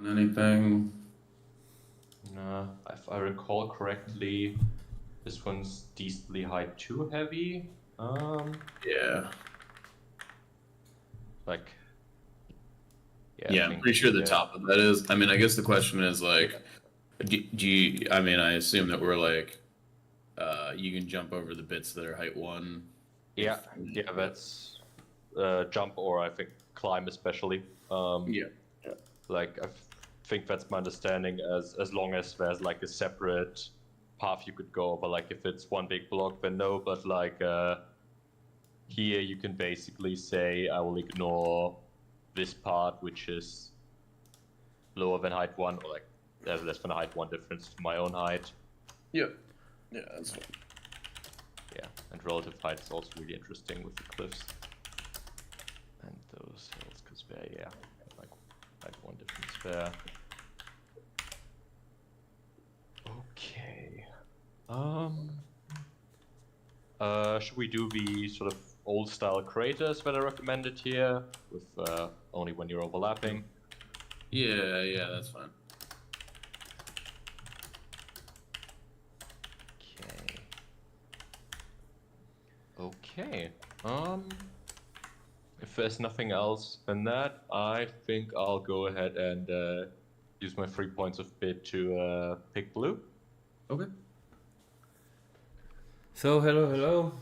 anything? If I recall correctly, this one's decently height 2 heavy. Yeah. Like, Yeah, I I'm think pretty sure the top of that is. I mean, I guess the question is like, do you? I mean, I assume that we're like, you can jump over the bits that are height 1. Yeah, that's jump or I think climb especially. Yeah. Like I think that's my understanding. As long as there's like a separate path you could go, but like if it's one big block, then no. But like here, you can basically say I will ignore this part, which is lower than height 1, or like there's less than a height 1 difference to my own height. Yep. Yeah, that's fine. Yeah, and relative height is also really interesting with the cliffs and those hills, because they're like height 1 difference there. Okay. Should we do the sort of old style craters that are recommended here, with only when you're overlapping? Yeah, that's fine. Okay. If there's nothing else than that, I think I'll go ahead and use my 3 points of bid to pick blue. Okay. So hello.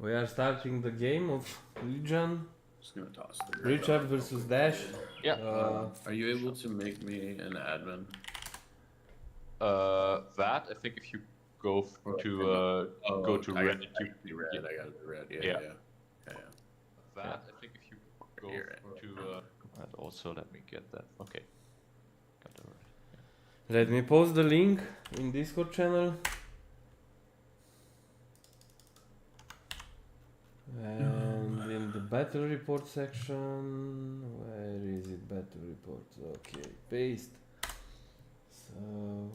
We are starting the game of Legion. Just gonna toss Richard versus Dashz. Yeah. Are you able to make me an admin? That I think if you go to red, red. I got it red. Yeah. That I think if you go to and also let me get that. Okay. Got the red. Yeah. Let me post the link in Discord channel. And in the battle report section, where is it? Battle report. Okay, paste. So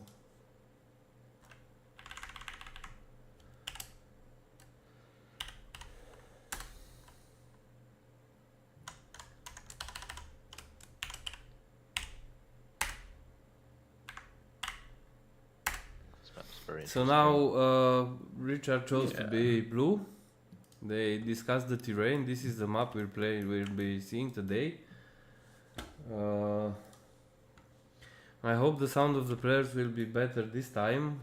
so now Richard chose to be blue. They discussed the terrain. This is the map we'll be seeing today. I hope the sound of the players will be better this time.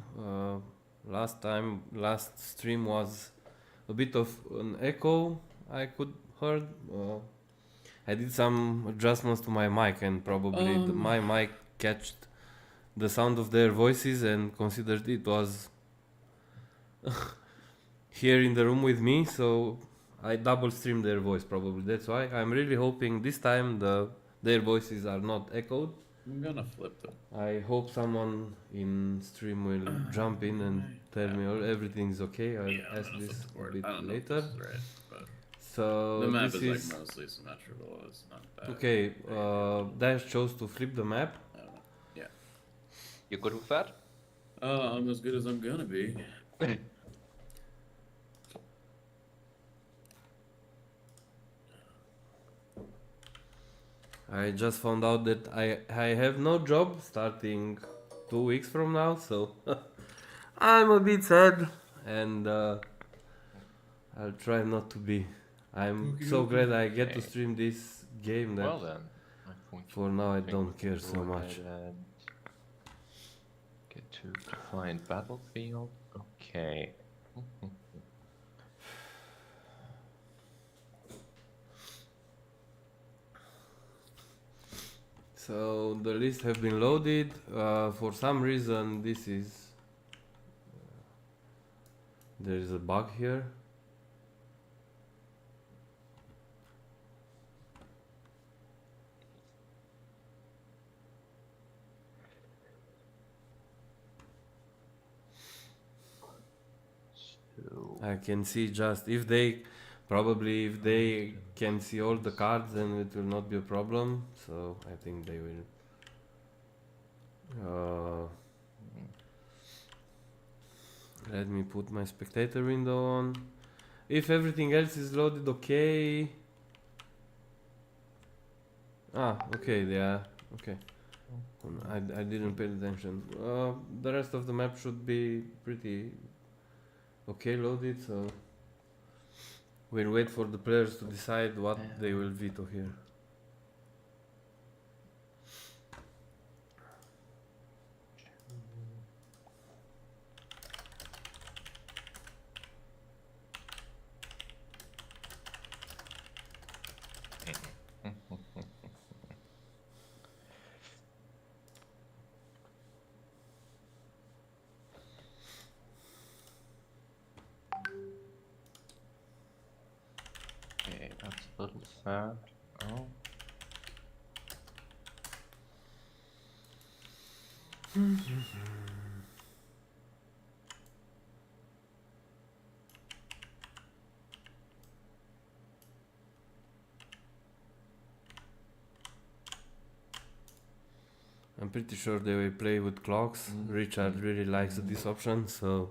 Last stream was a bit of an echo I could heard. I did some adjustments to my mic and probably my mic catched the sound of their voices and considered it was here in the room with me, so I double streamed their voice probably. That's why I'm really hoping this time their voices are not echoed. I'm gonna flip them. I hope someone in stream will jump in and tell me everything's okay. I'll ask this a bit later. So the map is like mostly symmetrical. It's not bad. Okay, Dashz chose to flip the map. Yeah. You good with that? I'm as good as I'm gonna be. I just found out that I have no job starting 2 weeks from now, so I'm a bit sad, and I'll try not to be. I'm so glad I get to stream this game that for now I don't care so much. Get to define battlefield. Okay. So the list have been loaded. For some reason this is there is a bug here. I can see just if they can see all the cards, then it will not be a problem. So I think they will. Let me put my spectator window on. If everything else is loaded okay, Ah, okay, yeah, okay. I didn't pay attention. The rest of the map should be pretty okay loaded, so we'll wait for the players to decide what they will veto here. Okay, that's a little sad. Oh. I'm pretty sure they will play with clocks. Richard really likes this option, so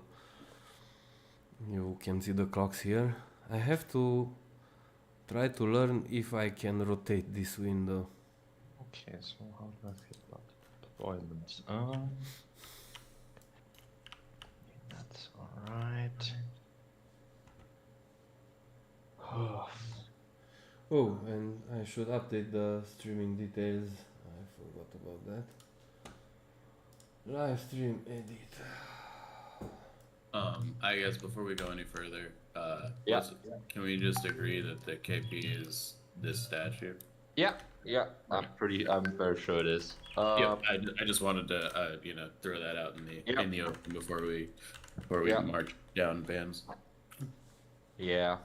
you can see the clocks here. I have to try to learn if I can rotate this window. Okay, so how do I feel about deployments? That's alright. Oh, and I should update the streaming details. I forgot about that. Live stream edit. I guess before we go any further, Yeah. can we just agree that the KP is this statue? Yeah, I'm very sure it is. Yeah, I just wanted to throw that out in the open before we march down bans. Yeah.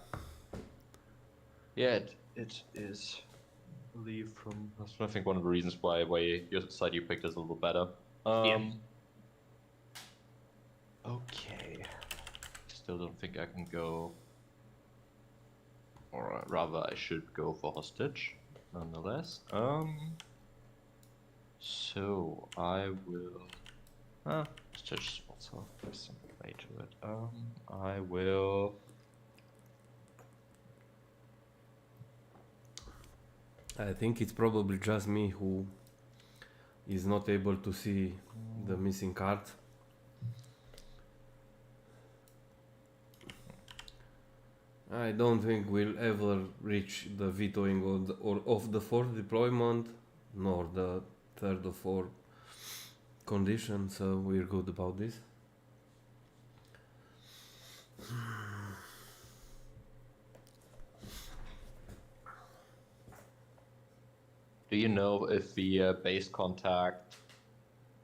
Yeah, it is. I believe from I think one of the reasons why your side you picked is a little better. Okay. Still don't think I can go. Or rather, I should go for hostage, nonetheless. So I will. Hostage also there's some play to it. I will. I think it's probably just me who is not able to see the missing card. I don't think we'll ever reach the vetoing of the fourth deployment, nor the third or fourth condition, so we're good about this. Do you know if the base contact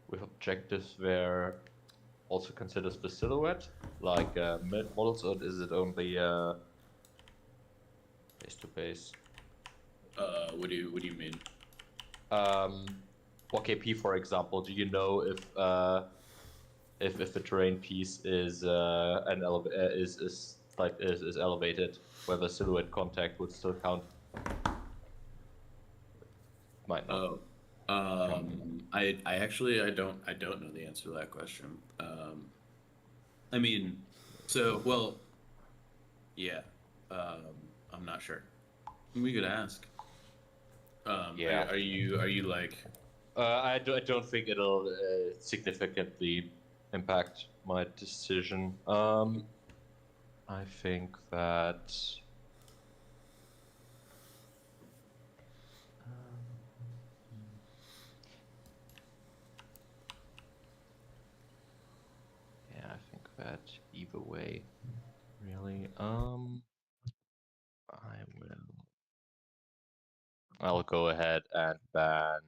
with objectives there also considers the silhouette, like mid models, or is it only base to base? What do you mean? For KP, for example, do you know if the terrain piece is is elevated, whether silhouette contact would still count? Might not. Oh, I actually I don't know the answer to that question. I mean, so well, yeah. I'm not sure. We could ask. Yeah. Are you like? I don't think it'll significantly impact my decision. I think that. Yeah, I think that either way, really. I'll go ahead and ban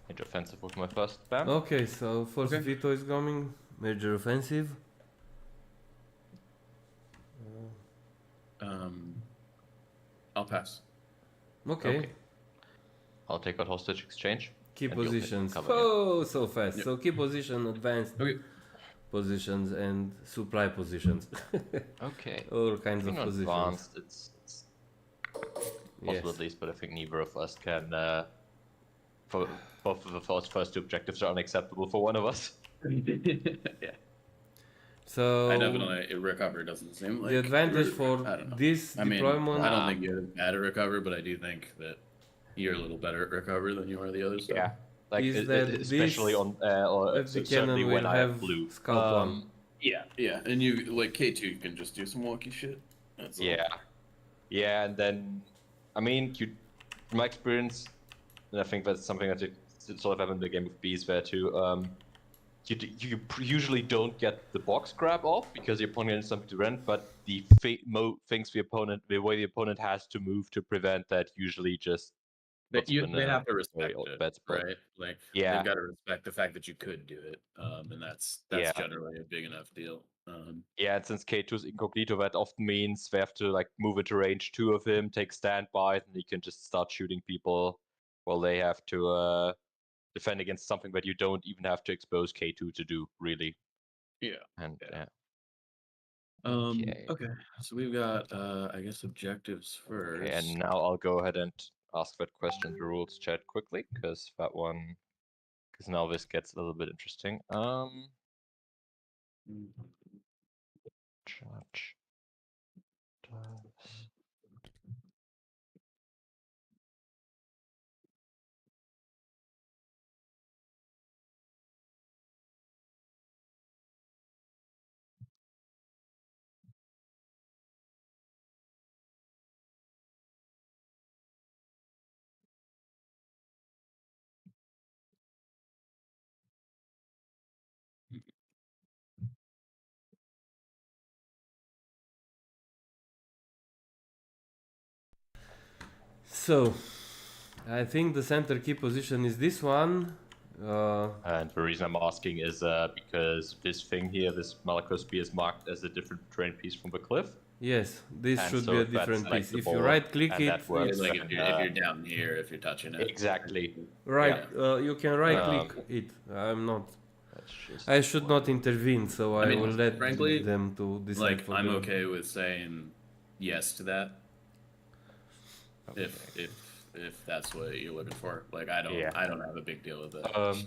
Major Offensive with my first ban. Okay, so first veto is coming. Major offensive. I'll pass. Okay. I'll take out hostage exchange. Key and you'll positions. cover me. Oh, so fast. Yep. So key position, advanced positions, and supply positions. Okay. All kinds of Being positions. advanced, it's possible at least, but I think neither of us can. For both of the first two objectives are unacceptable for one of us. Yeah. So I definitely recover doesn't seem like the advantage I for don't know. this I mean, deployment. I don't think you're bad at recover, but I do think that you're a little better at recover than you are the other stuff. Yeah, like Is that especially this on or FD certainly cannon when will I have have blue. Scout 1. Yeah, and you like K2 can just do some wonky shit. That's all. Yeah, and then I mean, from my experience, and I think that's something that sort of happened in the game of bees there too. You usually don't get the box grab off because the opponent has something to rent, but the things the way the opponent has to move to prevent that usually just puts them in They a have to very respect bad it, spot. right? Like Yeah. they've got to respect the fact that you could do it, and that's Yeah. generally a big enough deal. Yeah, and since K2 is incognito, that often means they have to like move into range 2 of him, take standbys, and he can just start shooting people while they have to defend against something that you don't even have to expose K2 to do, really. Yeah. And yeah. Okay. So we've got I guess objectives first. Okay, and now I'll go ahead and ask that question in the rules chat quickly, because now this gets a little bit interesting. Judge does. So I think the center key position is this one. And the reason I'm asking is because this thing here, this Malachos spear, is marked as a different terrain piece from the cliff. Yes, this And should so be a if that's, different like, piece. the If you ball, right click and it, that works, it's Like if you're down here, if you're touching it. Exactly. right. Yeah. You can right click it. I'm not. That's just I should not intervene, so I mean, will let frankly, them to decide Like for I'm me. okay with saying yes to that. okay. If that's what you're looking for. Like I don't have a big deal with that. Ay,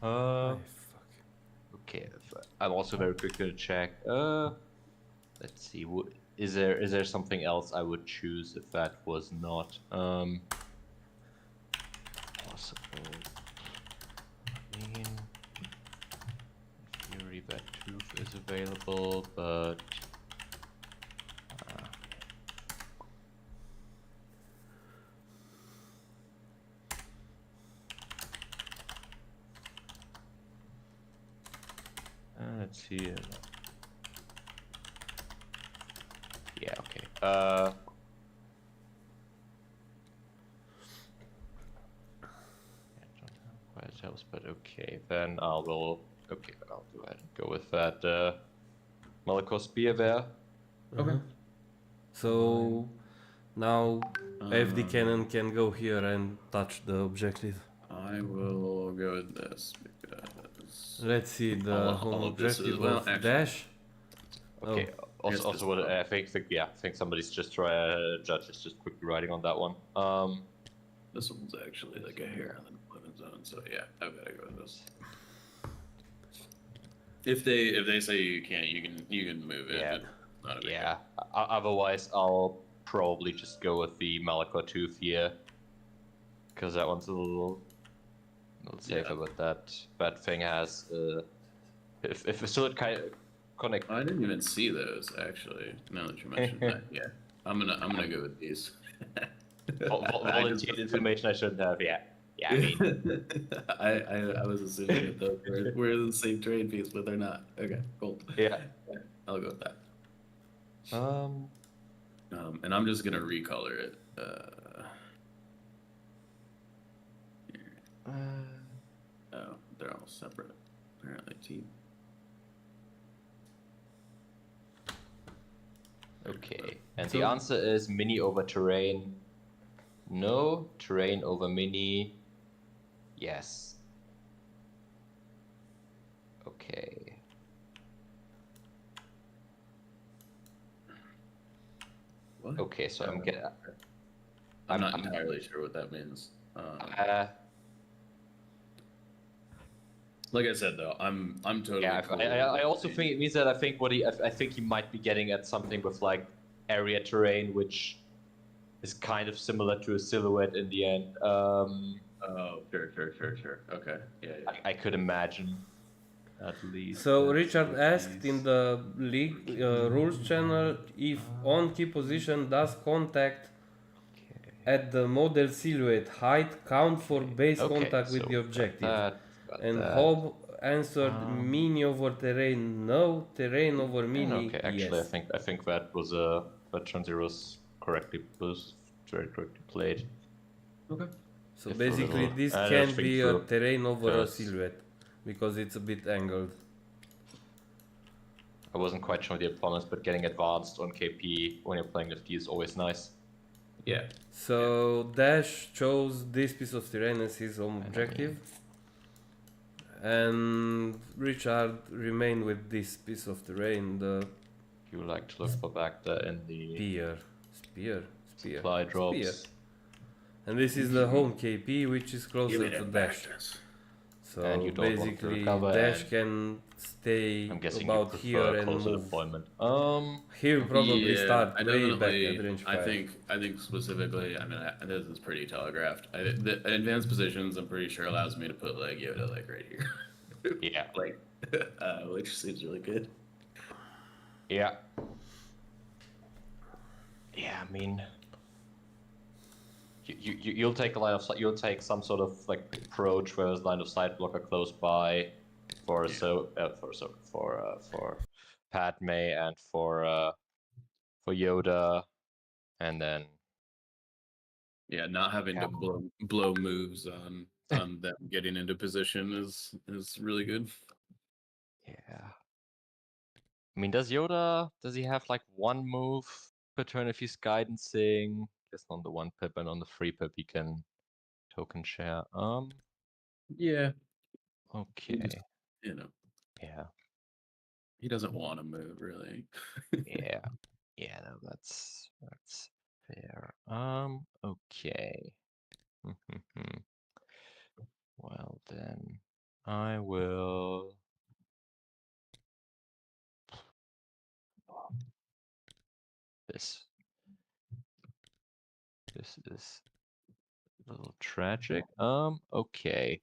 fuck. Okay. I'm also very quick to check. Let's see. Is there something else I would choose if that was not possible? I mean, in theory, that tooth is available, but let's see. Yeah. Okay. I don't have quite else, but okay. Then I'll go ahead and go with that. Malachos spear there. Okay. So now FD cannon can go here and touch the objective. I will go with this because Let's see the all home of this objective is- well, of actually- Dashz. Okay. Also, what I think somebody's just Judge is just quickly writing on that one. this one's actually like a hair on the deployment zone, so yeah, I've got to go with this. If they say you can't, you can move it. Yeah. but not a big Yeah. Otherwise, I'll probably just go with the Malachor tooth here, because that one's a little safer. But that thing has if so it kind of connect. I didn't even see those actually. Now that you mentioned that, yeah, I'm gonna go with these. Volunteered information I shouldn't have. Yeah. I mean, I was assuming that those were the same terrain piece, but they're not. Okay, cool. yeah. I'll go with that. And I'm just gonna recolor it. Oh, they're all separate. Apparently, team. Okay, and the answer is mini over terrain. No, terrain over mini. Yes. Okay. What? Okay, so I'm not entirely sure what that means. Like I said though, I'm totally. Yeah, cool I with also the- think it means that I think he might be getting at something with like area terrain, which is kind of similar to a silhouette in the end. Oh, sure. Okay, yeah. I could imagine, at least. So Let's Richard see asked these. in the league rules channel if on key position does contact Okay. at the model silhouette height count for base Okay, contact with so the objective. got And that. Hob answered mini over terrain no, terrain over mini Okay, actually, yes. I think that was that Transiros was very correctly played. Okay. So If a basically little- this I can think be a through, terrain over a because- silhouette because it's a bit angled. I wasn't quite sure the opponents, but getting advanced on KP when you're playing FD is always nice. Yeah. So Dashz chose this piece of terrain as his home objective. And Richard remained with this piece of terrain, the You like to look for back there in the spear. supply drops. And this is the home KP, which is Give closer me to that Dash. badness. So And you don't want to basically, recover, Dash and can stay I'm guessing about you here prefer and closer move. deployment. He'll probably Yeah, start I way back definitely- at range 5. I think specifically. I mean, this is pretty telegraphed. The advanced positions, I'm pretty sure, allows me to put like Yoda like right here, Yeah, like, which seems really good. yeah. Yeah, I mean, you'll take a line of sight. You'll take some sort of like approach where there's line of sight blocker close by for for Padme and for Yoda, and then Yeah, not having to blow moves on them getting into position is really good. yeah. I mean, does he have like one move per turn if he's guidancing? Guess on the 1 pip, and on the 3 pip he can token share. Yeah. He Okay. just, you know, Yeah. he doesn't want to move really. Yeah. Yeah, no, that's fair. Okay. Well then, I will. This is a little tragic. Okay.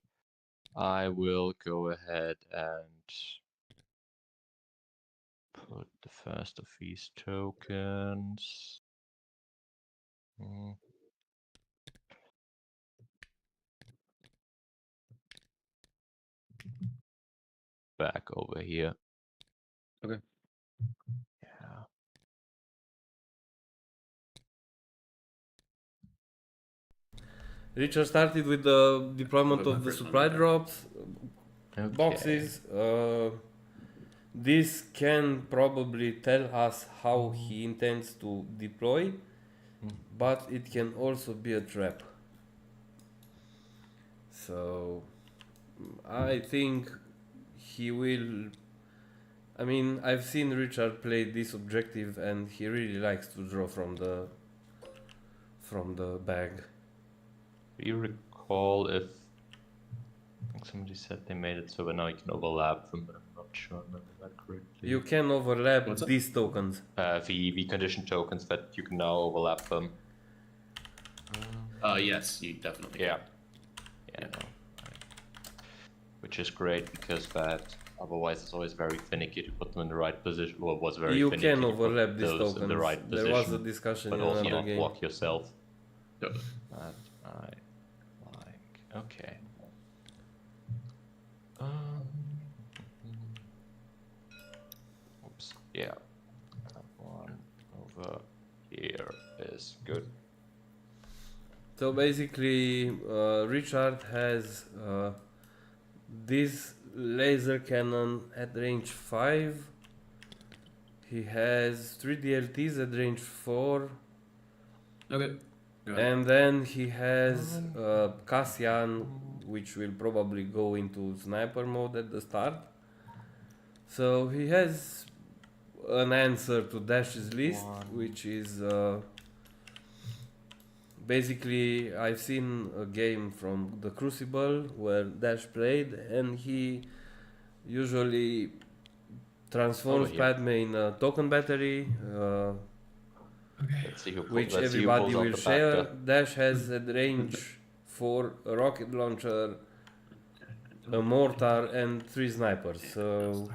I will go ahead and put the first of these tokens. Back over here. Okay. Yeah. Richard started with the deployment Put my of the first one supply in there. drops, Okay. boxes. This can probably tell us how he intends to deploy, but it can also be a trap. So I think he will. I mean, I've seen Richard play this objective, and he really likes to draw from the bag. Do you recall if I think somebody said they made it so that now you can overlap them, but I'm not sure I remember that correctly. You can overlap What's that? these tokens. The condition tokens that you can now overlap them. Yes, you definitely. Yeah. Yeah. No. Which is great because that otherwise it's always very finicky to put them in the right position. Well, it was very You finicky can to put overlap these those tokens. in the right There position, was a discussion but in also another not game. block yourself. Totally. That I like. Okay. Oops. Yeah. That one over here is good. So basically, Richard has this laser cannon at range 5. He has 3 DLTs at range 4. Okay. Go ahead. And then he has Cassian, which will probably go into sniper mode at the start. So he has an answer to Dash's list, which is basically I've seen a game from the Crucible where Dashz played, and he usually transforms here. Padme in a token battery, Let's see who which let's see who everybody pulls out will the share. backer. Dashz has a range for a rocket launcher, a mortar, and 3 snipers. So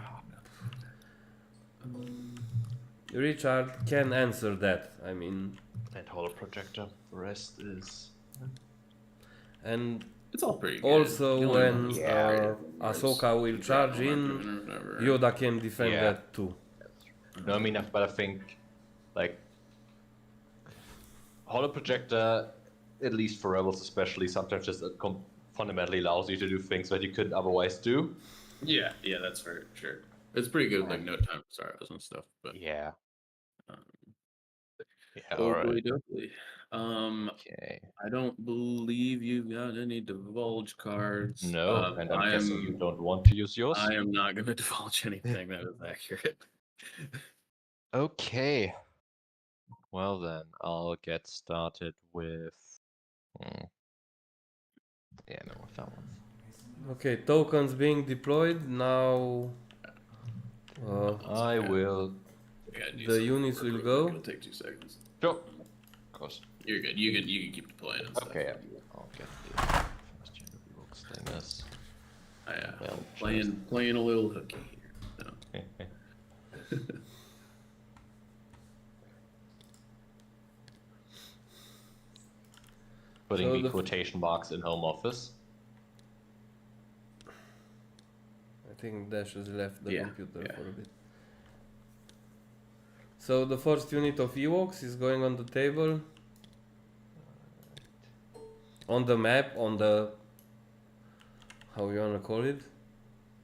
Richard can answer that. I mean, And holo projector. The rest is. and It's all pretty good. also You when only Ahsoka will charge in, Yoda can defend Yeah. that too. No, I mean, but I think, like, holo projector, at least for rebels especially, sometimes just fundamentally allows you to do things that you couldn't otherwise do. Yeah, that's for sure. It's pretty good, like no time for sorrows and stuff. But Yeah. um, Yeah. All right. dokley. Okay. I don't believe you've got any divulge cards. No, and I'm I guessing you am. don't want to use yours. I am not going to divulge anything that is accurate. Okay. Well then, I'll get started with. Yeah, no, with that one. Okay, tokens being deployed now. I will. The units will go. It'll take 2 seconds. Sure. Of course. You're good. You can keep deploying and stuff. Okay. Yeah. I'll get the first gen of the Rogues Slingers. Well, Playing a little hooky here. So. Putting So the the quotation marks in home office. I think Dash has left the Yeah, computer yeah. for a bit. So the first unit of Ewoks is going on the table. On the map, on the... how you wanna call it?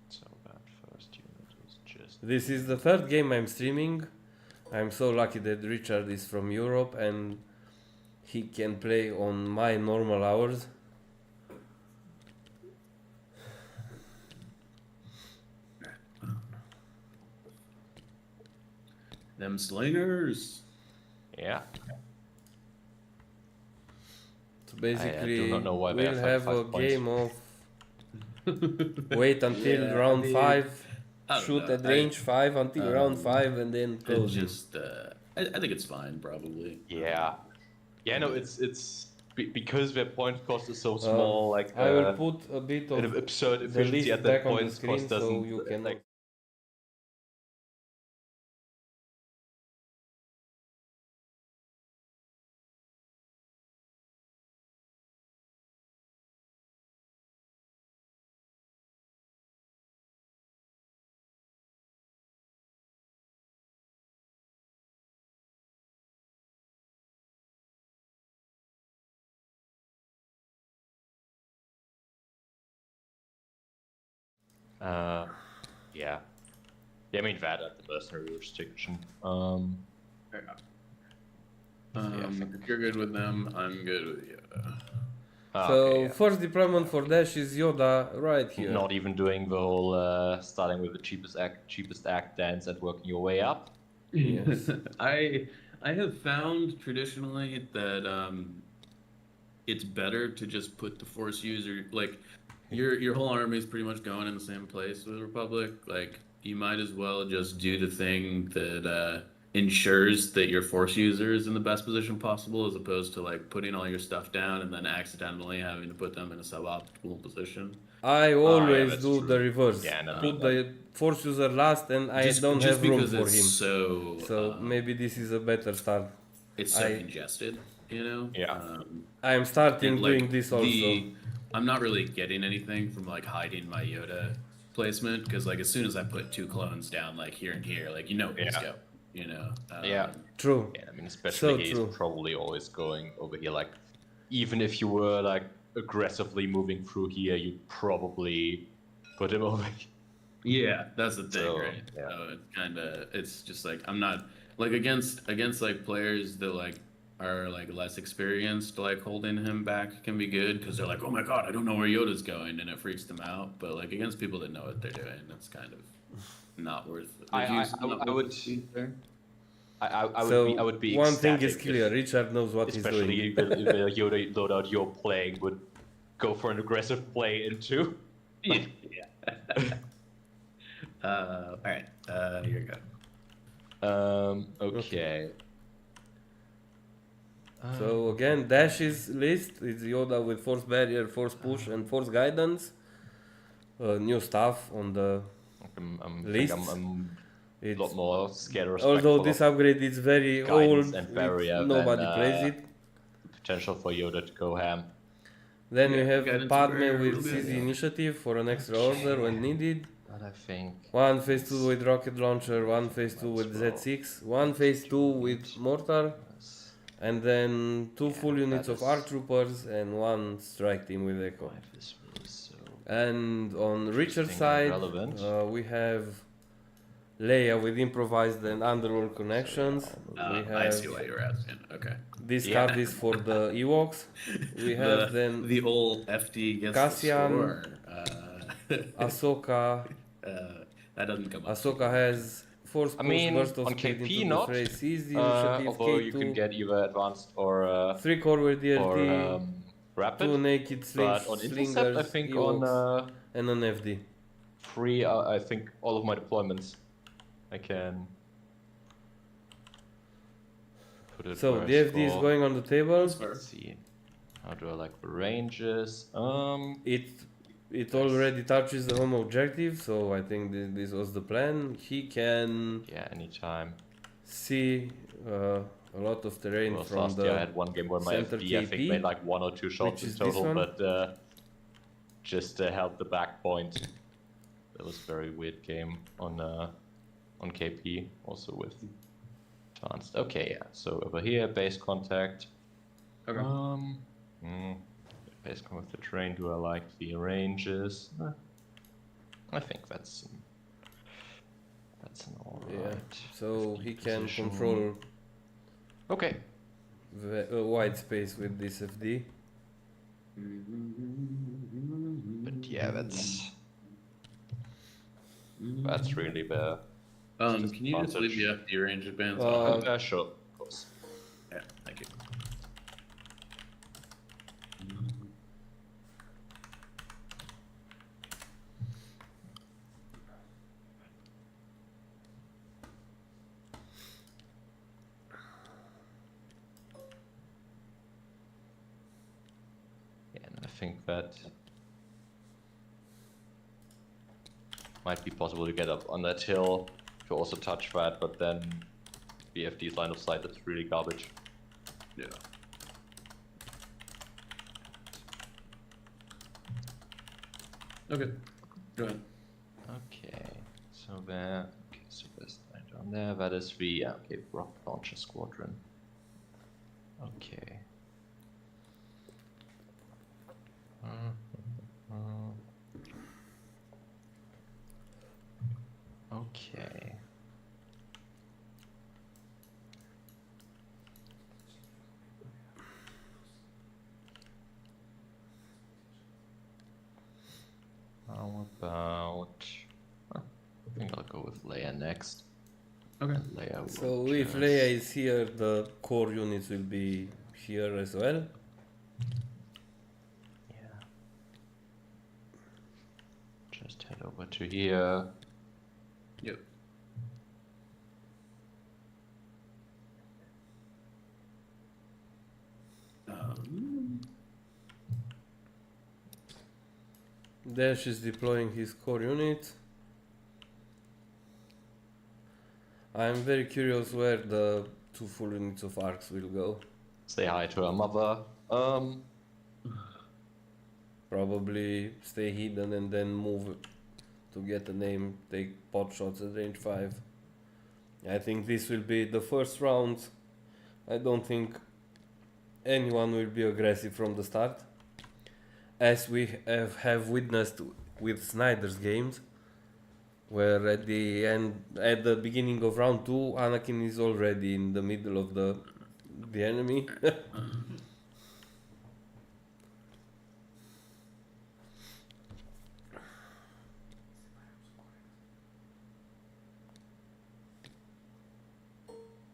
So that first unit is just. This is the third game I'm streaming. I'm so lucky that Richard is from Europe and he can play on my normal hours. Them slingers. Yeah. So basically, do not know why they we'll have have a 5 points. game of wait until Yeah, round dude. 5, I don't shoot know. at range 5 until round 5, and then It close it. just, I think it's fine, probably. Yeah. Yeah. No, it's because their point cost is so small. Like I will put a bit an of absurd the efficiency list at that back on the point screen cost so doesn't you can like. Yeah. Yeah, I mean that at the mercenary restriction. If you're good with them, I'm good with you. So first deployment for Dash is Yoda right here. Not even doing the whole starting with the cheapest act dance and working your way up. Yes. I have found traditionally that it's better to just put the Force user, like your whole army is pretty much going in the same place with the Republic. Like you might as well just do the thing that ensures that your Force user is in the best position possible, as opposed to like putting all your stuff down and then accidentally having to put them in a suboptimal position. I always that's do true. the reverse. Yeah, no, Put the Force user last and I don't have room because for it's him. So Maybe this is a better start. it's so congested, you know. Yeah. I am starting And, like, doing this also. I'm not really getting anything from like hiding my Yoda placement, because like as soon as I put 2 clones down like here and here, like he's go, you know. Yeah. True. Yeah, I mean, especially So he's true. probably always going over here. Like, even if you were like aggressively moving through here, you'd probably put him over here. Yeah, that's the thing, So, right? yeah. So it's just like I'm not like against like players that like are like less experienced, like holding him back can be good because they're like, oh my god, I don't know where Yoda's going, and it freaks them out. But like against people that know what they're doing, that's kind of not worth it. I would be one thing ecstatic is clear: if- Richard knows what he's especially doing. if the Yoda loadout you're playing would go for an aggressive play into. Yeah. All right. Here you go. Okay. So again, Dash's list is Yoda with Force Barrier, Force Push, and Force Guidance. New stuff on the I'm lists. I'm a It's, lot more scared or although respectful this of upgrade is very guidance old, and barrier nobody than plays it. the potential for Yoda to go ham. Then we Yeah, have guidance and Padme barrier, real with good. CZ Initiative for an extra order when needed. But I think One phase 2 with rocket launcher, one phase 2 with Z6, one phase 2 with mortar, and then two full units of ARC troopers and one strike team with Echo. this was so And on Richard's interesting and side, relevant. we have Leia with improvised and underworld connections. We I have see why you're asking. Okay. this Yeah. card is for the Ewoks. We have then the old FD gets Cassian, the score. Ahsoka. That doesn't come up. Ahsoka has Force I Push, mean, Burst of on Speed KP into the not, fray, Seize the Initiative, although you can K2, get either advanced or 3 Core or DLT, rapid. 2 Naked Slaves, But on intercept, Slingers, I think Ewoks, on and an FD. free, I think all of my deployments, I can put it. So where the I FD is saw- going on the table. Let's see. How do I like the ranges? It already touches the home objective, so I think this was the plan. He can Yeah, anytime. see a lot of terrain Well, from last year I the had one game where my center FD I think KP, made like 1 or 2 shots which in is this total, one. but just held the back point. That was a very weird game on KP, also with advanced. Okay, yeah. So over here, base contact. Okay. Base contact with the terrain. Do I like the ranges? I think that's an alright. yeah. So he can position. control Okay. wide space with this FD. But yeah, that's really the. Can you just leave the FD range advance? Sure, of course. Yeah, thank you. And I think that might be possible to get up on that hill to also touch that, but then BFD's line of sight is really garbage. Yeah. Okay. Go ahead. Okay, so there. Okay, so there's that down there. That is the rocket launcher squadron. Okay. Okay. How about? I think I'll go with Leia next. Okay. Leia. So will if just- Leia is here, the core units will be here as well. Yeah. Just head over to here. Yep. Dashz is deploying his core unit. I'm very curious where the 2 full units of arcs will go. Say hi to her mother. Probably stay hidden and then move to get a name, take pot shots at range 5. I think this will be the first round. I don't think anyone will be aggressive from the start. As we have witnessed with Snyder's games, where at the beginning of round 2, Anakin is already in the middle of the enemy.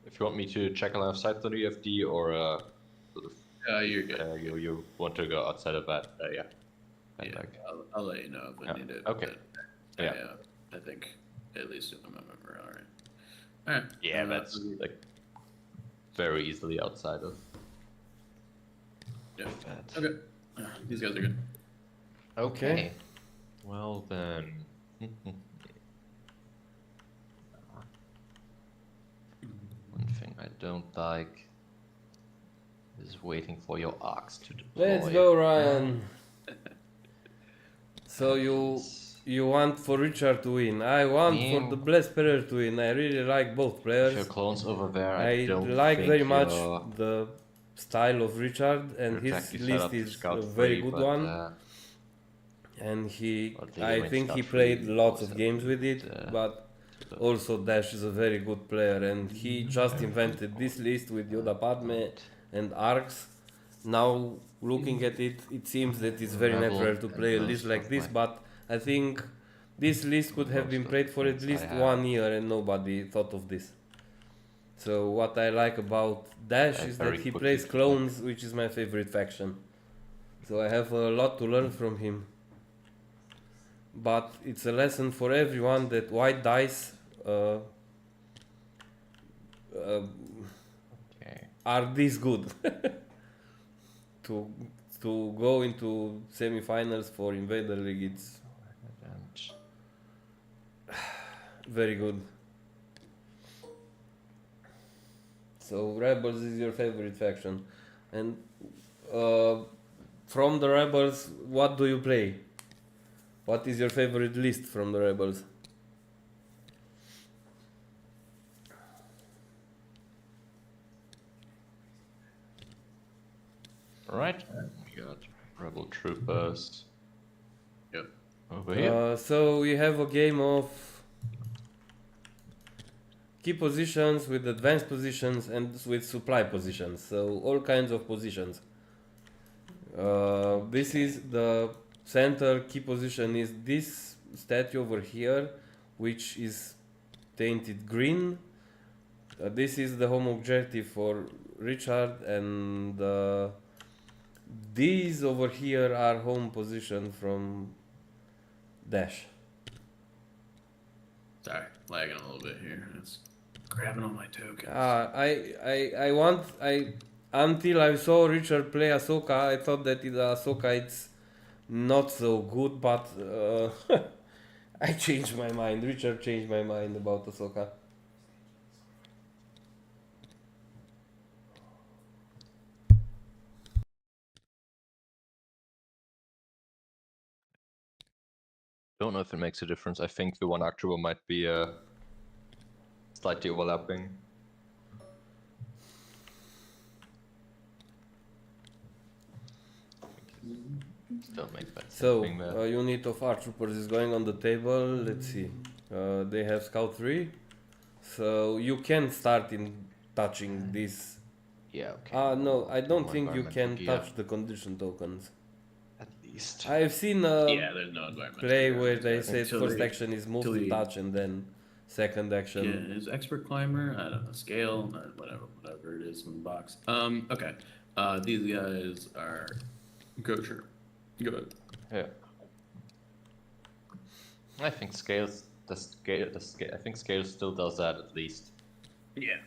If you want me to check a line of sight on the UFD or sort of, You're good. you want to go outside of that, yeah. Yeah, Like, I'll let you know if I Yeah, need it. okay. but, Yeah. I think At least if I remember. All right. All right. Yeah, that's like very easily outside of Yeah. that. Okay. These guys are good. Okay. Well then. One thing I don't like is waiting for your arcs to deploy. Let's go, Ryan. So you want for Richard to win. I want for the Blessed Player to win. I really like both If players. your clone's over there, I don't like think very much you're- the style of Richard, and you're his exactly set list up to is scout a very free, good but, one. And Well, the I range think he scout played free lots was of a games with bit, it, but also Dashz is a very good player, and he just invented this list with Yoda, Padme, and arcs. Now looking at it, it seems that it's very Rebel natural to and play a most list like of this, my- but I think this list could have most been of played the for at things I least have. 1 year and nobody thought of this. So what I like about Dashz I is that very he quickly plays click. clones, which is my favorite faction. So I have a lot to learn from him. But it's a lesson for everyone that white dice Okay. are this good to go into semi-finals for Invader League. It's And very good. So Rebels is your favorite faction, and from the Rebels, what do you play? What is your favorite list from the Rebels? Alright. We got Rebel Troopers. Yep. Over here. So we have a game of key positions with advanced positions and with supply positions. So all kinds of positions. This is the center key position is this statue over here, which is tainted green. This is the home objective for Richard, and these over here are home position from Dashz. Sorry, lagging a little bit here. It's grabbing all my tokens. Until I saw Richard play Ahsoka, I thought that Ahsoka it's not so good, but I changed my mind. Richard changed my mind about Ahsoka. Don't know if it makes a difference. I think the one October might be slightly overlapping. Still make that So, thing there. unit of ARC troopers is going on the table. Let's see. They have Scout 3. So, you can start in touching this. Yeah, okay. No, I don't More think you can environmental gear. touch the condition tokens. At least. I've seen Yeah, there's no environment. play where they say Until first they- action is move until to you- touch and then second action. Yeah, is expert climber? I don't know. Scale, whatever it is in the box. Okay. These guys are kosher. Good. Yeah. I think scales. The scale. I think scale still does that at least. Yeah.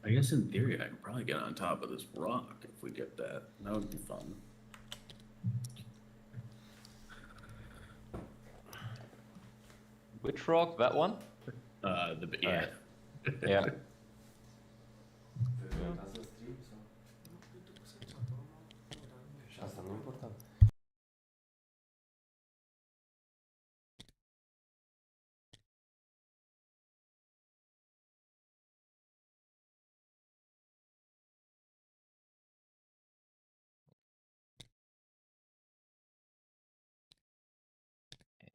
I guess in theory I could probably get on top of this rock if we get that. That would be fun. Which rock? That one? Yeah. Yeah. Asta nu e important.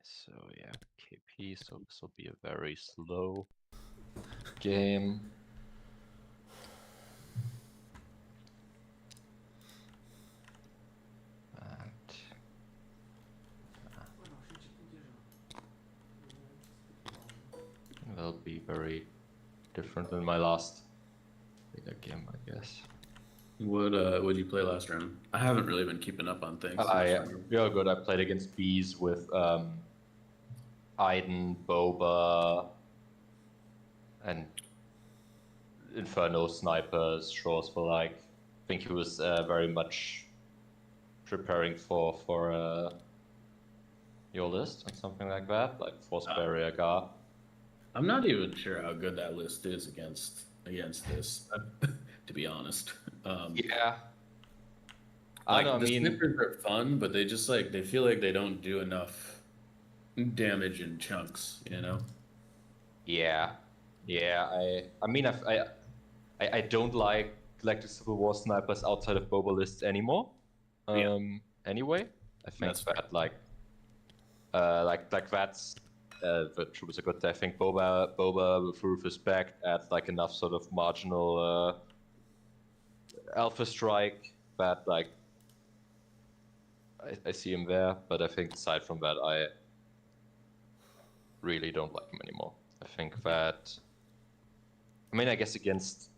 So yeah, KP. So this will be a very slow game. And that'll be very different than my last bigger game, I guess. What did you play last round? I haven't really been keeping up on things. You're good. I played against bees with Iden, Boba, and Inferno snipers, Shores for like. I think he was very much preparing for your list and something like that, like Force Barrier Gar. I'm not even sure how good that list is against this, to be honest. Yeah. Like, I the mean, snippers are fun, but they just like they feel like they don't do enough damage in chunks, you know? yeah, I mean, I don't like the Civil War snipers outside of Boba lists anymore. Yeah. Anyway, I think That's fair. that like that's the troopers are good. I think Boba with respect at like enough sort of marginal alpha strike that like I see him there, but I think aside from that, I really don't like him anymore. I think that, I mean, I guess against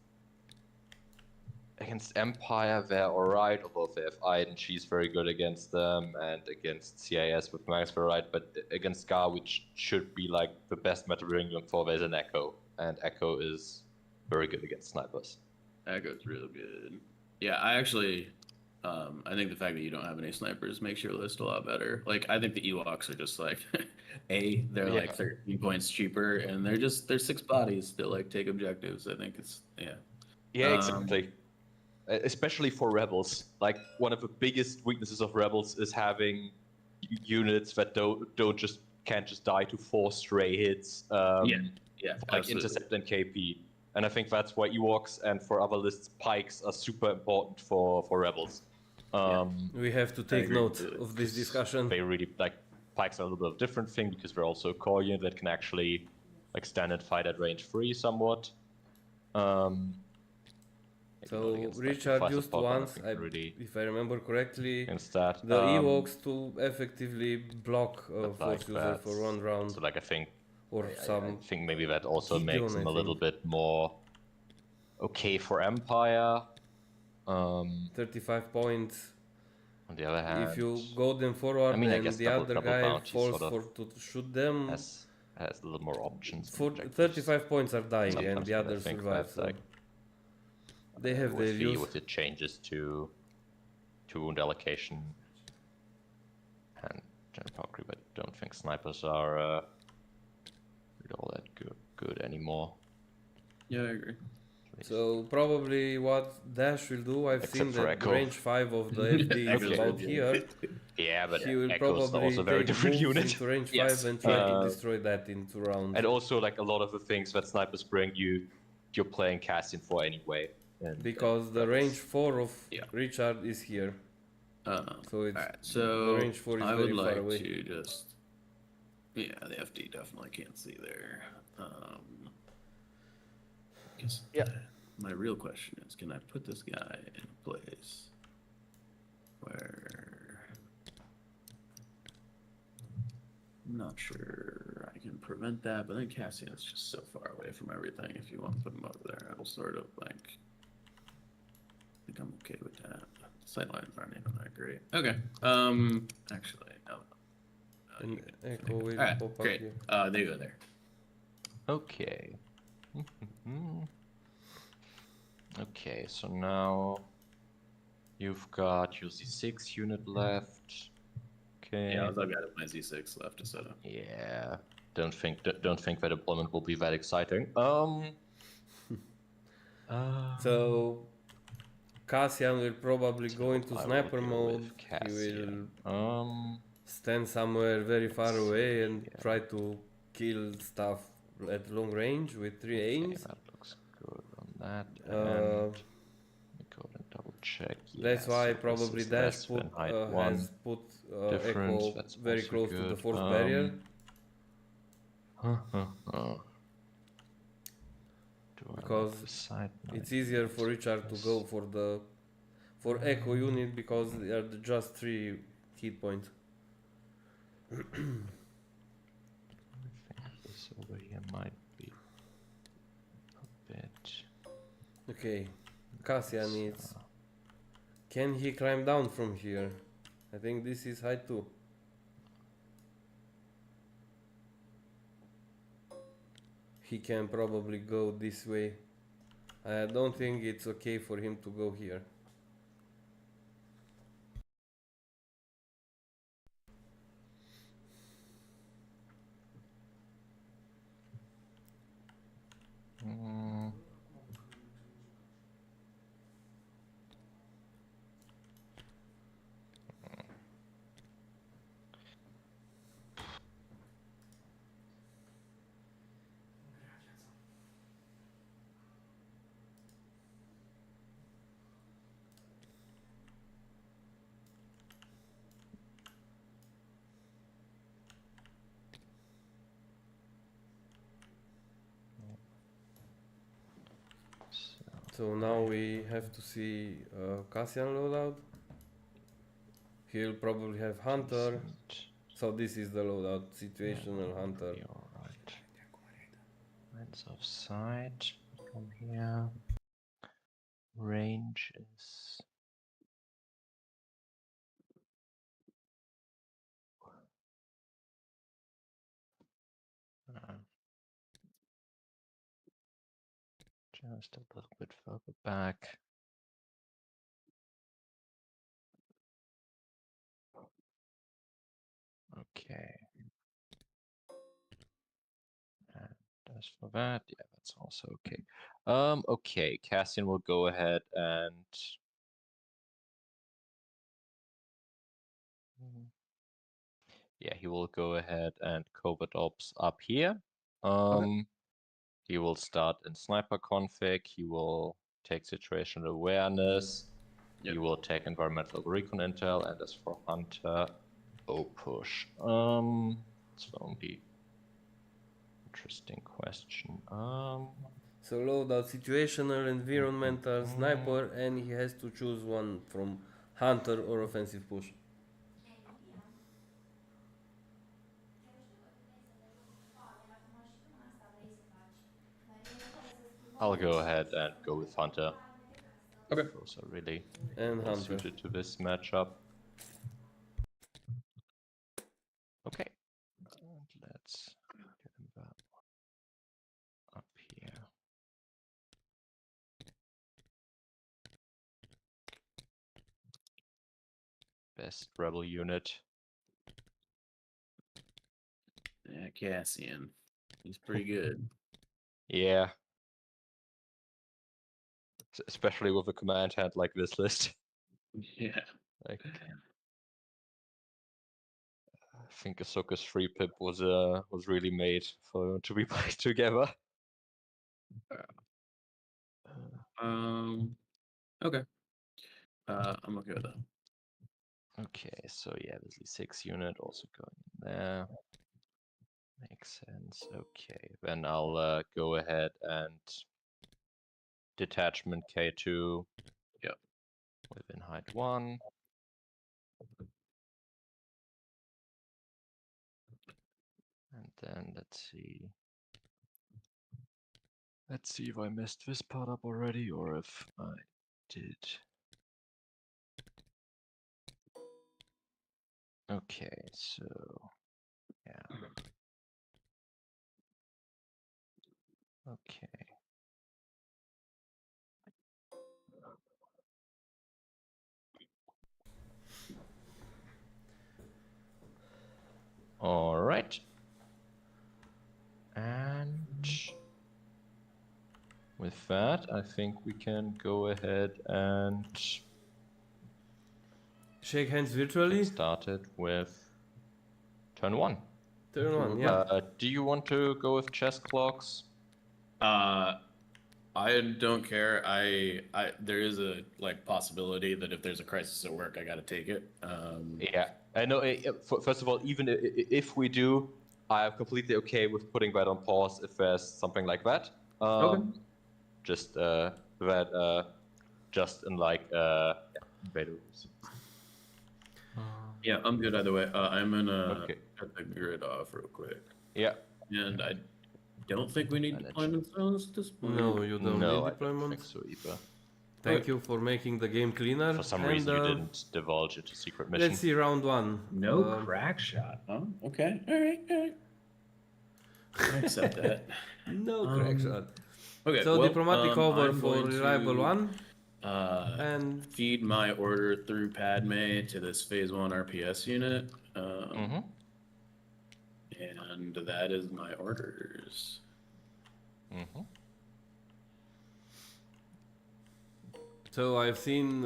Empire they're alright, although they have Iden, she's very good against them, and against CIS with Max they're alright, but against Gar, which should be like the best meta we're in for, there's an Echo, and Echo is very good against snipers. Echo's real good. Yeah, I think the fact that you don't have any snipers makes your list a lot better. Like, I think the Ewoks are just like, they're like 13 points cheaper, and they're 6 bodies that like take objectives. I think it's Yeah, exactly. Especially for rebels, like one of the biggest weaknesses of rebels is having units that can't just die to 4 stray hits. Yeah, For, like intercept and KP. And I think that's why Ewoks and for other lists, pikes are super important for rebels. We have to take note of this discussion. They really like pikes are a little bit of a different thing because they're also a core unit that can actually like stand and fight at range 3 somewhat. So Richard used once, if I remember correctly, the Ewoks to effectively block Force user for 1 round. So like I think some. I think maybe that also makes him a little bit more okay for Empire. 35 points. On the other hand, if you go them forward, I mean, and the other guy falls to shoot them, has a little more options. 35 points are dying, and the others survive. So. They have their use. With the changes to wound allocation and general concrete, but I don't think snipers are all that good anymore. Yeah, I agree. So probably what Dashz will do, I've seen that range 5 of the FD is about here. Yeah, but he will Echo's probably also a very different unit. Into range 5 and try to destroy that in 2 rounds. And also, like a lot of the things that snipers bring you're playing Cassian for anyway. Because the range 4 of Richard is here. So it's so the range 4 is I very would far like away. to just the FD definitely can't see there. My real question is, can I put this guy in a place where I'm not sure I can prevent that, but then Cassian is just so far away from everything. If you want to put him over there, it'll sort of like, I think I'm okay with that. Sightlines aren't even that great. Okay. Actually, no. Echo will Alright, pop great. up here. They go there. Okay. Okay, so now you've got your Z6 unit left. Okay. Yeah, I've got my Z6 left to set up. Yeah. Don't think that deployment will be that exciting. So Cassian will probably go into sniper mode. He will stand somewhere very far away and try to kill stuff at long range with 3 aims. That looks good on that. And go and double check. That's why probably Dashz has put Echo very close to the force barrier. Because it's easier for Richard to go for Echo unit because they are just 3 hit points. I think this over here might be a bit. Okay, Cassian needs. Can he climb down from here? I think this is height 2. he can probably go this way. I don't think it's okay for him to go here. Mm. So now we have to see Cassian loadout. He'll probably have Hunter. So this is the loadout, situational Hunter. Alright. Lines of sight from here. Range is just a little bit further back. Okay. And as for that, yeah, that's also okay. Okay, Cassian will go ahead and yeah, he will go ahead and covert ops up here. He will start in sniper config. He will take situational awareness. Yep. He will take environmental recon intel, and as for Hunter, push. It's the only interesting question. So loadout, situational, environmental, sniper, and he has to choose one from Hunter or offensive push. I'll go ahead and go with Hunter. Okay. Those are really And well Hunter. suited to this matchup. Okay. And let's get him back up here. Best rebel unit. Yeah, Cassian. He's pretty good. Yeah. Especially with a command hand like this list. Yeah. Like, I think Ahsoka's free pip was really made for to be played together. Okay. I'm okay with that. Okay, so yeah, there's the 6 unit also going in there. Makes sense. Okay, then I'll go ahead and detachment K2. Yep. Within height 1. And then let's see. Let's see if I messed this part up already or if I did. Okay, so yeah. Okay. All right. And with that, I think we can go ahead and Shake hands get virtually. started with turn 1. Turn 1, yeah. Do you want to go with chess clocks? I don't care. I there is a possibility that if there's a crisis at work, I gotta take it. Yeah, I know. First of all, even if we do, I am completely okay with putting that on pause if there's something like that. Okay. Just that, just in like Invader rules. Yeah, I'm good either way. I'm gonna Okay. cut the grid off real quick. Yeah. And I don't think we need Manage. deployment zones at this point. No, you don't No, need I don't think deployments. so either. Thank you for making the game cleaner. For some and, reason, you didn't divulge it to secret mission. Let's see round 1. No crack shot, huh? Okay, all right, all right. I accept that. No crack Um, shot. Okay. So well, diplomatic over I'm for going reliable to, one, Uh, and feed my order through Padme to this Phase 1 RPS unit. Mm-hmm. And that is my orders. Mm-hmm. so I've seen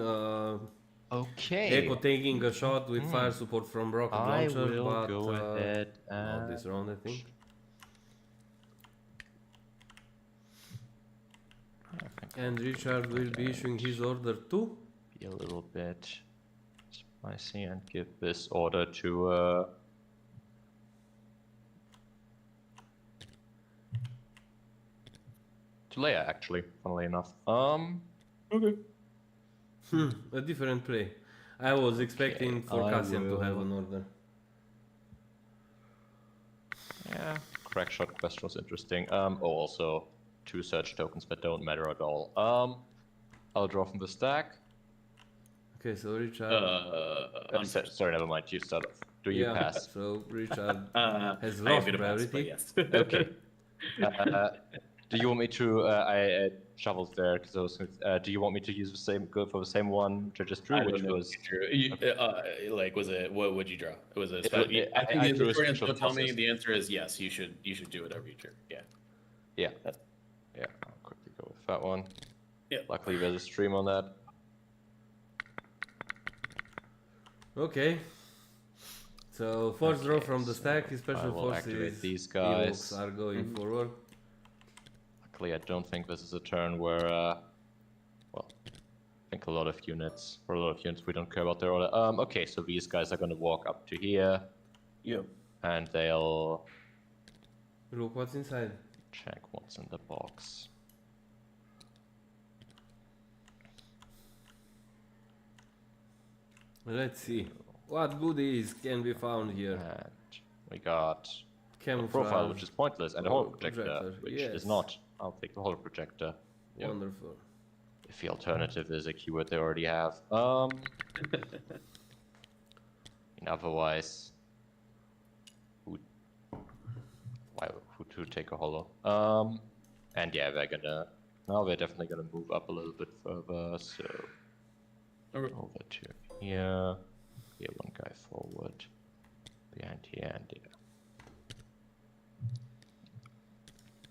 Okay. Echo taking a shot with fire support from rocket I launcher, will but go ahead not and this round, I think. And Richard will be issuing his order too. be a little bit spicy and give this order to Leia, actually, funnily enough. Okay. A different play. I was expecting for I Cassian to have will- an order. Yeah, crack shot question was interesting. Also 2 search tokens that don't matter at all. I'll draw from the stack. Okay, so Richard. I'm sorry. Sorry, never mind. You start off. Do you Yeah, pass? so Richard has I am lost gonna pass, but priority. yes. Okay. Do you want me to? I shuffled there because I was. Do you want me to use the same? Go for the same one which I just drew, I which don't know. was. Like, was it? What would you draw? It was a. It- Special, it- I think I the drew a short answer special will tell me process. the answer is yes. You should do whatever you drew. Yeah. Yeah. Yeah. I'll quickly go with that one. Yeah. Luckily, there's a stream on that. Okay. So first draw Okay, from the so stack, his I special will activate forces these guys. evokes are going forward. Luckily, I don't think this is a turn where. Well, I think a lot of units. For a lot of units, we don't care about their order. Okay, so these guys are gonna walk up to here, Yep. and they'll Look what's inside. check what's in the box. Let's see. What goodies can be found here? And we got a Camouflage. profile, which is pointless, and a Holo holo projector, projector, which yes. is not. I'll take the holo projector. Yep. Wonderful. If the alternative is a keyword they already have. And otherwise, who to take a holo? And yeah, they're gonna. Now they're definitely gonna move up a little bit further. So Okay. over to here. Here, one guy forward. Behind here and here.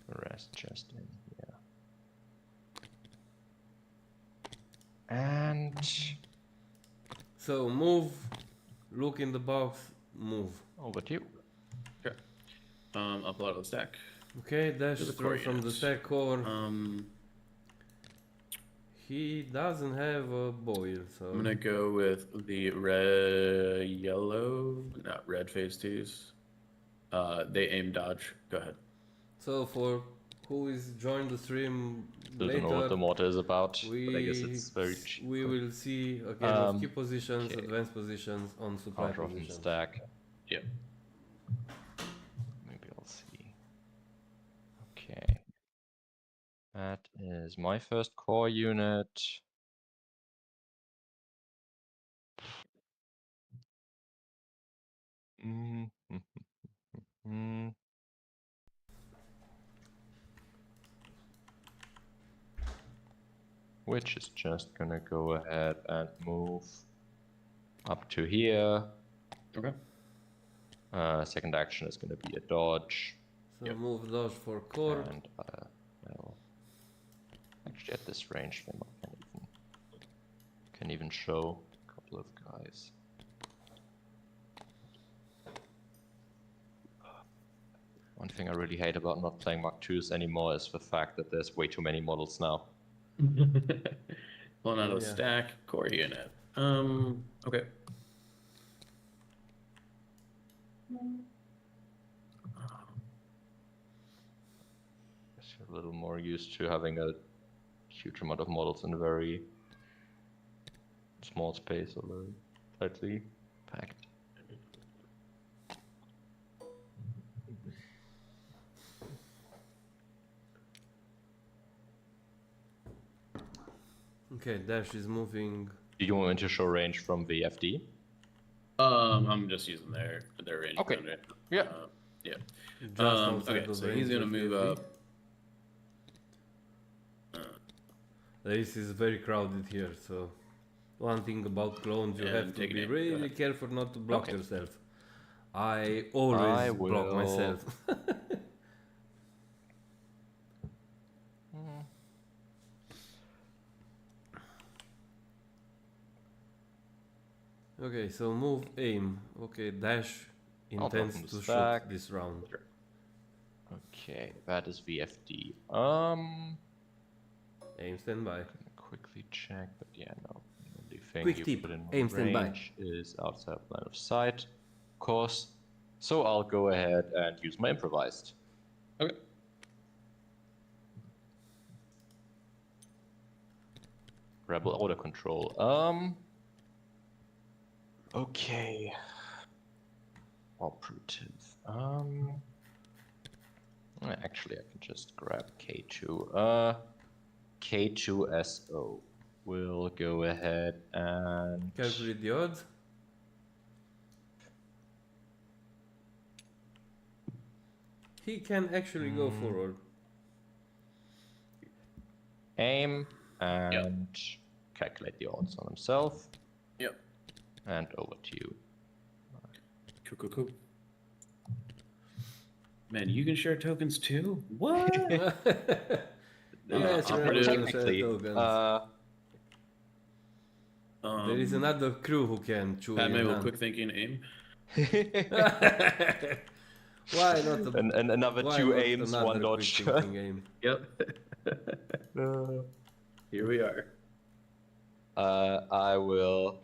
The rest just in here. And So move, look in the box, move. over to you. Okay. I'll pull out of the stack. Okay, Dashz To the throw core from the units. stack core. Um, He doesn't have a boil, so I'm gonna go with the red, yellow, not red phase twos. They aim dodge. Go ahead. so for who is joined the stream I don't know what the later, mod is about, but I guess it's very we cheap. will see again of key positions, okay. advanced positions on supply I'll draw from the positions. stack. Yep. Maybe I'll see. Okay. That is my first core unit. Which is just gonna go ahead and move up to here. Okay. Second action is gonna be a dodge. So Yep. move dodge for core. And well, actually at this range, they can even show a couple of guys. One thing I really hate about not playing Mark IIs anymore is the fact that there's way too many models now. Pulling out of the Yeah. stack, core unit. Okay. A little more used to having a huge amount of models in a very small space or very tightly packed. Okay, Dashz is moving. Do you want me to show range from the FD? I'm just using their range. Okay. boundary. Yeah. Yeah. Just outside Okay, the so he's range gonna of move TFT. up. This is very crowded here, so one thing about clones, you And have to take an be aim. Go really ahead. careful not to block Okay. yourself. I I always block will- myself. Okay, so move, aim. Okay, Dashz I'll drop intends him the to shoot stack. this round. Okay, that is VFD. Aim, stand by. Quickly check, but yeah, no. The only thing Quick you tip, put in aim, stand by. range is outside line of sight, of course. So I'll go ahead and use my improvised. Okay. Rebel auto control. Okay. Operative. Actually, I can just grab K2. K2SO. We'll go ahead and Calculate the odds. He can actually go forward. aim and calculate the odds on himself. Yep. And over to you. Cool. Man, you can share tokens too? What? Yes, operative. Technically, there is another crew who can chew Padme your will hand. quick thinking aim. Why not? and another why two not aims, another one quick dodge. thinking aim? Yep. Here we are. I will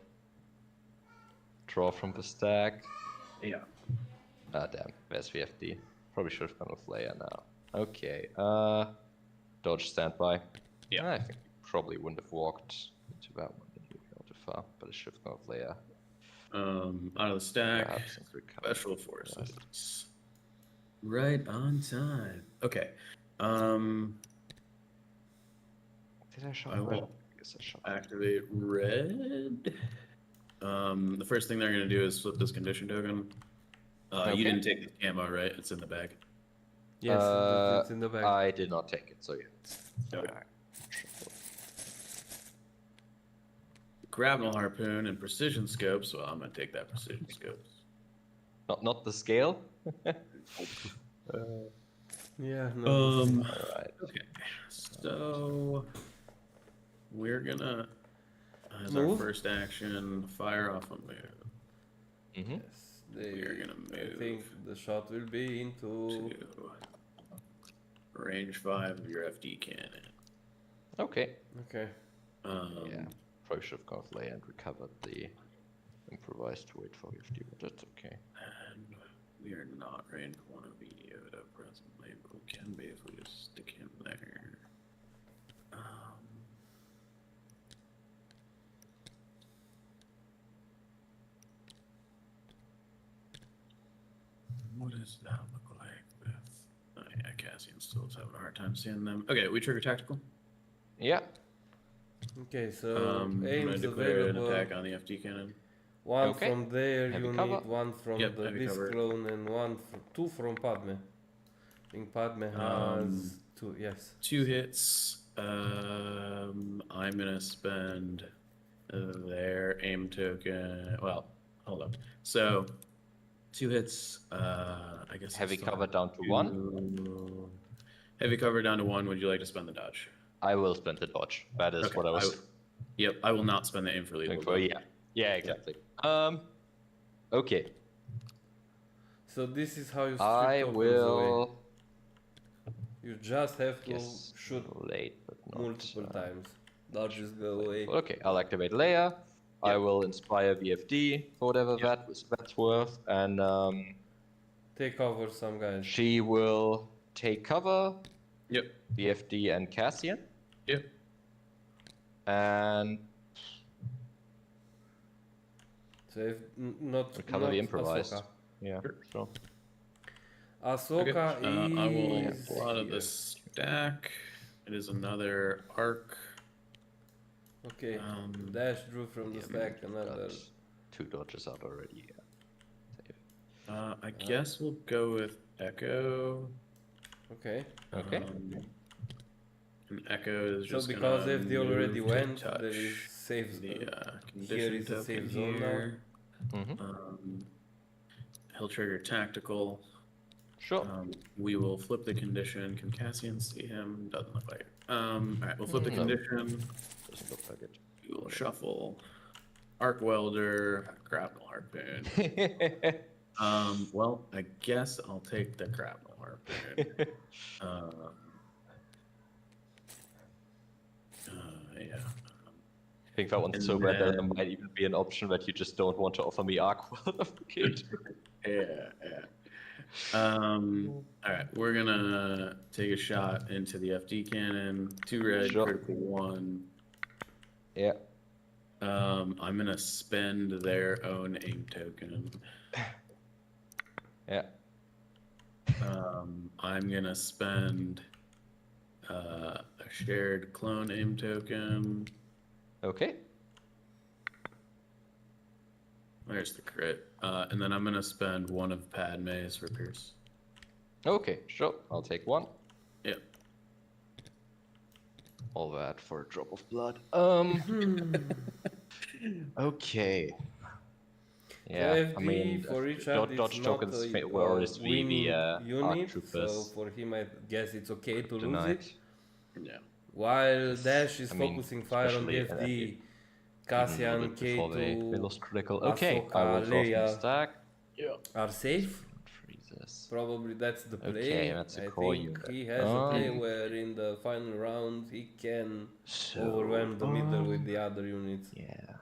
draw from the stack. Yeah. Ah, damn. Where's VFD? Probably should have gone with Leia now. Okay. Dodge standby. Yeah. I think you probably wouldn't have walked into that one. Then you would go too far. But I should have gone with Leia. Out of the stack. Perhaps since we covered Special it. forces. Right on time. Okay. Did I shot I red? will I guess I shot activate red. The first thing they're gonna do is flip this condition token. Okay. You didn't take the camo, right? It's in the bag. Yes, it's in the back. I did not take it, so yeah. Okay. Grapnel harpoon and precision scopes. Well, I'm gonna take that precision scopes. Not the scale. Yeah, no. Alright. Okay. So we're gonna, as our Move. first action, fire off a move. Mm-hmm. Yes, We are gonna I move think the shot will be into. to range 5 of your FD cannon. Okay. Okay. Yeah. Probably should have gone with Leia and recovered the improvised to wait for VFD, but that's okay. And we are not range 1 of Yoda presently, but we can be if we just stick him there. What does that look like with... Oh yeah, Cassian still is having a hard time seeing them. Okay, we trigger tactical. Yeah. Okay, so I'm gonna aims declare an available. attack on the FD cannon. One Okay. from there, Heavy you cover. need one from Yep, the heavy this cover. clone and two from Padme. I think Padme has two. Yes. 2 hits. I'm gonna spend their aim token. Well, hold up. So 2 hits. I guess Heavy I'll still cover have down to 1. Heavy cover down to 1. Would you like to spend the dodge? I will spend the dodge. That is Okay, what I was Yep, I will not spend the aim for looking lethal. for. Yeah. Yeah, exactly. Okay. So this is how you strip I tokens away. will. You just have to Guess shoot late, but not multiple times. Dodges go away. Okay, I'll activate Leia. I will inspire VFD for whatever that's worth, and Take over some guys. she will take cover. Yep. VFD and Cassian, Yep. and So if not recover not the improvised. Ahsoka. Yeah. So Ahsoka I will is pull out of here. the stack. It is another arc. Okay. Dashz drew from the stack another. got 2 dodges out already. Yeah. Save. I guess we'll go with Echo. Okay. Okay. And Echo is So just because gonna if they already move to went, touch there is safe. the Here condition is a token safe zone now. here. Mm-hmm. He'll trigger tactical. Sure. We will flip the condition. Can Cassian see him? Doesn't look like it. All right, we'll flip the No. condition. Doesn't look like We will shuffle. Arc welder, grapnel harpoon. it. Well, I guess I'll take the grapnel harpoon. Yeah. I think that one's And so bad that there then- might even be an option that you just don't want to offer me Aqua. Yeah. All right, we're gonna take a shot into the FD cannon. 2 red, Sure. critical 1. Yeah. I'm gonna spend their own aim token. Yeah. I'm gonna spend a shared clone aim token. Okay. There's the crit. And then I'm gonna spend one of Padme's for Pierce. Okay, sure. I'll take one. Yep. All that for a drop of blood. Okay. Yeah, FD I mean, for Richard, dodge it's tokens not a, will always be winning the ARC unit, so troopers for him I guess it's okay to lose tonight. it. Yeah. While Dashz is I mean, focusing fire on the especially, FD, Cassian, Before they K2, lost critical. Okay, Ahsoka, I will draw from Leia. stack. Yeah. are safe. Freezes. Probably that's the play. Okay, that's a I core think unit. he has a play where in the final round he can So, overwhelm the middle with the other units. Yeah,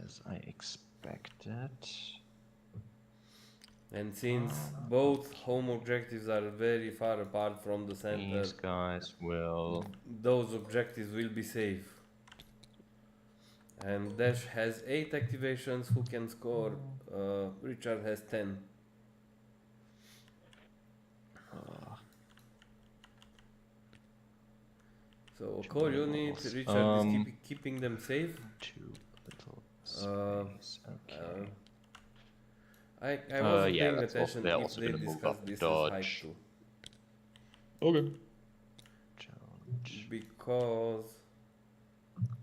as I expected. And since both home objectives are very far apart from the center, These guys will. those objectives will be safe. And Dashz has 8 activations. Who can score? Richard has 10. So a core unit, Richard is keeping them safe. Too little space, Okay. I wasn't yeah, paying that's attention they're if also they gonna move discussed up this as dodge. hype too. Okay. Challenge. Because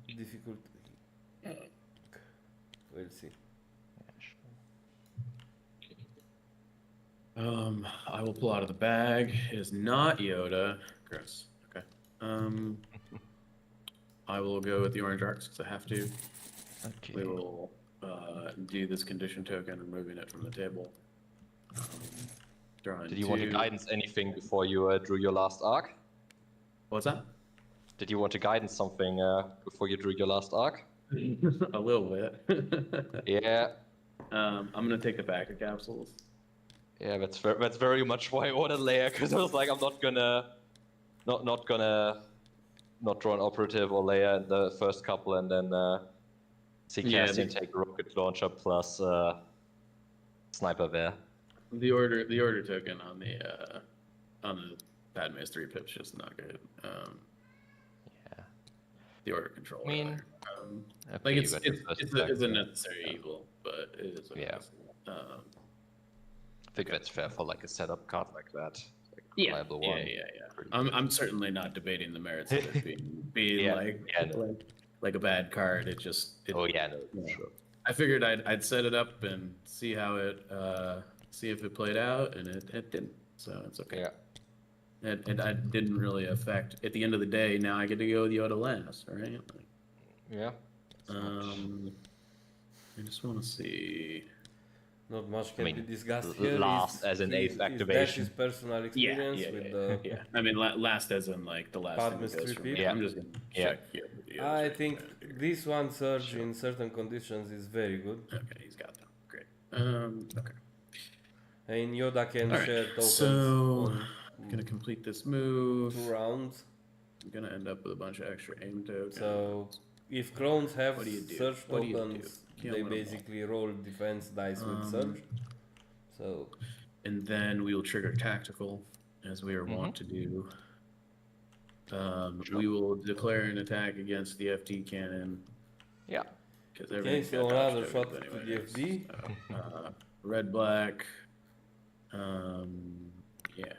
difficulty. We'll see. Yeah, sure. I will pull out of the bag. It is not Yoda. Gross. Okay. I will go with the orange arcs because I have to. Okay. We will do this condition token, removing it from the table. Drawing Did you want to guidance anything before you drew your last arc? What's that? Did you want to guidance something before you drew your last arc? A little bit. Yeah. I'm gonna take the bag of capsules. Yeah, that's very much why I ordered Leia, because I was like, I'm not gonna draw an operative or Leia in the first couple and then see Cassian take rocket launcher plus sniper there. The order token on the Padme's 3 pips just not good. Yeah. The order control. I mean, like it's a necessary evil, but it is. Yeah. I think that's fair for like a setup card like that. Like Yeah. One. Yeah. I'm certainly not debating the merits of it being like a bad card. It just. Oh yeah, no, Yeah. sure. I figured I'd set it up and see how it see if it played out, and it didn't. So it's okay. Yeah. And I didn't really affect. At the end of the day, now I get to go with Yoda last, right? Like, Yeah. I just want to see. Not much can be discussed l- here. last as an eighth activation. Dash's personal experience with the. Yeah. I mean, last as in like the last Padme's thing that goes for me. 3P. Yeah. I'm just gonna Yeah. check. I think this one surge in certain conditions is very good. Okay, he's got them. Great. Okay. And Yoda can All right. share tokens So on I'm gonna complete this move. 2 rounds. I'm gonna end up with a bunch of extra aim tokens. So if clones have What do you do? surge What do you do? tokens, Kill they them all. basically roll defense dice with surge. So And then we will trigger tactical, as we are wont to do. We will declare an attack against the FT cannon. Yeah. Because okay, so another shot to the FD. Red, black. Yeah.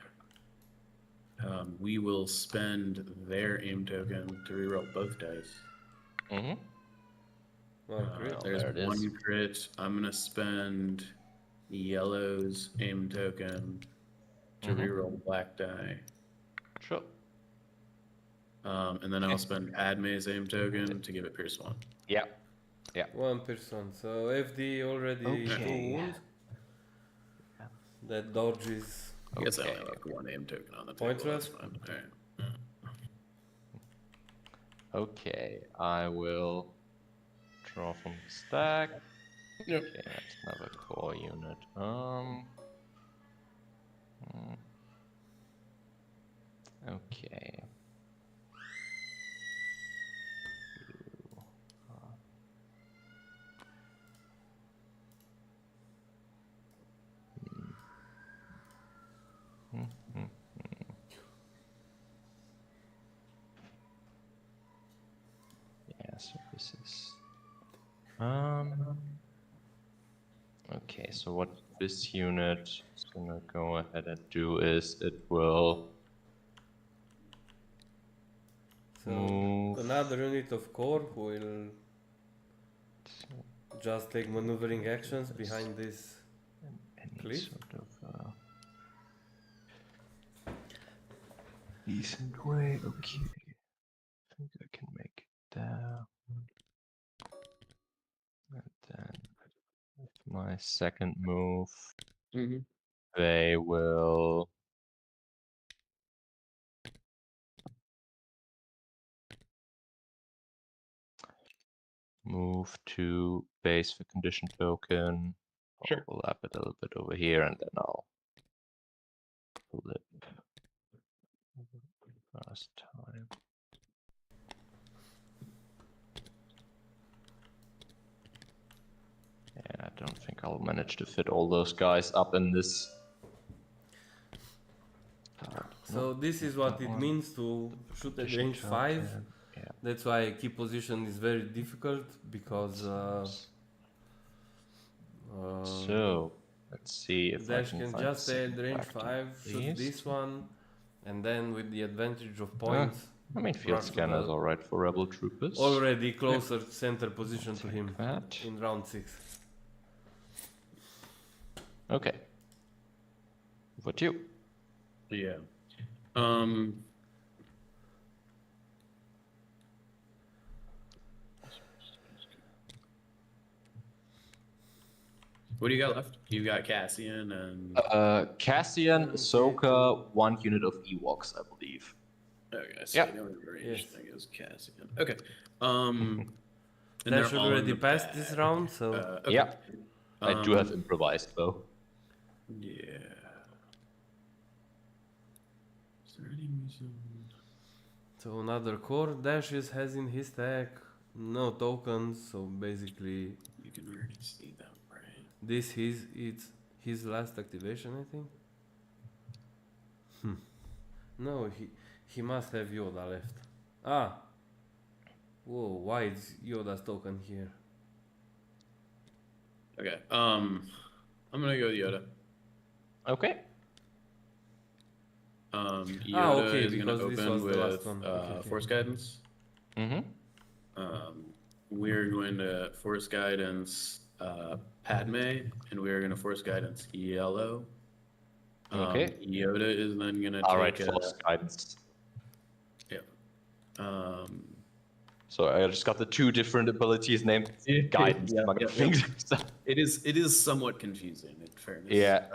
we will spend their aim token to reroll both dice. Mm-hmm. Oh, great. There's there it one is. crit. I'm gonna spend yellow's aim token to reroll black die. Sure. And then I'll spend Padme's aim token to give it Pierce 1. Yeah. Yeah. 1%. So FD already 2 Okay. wounds. That dodge is I guess I only Okay. have like one aim token on the table. Pointless? That's fine. All right. Okay, I will draw from the stack. Yep. Okay, that's another core unit. Okay. Yeah, so this is okay, so what this unit is gonna go ahead and do is it will so move. another unit of core who will just take maneuvering actions behind this. Any Cliff? sort of decent way. Okay, I think I can make it there. And then with my second move, they will move to base the condition token. Sure. Overlap it a little bit over here, and then I'll flip first time. And I don't think I'll manage to fit all those guys up in this. So this is what it means to shoot at range 5. Yeah. That's why key position is very difficult because So let's see if I Dashz can can find just the add second range factor 5, shoot least. this one, and then with the advantage of points, I mean, field run to scanner is the alright for rebel troopers. already closer center position to Take him that. in round 6. Okay. What you? Yeah. What do you got left? You got Cassian and Cassian, Ahsoka, 1 unit of Ewoks, I believe. okay, so Yeah. the only range Yes. thing is Cassian. Okay. And That they're should all in already the pass bag. this round, so Okay. Yeah. I do have improvised though. Yeah. Is there any reason? so another core Dashz has in his stack no tokens, so basically You can already see them, right? this is it's his last activation, I think. No, he must have Yoda left. Ah. Whoa, why is Yoda's token here? Okay. I'm gonna go with Yoda. Okay. Yoda okay, is gonna because this open was the last with one. Okay. Force Guidance. Mm-hmm. We're going to Force Guidance Padme, and we're going to Force Guidance Yellow. Okay. Yoda is then going to Alright, take force guidance. Yep. So I just got the 2 different abilities named guidance. Yeah, among yeah, things. It is somewhat confusing, in fairness. Yeah.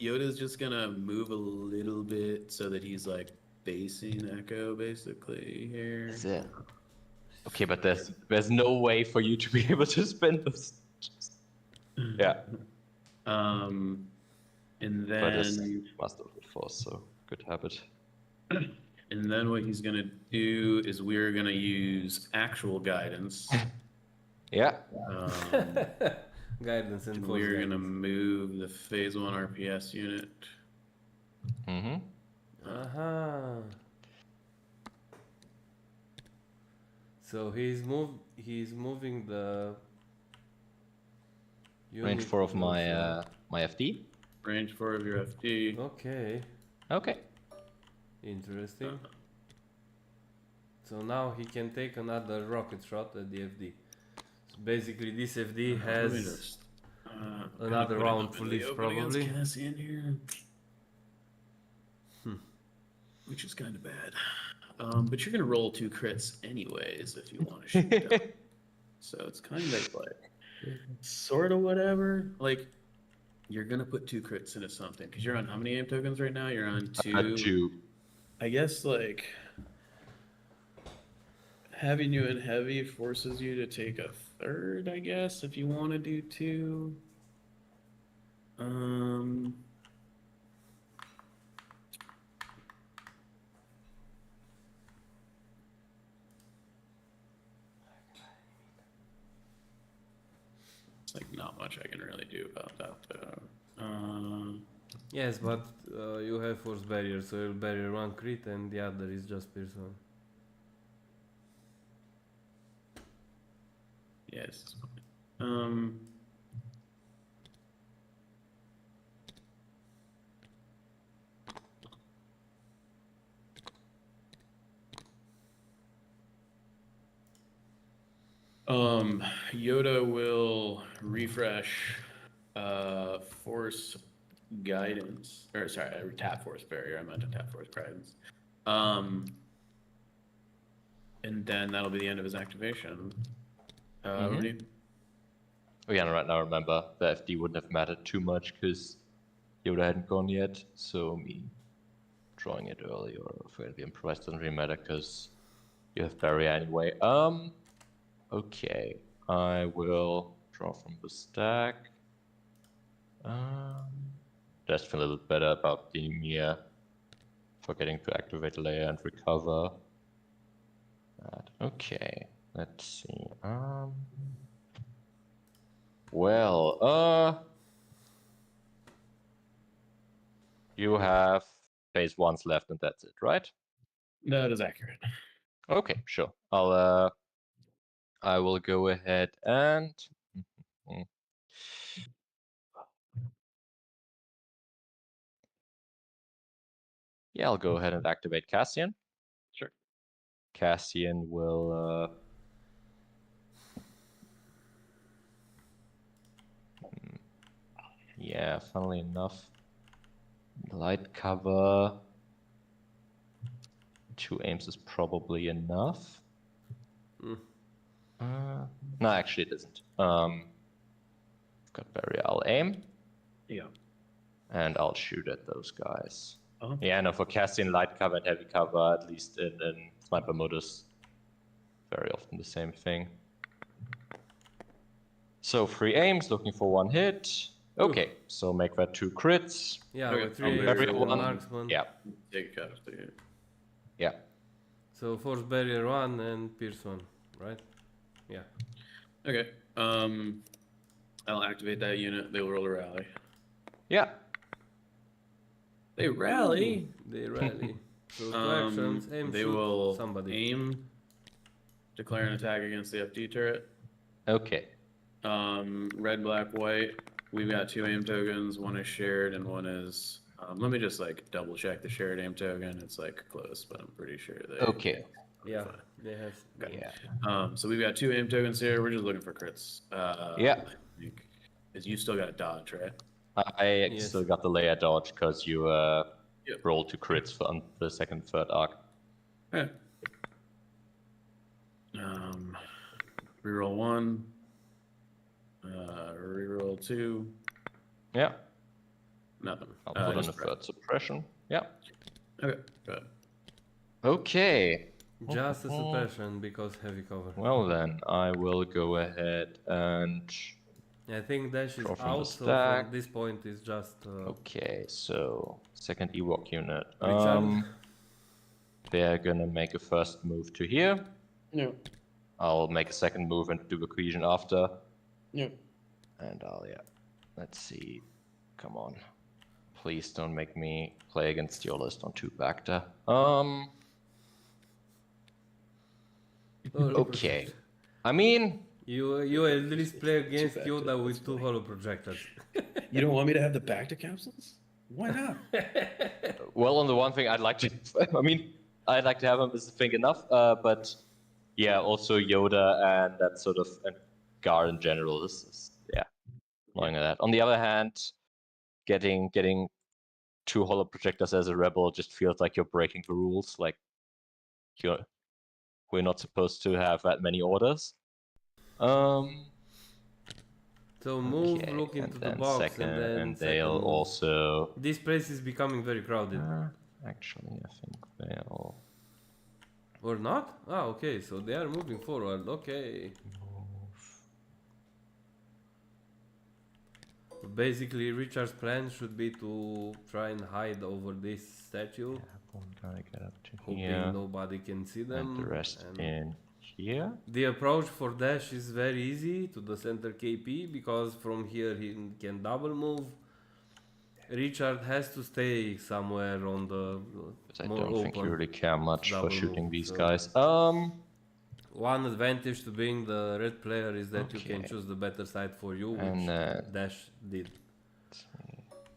Yoda's just going to move a little bit so that he's like basing Echo basically here. Is it? Okay, but there's no way for you to be able to spend those. Yeah. And But it's then master of the force, so good habit. and then what he's gonna do is we're gonna use actual guidance. Yeah. Guidance and And force we're gonna guidance. move the phase 1 RPS unit. Mm-hmm. Aha. So he's moving the Range 4 of my my FD. Range 4 of your FD. Okay. Okay. Interesting. So now he can take another rocket shot at the FD. So basically, this FD Let me has just, another put it round up for in the this open against probably. Cassian here. Which is kind of bad. But you're gonna roll 2 crits anyways if you want to shoot down. So it's kind of like sort of whatever. Like you're gonna put 2 crits into something because you're on how many aim tokens right now? You're on 2. 2. I guess like having you in heavy forces you to take a third. I guess if you want to do 2. It's like not much I can really do about that though. Yes, but you have force barrier, so you'll barrier 1 crit and the other is just pierce 1. Yes. Um. Yoda will refresh force guidance, or sorry, tap force barrier. I meant to tap force guidance. And then that'll be the end of his activation. Over to you. Oh yeah, and right now remember, the FD wouldn't have mattered too much because Yoda hadn't gone yet, so me drawing it early or for the improvised doesn't really matter because you have barrier anyway. Okay, I will draw from the stack. Just feel a little better about the mere forgetting to activate Leia and recover. Okay, let's see. Well, you have phase 1s left and that's it, right? That is accurate. Okay, sure. I will go ahead and yeah, I'll go ahead and activate Cassian. Sure. Cassian will yeah, funnily enough, light cover 2 aims is probably enough. No, actually it isn't. Got barrier, I'll aim. Yeah. And I'll shoot at those guys. Uh-huh. Yeah, no, for casting light cover and heavy cover, at least in sniper mode is very often the same thing. So 3 aims, looking for 1 hit. Okay, so make that 2 crits. Yeah, Okay, with 3 barrier with 1. marksman. Yeah. Take out the. Yeah. So force barrier 1 and pierce 1, right? Yeah. Okay. I'll activate that unit. They will roll a rally. Yeah. They rally. They rally. So 2 actions, aim, They shoot will somebody. aim, declare an attack against the FD turret. Okay. Red, black, white. We've got 2 aim tokens. 1 is shared and 1 is. Let me just like double check the shared aim token. It's like close, but I'm pretty sure they. Okay. Yeah, fine. they have. Okay. Yeah. So we've got 2 aim tokens here. We're just looking for crits. Yeah. I think, because you still got a dodge, right? I Yes. still got the Leia dodge because you rolled 2 crits for on the second, third arc. Okay. Reroll 1. Reroll 2. Yeah. Nothing. I'll put on just a third suppression. Yeah. Okay. Good. Okay. Just a suppression because heavy cover. Well then, I will go ahead and... I think Dashz is Draw from the out, so stack. from this point it's just... Okay, so second Ewok unit. Richard? They're gonna make a first move to here. Yeah. I'll make a second move and do the cohesion after. Yeah. And let's see. Come on. Please don't make me play against your list on 2 Bacta. Okay. I mean... You at least play against Yoda with 2 hollow projectors. You don't want me to have the back to capsules? Why not? Well, on the one thing, I'd like to. I mean, I'd like to have him as think enough, but yeah, also Yoda and that sort of and Gar in general is annoying at that. On the other hand, getting 2 holo projectors as a rebel just feels like you're breaking the rules. Like we're not supposed to have that many orders. So move, Okay, look into and the then box, second, and then and second they'll move. also. This place is becoming very crowded. Actually, I think they'll Or not? Ah, okay, so they are moving forward, okay. move. Basically, Richard's plan should be to try and hide over this statue, Yeah, one guy get up to hoping here, nobody can see them. and the rest and in here. The approach for Dashz is very easy to the center KP because from here he can double move. Richard has to stay somewhere on the But I more don't think you open. really care much for double shooting move, these so- guys. One advantage to being the red player is that you can Okay. choose the better side for you, And which Dashz did.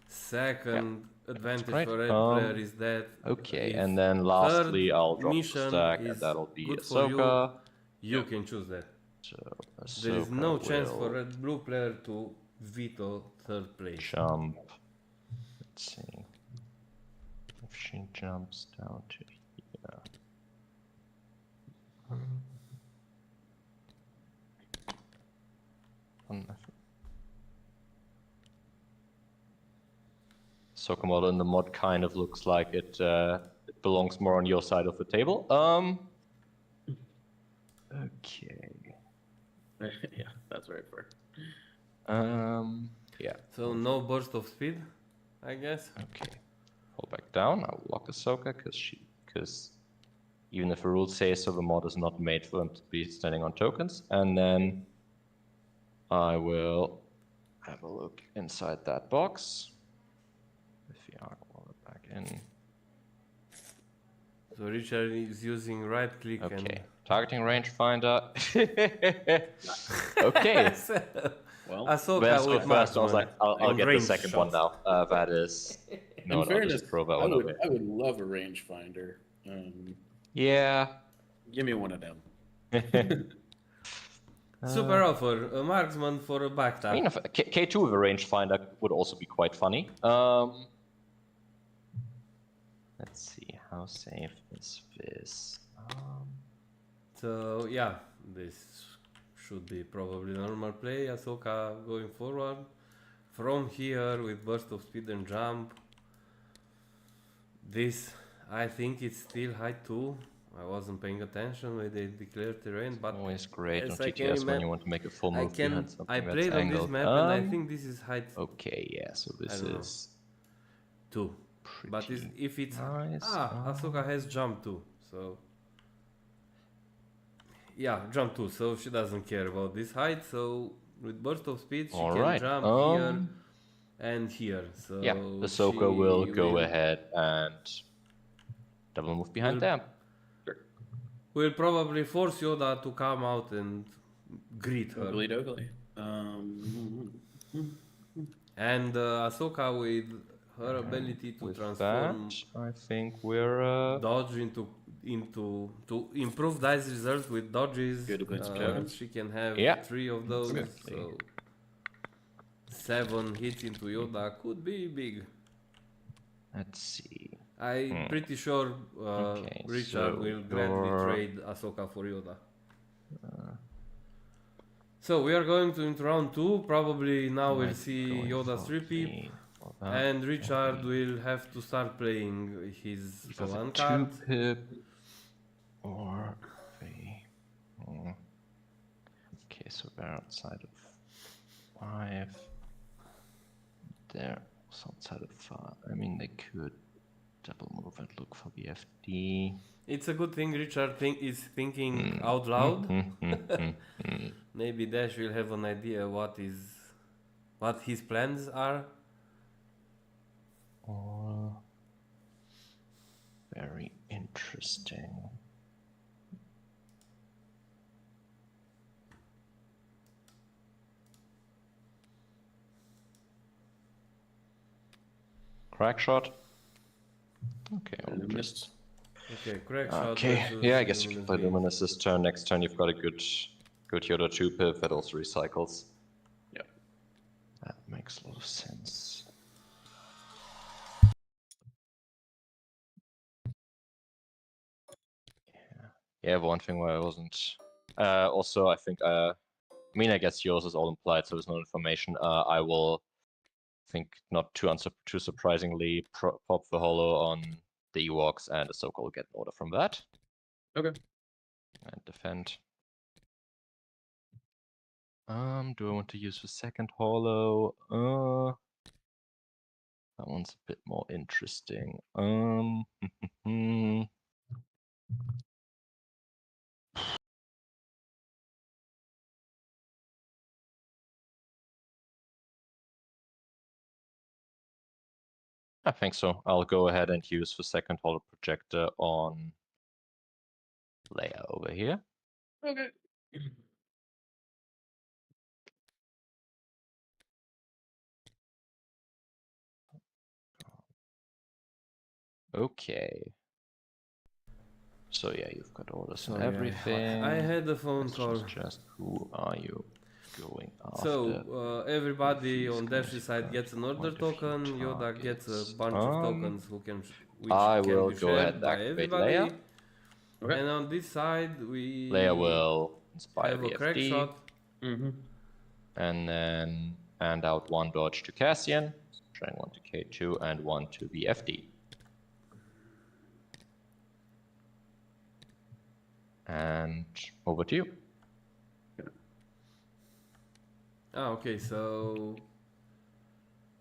Second advantage great. for red player is that Okay, if and then lastly, third I'll drop the mission stack, and is that'll be good for Ahsoka. you can choose that. So There is Ahsoka no chance for will red blue player to veto third place. jump. Let's see if she jumps down to here. Ahsoka model in the mod kind of looks like it belongs more on your side of the table. Okay. Yeah, that's very fair. Yeah. So no burst of speed, I guess. Okay. Fall back down. I'll lock Ahsoka because even if the rules say so, the mod is not made for them to be standing on tokens. And then I will have a look inside that box. With the arc wallet back in. So Richard is using right click Okay. Targeting rangefinder. Okay. Well, Ahsoka That's with good. First, I was like, I'll and get the range second shots. one now. That is. No, in I'll fairness, just throw that I one would, away. I would love a rangefinder. Yeah. Give me one of them. Super offer, a marksman for a back I mean, tap. if K2 with a rangefinder would also be quite funny. Let's see, how safe is this? So yeah, this should be probably normal play. Ahsoka going forward. From here with burst of speed and jump. This, I think it's still height 2. I wasn't paying attention when they declared terrain, but Always great on as I can TTS when remem- you want to make a full I move behind something I that's played on this angled. map and I think this is height Okay, yeah, so this I don't know. is 2. But pretty if it's nice. Ahsoka has jump 2, so yeah, jump 2, so she doesn't care about this height. So with burst of speed, she can jump here and here. So yeah, Ahsoka will go ahead and double move behind them. Will probably force Yoda to come out and greet her. Oogly doogly. And Ahsoka with her ability to With transform that, I think we're dodge into to improve dice results with dodges. Good with tokens. She can have Yeah. 3 of those. Exactly. So 7 hits into Yoda could be big. let's see. I'm pretty sure Okay, Richard so will gladly you're- trade Ahsoka for Yoda. So we are going to into round 2. Probably now we'll see Yoda's 3-peep. And Richard will have to start playing his one card. 2-pip or okay, so they're outside of 5. They're also outside of 5. I mean, they could double move and look for the FD. It's a good thing Richard is thinking out loud. Maybe Dashz will have an idea what his plans are. Oh, very interesting. Crack shot. Okay, I'll just... Okay, crack shot. Okay, versus yeah, I guess you can Luminous play Beam. Luminous this turn. Next turn you've got a good Yoda 2 pip that also recycles. Yep. That makes a lot of sense. Yeah, one thing where I wasn't... also, I think... I mean, I guess yours is all implied, so there's no information. I will... think not too surprisingly pop the holo on the Ewoks, and Ahsoka will get an order from that. Okay. And defend. Do I want to use the second holo? That one's a bit more interesting. I think so. I'll go ahead and use the second holo projector on Leia over here. Okay. Okay. So yeah, you've got orders and Sorry, everything. I had a phone Question's call. just who are you going after? So everybody These on guys Dash's side got gets an order quite a few token. Yoda gets a targets. bunch of tokens which I can will be go ahead shared and by activate everybody. Leia. Okay. And on this side we Leia will inspire have a crack VFD, shot. Mm-hmm. and then hand out one dodge to Cassian, trying one to K2 and one to VFD. And over to you. Ah, okay, so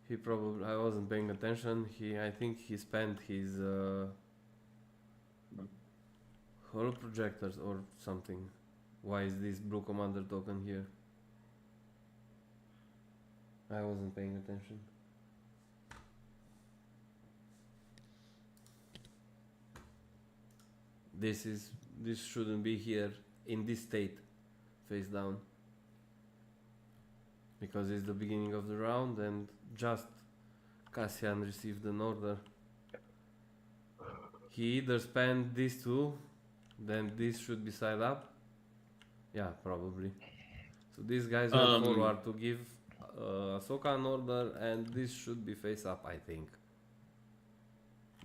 he probably I wasn't paying attention. I think he spent his holo projectors or something. Why is this blue commander token here? I wasn't paying attention. This shouldn't be here in this state, face down. Because it's the beginning of the round and just Cassian received an order. He either spent these two, then this should be side up. Yeah, probably. So these guys went forward to give Ahsoka an order, and this should be face up, I think.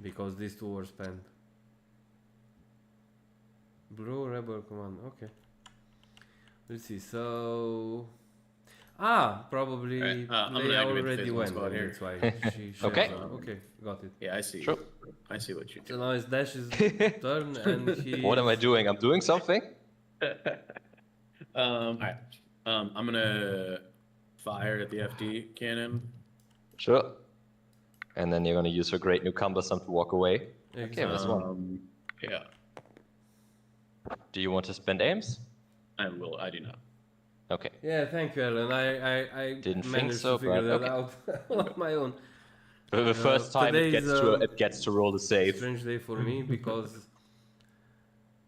Because these two were spent. Blue Rebel Command, okay. Let's see, so... probably Right, I'm gonna Leia activate the already phase one went, squad and here. that's why she shared Okay. them. Okay, got it. Yeah, I see. Sure. I see what you So do. now it's Dash's turn, and he... What am I doing? I'm doing something? Alright. I'm gonna fire at the FD cannon. Sure. And then you're gonna use your great new cumbersome to walk away. Okay, that's one. Yeah, Do you want to spend aims? I will. I do not. Okay. Yeah, thank you, Alan. I Didn't think managed so, to figure but that out on my own. The first time it today's, gets to roll the save. Strange day for me because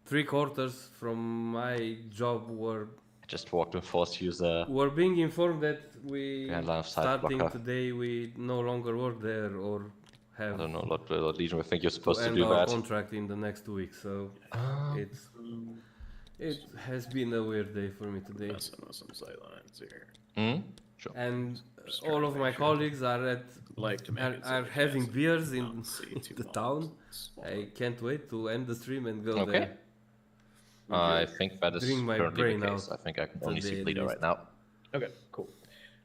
3/4 from my job were Just walked and forced user. We're being informed that we Yeah, line of sight starting blocker. today we no longer work there or I have don't know, Lord Legion, I think you're to supposed to end do our that. contract in the next 2 weeks. So it has been a weird day for me today. Messing with some sight lines here. Sure. And Just trying all to of make my sure. colleagues are Like to make it so are that having guys beers in don't see too the long. town. Small. I can't wait to end the stream and go Okay. there. I think that is Drink my currently brain the case. out I think I can only see today at Bleeder least. right now. Okay, cool.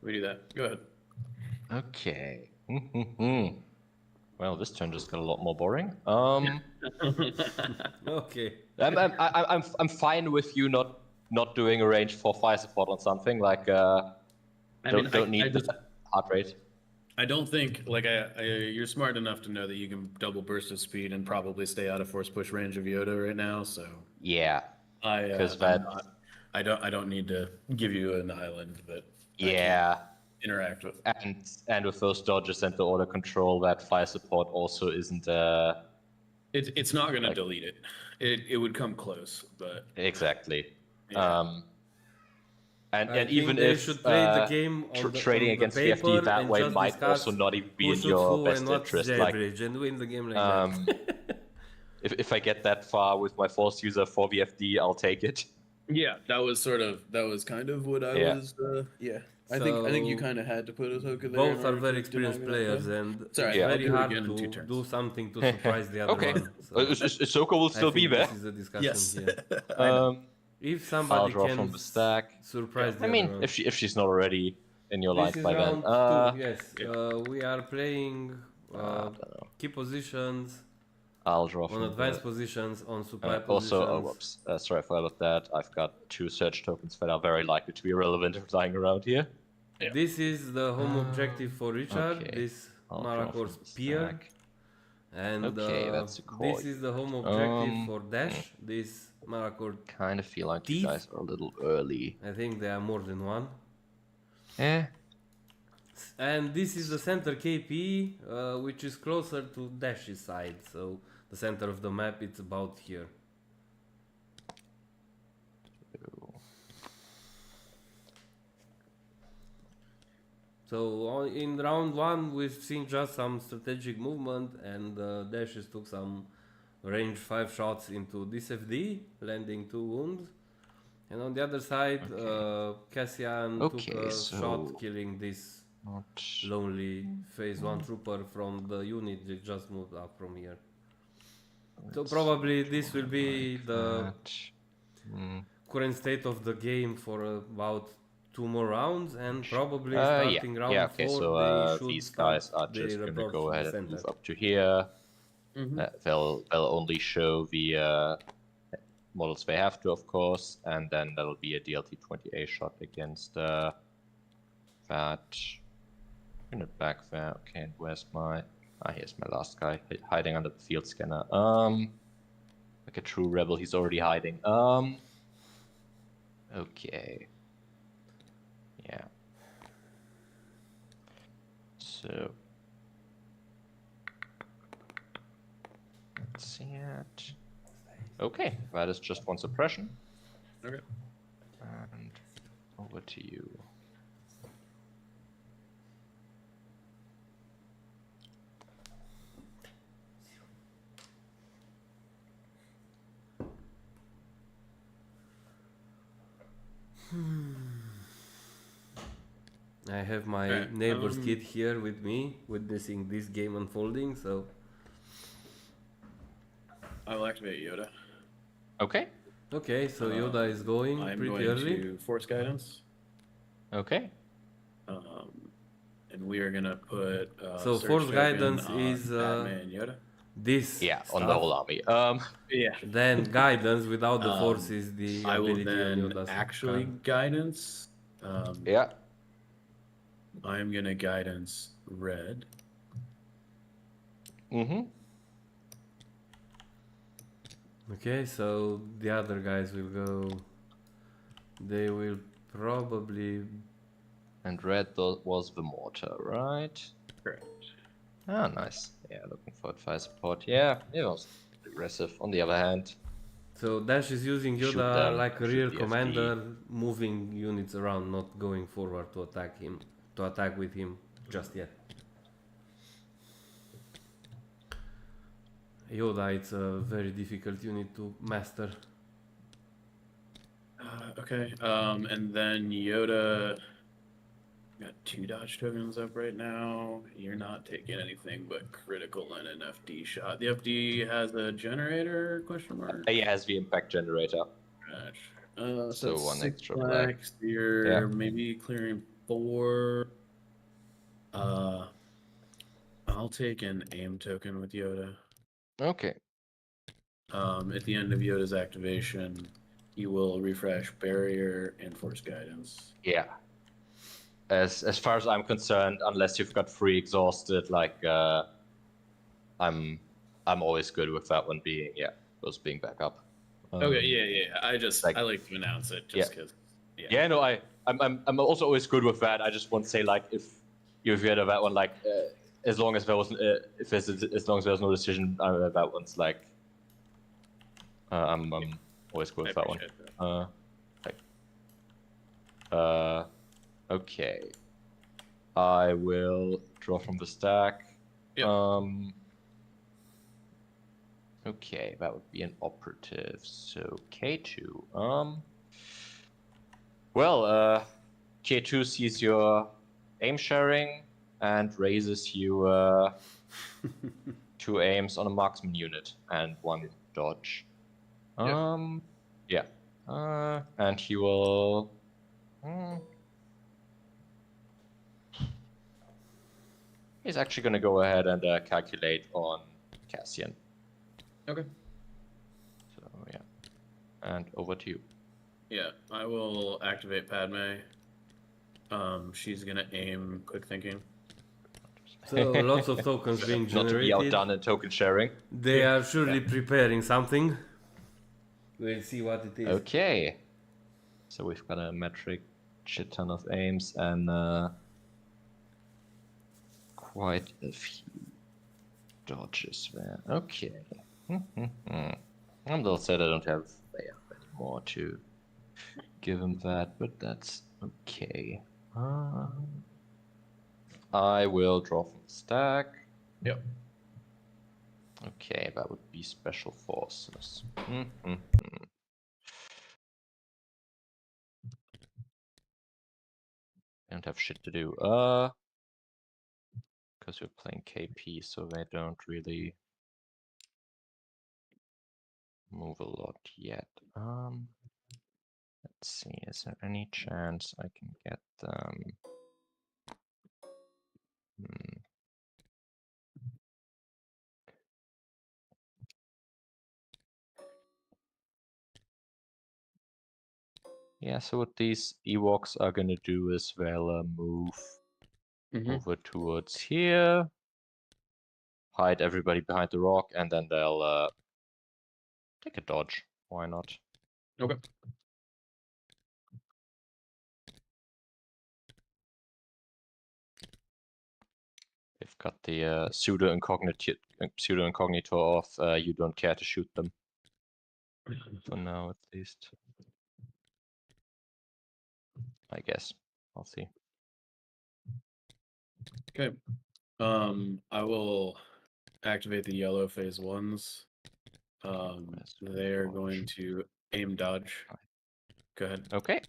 We do that. Go ahead. Okay. Well, this turn just got a lot more boring. Okay. I'm fine with you not doing a range for fire support on something like don't need the heart rate. I don't think you're smart enough to know that you can double burst of speed and probably stay out of force push range of Yoda right now. So Yeah. I don't need to give you an island that I Yeah. can interact with. And with those dodges and the order control, that fire support also isn't It's not going to delete it. It would come close, but exactly. Yeah. And I even think they if should play the game on trading on against the paper VFD that and way just might discuss also not even be who in shoots your who best and what's interest. the Like, average and win the game like that. if I get that far with my Force user for VFD, I'll take it. Yeah, that was kind of what I Yeah. was. Yeah, I think you So, kind of had to put Ahsoka there. Both in are order very to experienced deny that players, play. and It's all it's right. I'll very do it hard again in 2 to turns. do something to surprise the other Okay. one. So Ahsoka will I still be think there. this is the discussion Yes. here. I know. If I'll somebody draw can from the stack. surprise I the mean, other one. if she's not already in your This lines is by then. round 2, yes. yeah. We are playing I don't know. key positions, I'll draw on from advanced the... positions, on supply Also, oh, positions. whoops. Sorry, I forgot about that. I've got 2 search tokens that are very likely to be relevant if lying around here. Yeah. This is the home objective for Richard, okay. this I'll draw Maracor from the Spear. stack. And Okay, that's a core this is the home objective for Dashz, hmm. this Maracor. Kind of feel like Teeth? you guys are a little early. I think there are more than one. Eh. And this is the center KP, which is closer to Dash's side. So the center of the map, it's about here. So in round 1, we've seen just some strategic movement, and Dashz took some range 5 shots into this FD, landing 2 wounds. And on the other side, Cassian took a shot, killing this lonely phase 1 trooper from the unit that just moved up from here. So probably this will be the current state of the game for about 2 more rounds, and probably starting round 4, so they should these start guys are just their gonna approach go to ahead the and center. move up to here. They'll only show the models they have to, of course, and then that'll be a DLT-20A shot against that. Bring it back there. Okay, and where's my... here's my last guy hiding under the field scanner. Like a true rebel, he's already hiding. Okay. Yeah. So... let's see it. Okay, that is just 1 suppression. Okay. And over to you. I have my neighbor's kid here with me, witnessing this game unfolding, so... I will activate Yoda. Okay. Okay, so Yoda is going I'm pretty going early. to force guidance. Okay. And we are gonna put. So search force token guidance on is Padme and Yoda. this Yeah, stuff. on the whole army. Yeah. Then guidance without the force is the I will ability on then Yoda's actually card. guidance. Yeah. I'm gonna guidance red. Mm-hmm. Okay, so the other guys will go. They will probably. And red was the mortar, right? Correct. Ah, nice. Yeah, looking for fire support. Yeah, it was aggressive. On the other hand, So Dashz is using Shoot Yoda them, like a shoot real the commander, moving units around, not going forward to attack him, to attack with him just yet. Yoda, it's a very difficult unit to master. Okay. And then Yoda. Got 2 dodge tokens up right now. You're not taking anything but critical and an FD shot. The FD has a generator? Question mark. he has the impact generator. So one 6 extra black. black. You're maybe clearing 4. I'll take an aim token with Yoda. Okay. At the end of Yoda's activation, you will refresh barrier and force guidance. Yeah. As far as I'm concerned, unless you've got free exhausted, like I'm always good with that one being being back up. Okay, yeah. I like to announce it just because. Yeah, no, I'm also always good with that. I just want to say like if you had that one like as long as there was as long as there was no decision, that one's like I'm always good with that one. Okay. I will draw from the stack. Yep. Okay, that would be an operative. So K2. K2 sees your aim sharing and raises you 2 aims on a marksman unit and 1 dodge. Yeah. And he will. He's actually going to go ahead and calculate on Cassian. Okay. So yeah, and over to you. Yeah, I will activate Padme. She's gonna aim quick thinking. So lots of tokens being Not to be generated. outdone in token sharing. They are surely preparing something. We'll see what it is. Okay. So we've got a metric shit ton of aims and quite a few dodges there. Okay. I'm a little sad I don't have Leia anymore to give him that, but that's okay. I will draw from the stack. Yep. Okay, that would be special forces. Don't have shit to do. Because we're playing KP, so they don't really move a lot yet. Let's see, is there any chance I can get them? Yeah, so what these Ewoks are gonna do is they'll move over towards here, hide everybody behind the rock, and then they'll take a dodge. Why not? Okay. They've got the pseudo incognito off. You don't care to shoot them. For now, at least. I guess. I'll see. Okay. I will activate the yellow phase ones. They're going to aim dodge. Go ahead. Okay.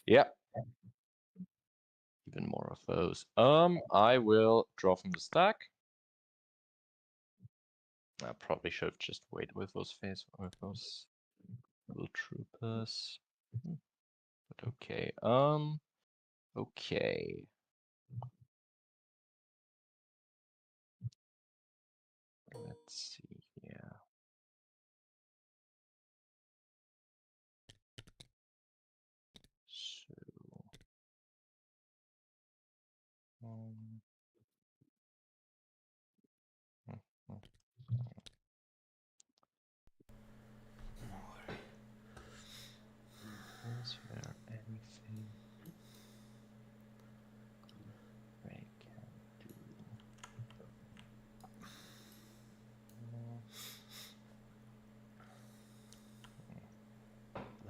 Yep. Even more of those. I will draw from the stack. I probably should have just waited with those little troopers. But okay. Okay. Let's see here. So. Is there anything they can do?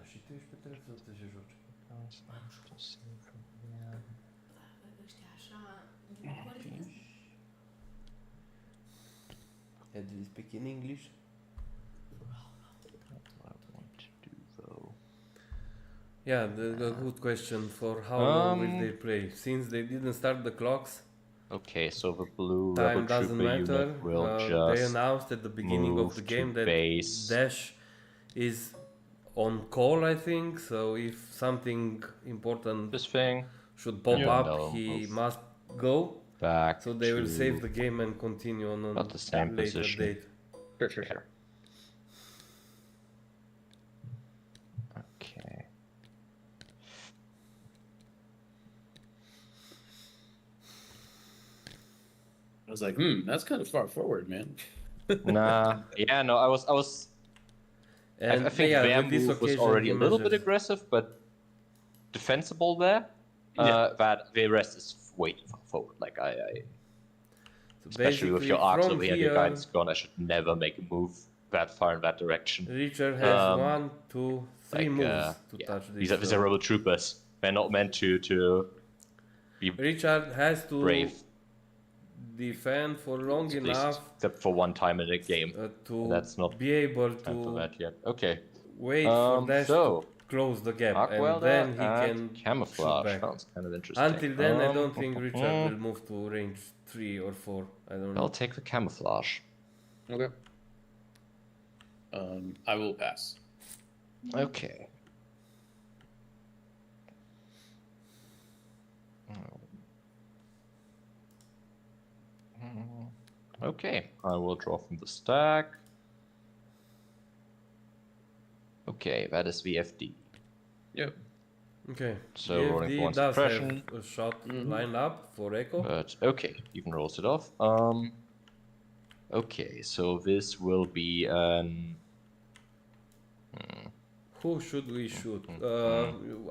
Și tu ești pe telefon să te joci. Ăștia așa, din Yeah, do you speak in English? What I want to do though. Yeah, the good question. For how long will they play? Since they didn't start the clocks, Okay, so the blue time rebel doesn't trooper matter. unit will They just announced at the beginning of move the to game that base. Dashz is on call, I think. So if something important This thing should pop Yeah. up, No, he move must go. back. So they will to save the game and continue on about the same later position. date. Sure. Okay. I was like, that's kind of far forward, man. Nah. Yeah. No. I was. And I think yeah, their with this move was occasion already he a little bit measures- aggressive, but defensible there. Yeah. That the rest is way too far forward. Like So especially with your basically arcs from over here, your here- guidance gone. I should never make a move that far in that direction. Richard has Um, 1, 2, 3 moves to yeah, touch these this. are rebel troopers. They're not meant to be Richard has to brave, defend for long at least, enough except for one time in a game. to That's not be able time for to that yet. Okay. wait for Dashz So, to close the gap, arc and welder then he and can shoot camouflage. back. Sounds kind of interesting. Until then, I don't think Richard will move to range 3 or 4. I don't know. I'll take the camouflage. Okay. I will pass. Okay. Okay, I will draw from the stack. Okay, that is VFD. Yep. Okay. So rolling for DFD one does suppression. have a shot lined up for Echo. But okay, even rolls it off. Okay, so this will be an. Who should we shoot?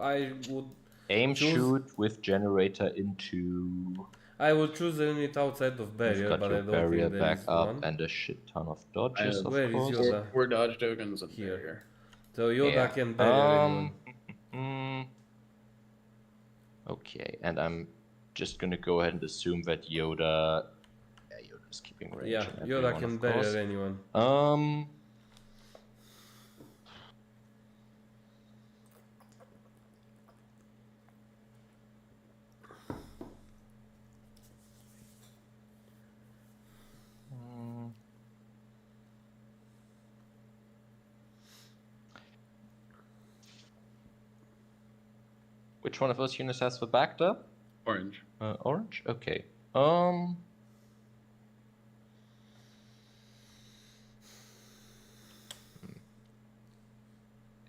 I would Aim choose- shoot with generator into. I would choose a unit outside of You've barrier, got but I your don't barrier think there back is up one. and a shit ton of dodges, of Where is course. Yoda? We're dodge tokens and Here. barrier. So Yoda Yeah. can barrier anyone. Okay, and I'm just gonna go ahead and assume that Yoda. Yeah, Yoda's keeping range. Yeah, on Yoda everyone, can of course. barrier anyone. Which one of those units has the backed up? Orange. Orange? Okay.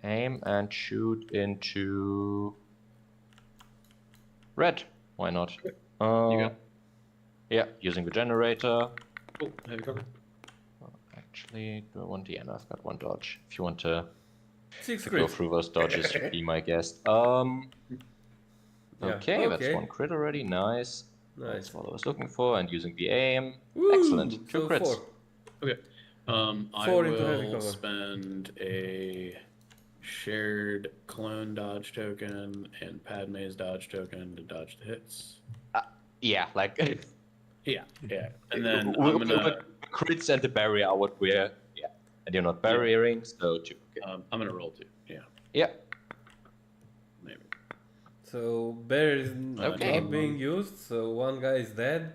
Aim and shoot into red. Why not? You got. Yeah, using the generator. Cool. Heavy cover. Actually, do I want the end? I've got one dodge. If you want to 6 go crits. through those dodges, be my guest. Yeah, Okay, that's okay. one crit already. Nice. Nice. That's what I was looking for. And using the aim. Woo! Excellent. Two So crits. 4. Okay. I 4 into heavy will cover. spend a shared clone dodge token and Padme's dodge token to dodge the hits. Yeah, like Yeah, yeah. And then with I'm gonna crits and the barrier are what we're and you're not barriering, so two. Okay. I'm gonna roll 2. Yeah, Yeah. maybe. So barrier is Okay. not being used, so one guy is dead.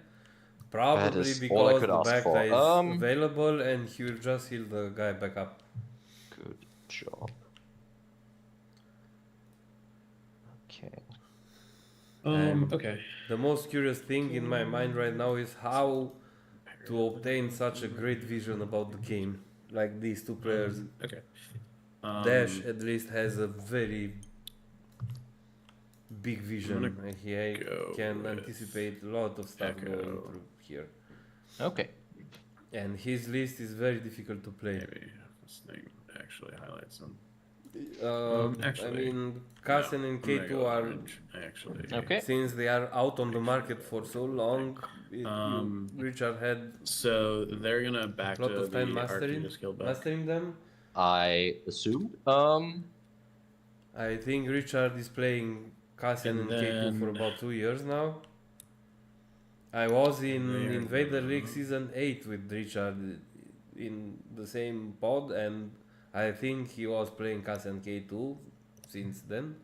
Probably is all I because could the ask back for. guy is available and he will just heal the guy back up. Good job. Okay. Okay. The most curious thing in my mind right now is how to obtain such a great vision about the game. Like these two players. Okay. Dashz at least has a very big vision. gonna He go can with anticipate a lot of stuff Echo. going through here. Okay. And his list is very difficult to play. Maybe this thing actually highlights them. I actually, mean, Cassian and I'm gonna K2 go are, orange, actually. Okay. since they are out on the market for so long, Richard had So they're gonna back a lot to of time the mastering, Arcturus skill back. mastering them. I assumed. I think Richard is playing Cassian and And K2 for then- about 2 years now. I was in There Invader we League go. Season 8 with Richard in the same pod, and I think he was playing Cassian K2 since then.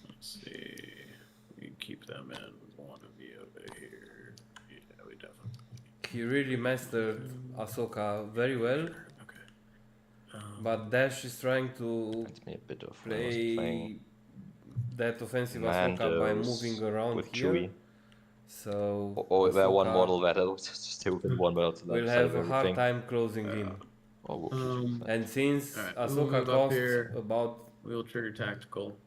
Let's see. We keep them in one of you over here. Yeah, we definitely. He really mastered Ahsoka very well, Okay. but Dashz is trying to It's me a bit of when I was playing play that offensive Ahsoka by Mandos moving around with here. Chewie. So Or there one Ahsoka model that was still within one model to will that have side a of hard everything. time closing in. Oh, whoops. And since Alright, we'll Ahsoka move up costs here. about We'll trigger tactical.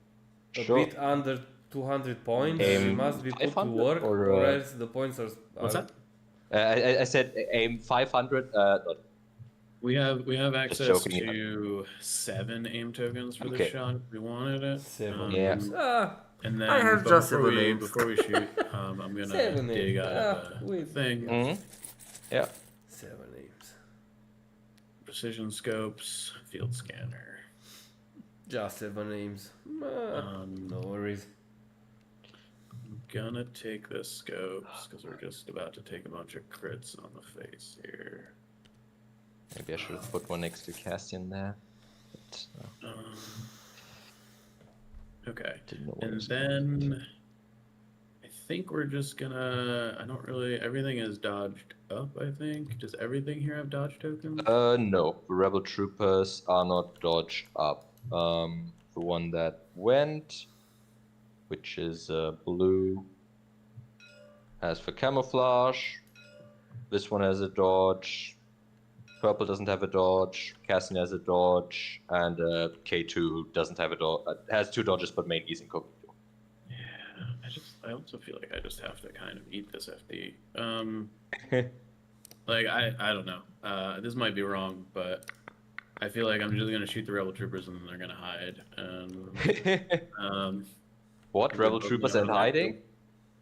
a Sure. bit under 200 points, Aim she must be put to 500 work, or, or else the points are. What's that? I said aim 500. Not We have access joking. to 7 aim tokens for Okay. this shot if we wanted it. 7 Yeah. names. And then I have but just before 7 names. before we shoot, I'm gonna 7 dig names. out of wait. the thing. Yeah. 7 names. precision scopes, field scanner. Just 7 names. No worries. I'm gonna take the scopes because we're just about to take a bunch of crits on the face here. Maybe I should have put one next to Cassian there. But, Okay. didn't know where it And was going. then I think we're just gonna. I don't really. Everything is dodged up, I think. Does everything here have dodge tokens? No. The rebel troopers are not dodged up. The one that went, which is blue, has for camouflage. This one has a dodge. Purple doesn't have a dodge. Cassian has a dodge, and K2 doesn't have a dodge. Has 2 dodges, but mainly is incognito. Yeah, I also feel like I just have to kind of eat this FD. Like I don't know. This might be wrong, but I feel like I'm just gonna shoot the rebel troopers and then they're gonna hide. And What? Rebel troopers and hiding?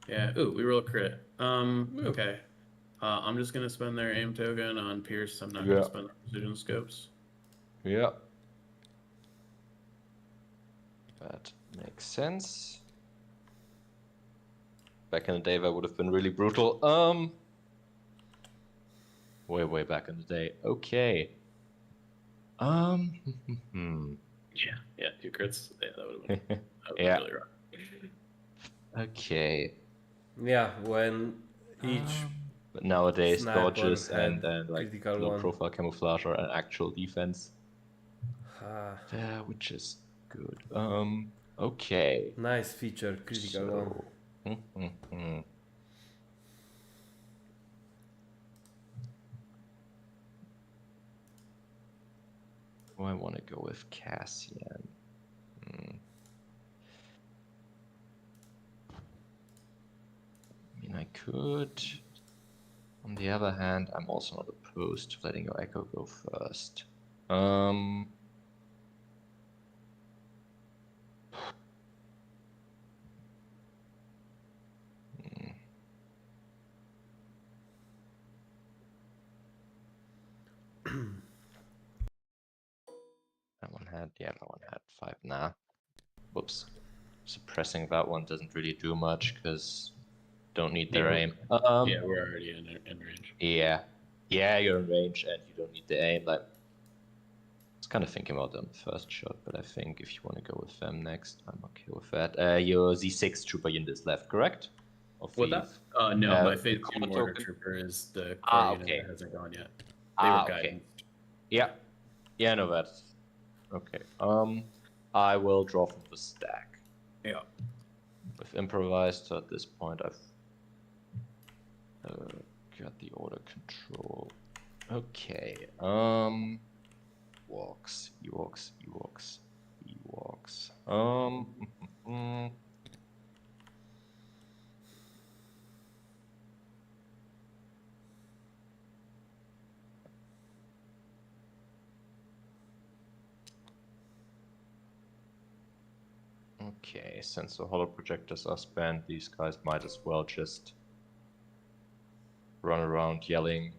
yeah. Ooh, we roll a crit. Okay. I'm just gonna spend their aim token on Pierce. I'm not gonna spend their precision scopes. Yeah. That makes sense. Back in the day, that would have been really brutal. Way back in the day. Okay. Yeah, 2 crits. Yeah, that would have been, Yeah. really rough. Okay. Yeah, when each But nowadays, Snipe dodges one and had like critical low one. profile camouflage are an actual defense. ah, Which is good. Okay. nice feature, critical one. So, Oh, I want to go with Cassian. I mean, I could. On the other hand, I'm also not opposed to letting your Echo go first. That one had 5. Nah. Whoops. Suppressing that one doesn't really do much because don't need their aim. Yeah, we're already in range. Yeah, you're in range and you don't need the aim. Like, I was kind of thinking about them first shot, but I think if you want to go with them next, I'm okay with that. Your Z6 trooper unit is left, correct? What that? No, my phase 2 mortar trooper is the core unit that hasn't gone yet. They were guiding. Yeah, I know that. Okay. I will draw from the stack. Yeah. With improvised, so at this point I've got the order control. Okay. Ewoks. Okay, since the holo projectors are spent, these guys might as well just run around yelling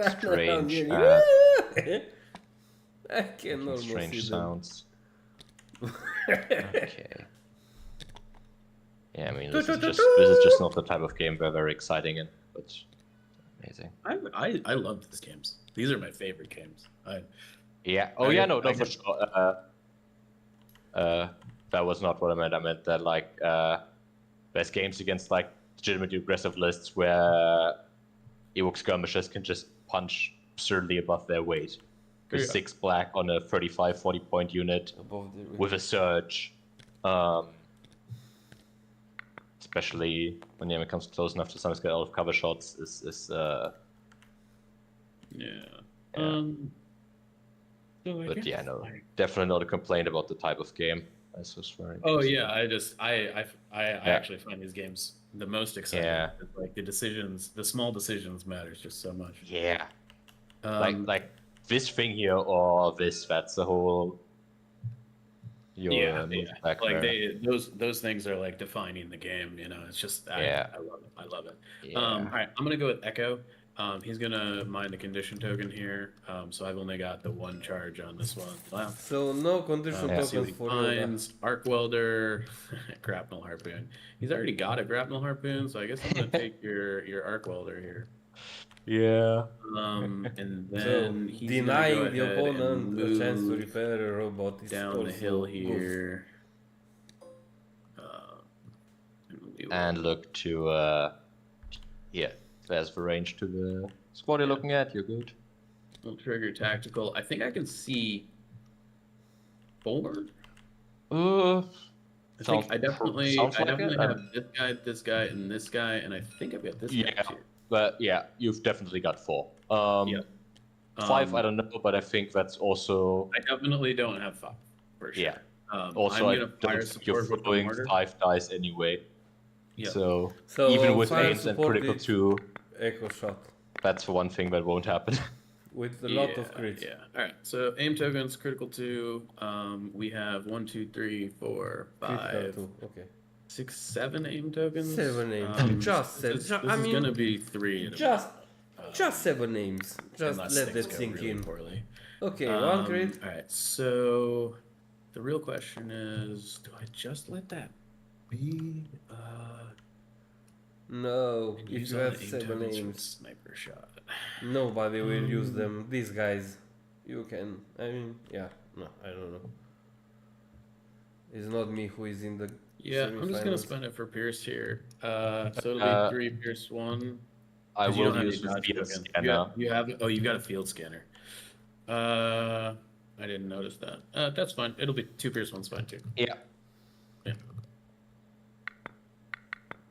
strange, I can almost strange see them. sounds. Okay. Yeah, I mean, this is just not the type of game we're very exciting in, but amazing. I love these games. These are my favorite games. Yeah. Oh, yeah. No, for sure. That was not what I meant. I meant that like there's games against like legitimately aggressive lists where Ewok skirmishers can just punch absurdly above their weight. With 6 black on a 35-40 point unit with a surge. Especially when the enemy comes close enough to sometimes get out of cover shots is But yeah, no, definitely not a complaint about the type of game. This was very I actually find these games the most exciting. Yeah. Like the small decisions matters just so much. Yeah. Like this thing here or this, that's the whole Like those things are like defining the game, you know. It's just I love it. Yeah. All right, I'm gonna go with Echo. He's gonna mine the condition token here. So I've only got the one charge on this one left. So no condition See what tokens he for Yoda. finds. Arc welder, grapnel harpoon. He's already got a grapnel harpoon, so I guess I'm gonna take your arc welder here. Yeah. And So then he's gonna go denying the ahead and opponent a chance to move repair a robot is down also the hill good. here. And look to yeah, there's the range to the squad you're looking at. You're good. We'll trigger tactical. I think I can see 4. Uh, I think I definitely sounds like it. have this guy, and this guy, and I think I've got this guy Yeah, too. but yeah, you've definitely got 4. Yeah. 5, I don't know, but I think that's also. I definitely don't have 5 for sure. Yeah. I'm Also, I gonna don't fire think you're support with the throwing mortar. 5 dice anyway. Yeah. So So even with fire aims and support critical is 2, echo shot that's one thing that won't happen. with a lot of crits. Yeah. All right. So aim tokens, critical 2. We have 1, 2, 3, 4, 5, Critical too. Okay. 6, 7 aim tokens. 7 aims. Just This seven. is gonna be 3. in a Just minute, just 7 names. Just unless let things that go sink really in. poorly. Okay, 1 crit. All right. So the real question is, do I just let that be? No, And if use you all have the aim 7 tokens for the names, sniper shot. nobody will use them. These guys, you can. I mean, yeah. No, I don't know. It's not me who is in the. Yeah, I'm just gonna semifinals. spend it for Pierce here. So it'll be 3 Pierce 1. I 'Cause you will don't have use any the dodge field tokens. scanner. You have oh, you got a field scanner. I didn't notice that. That's fine. It'll be 2 Pierce 1's fine too. Yeah. Yeah.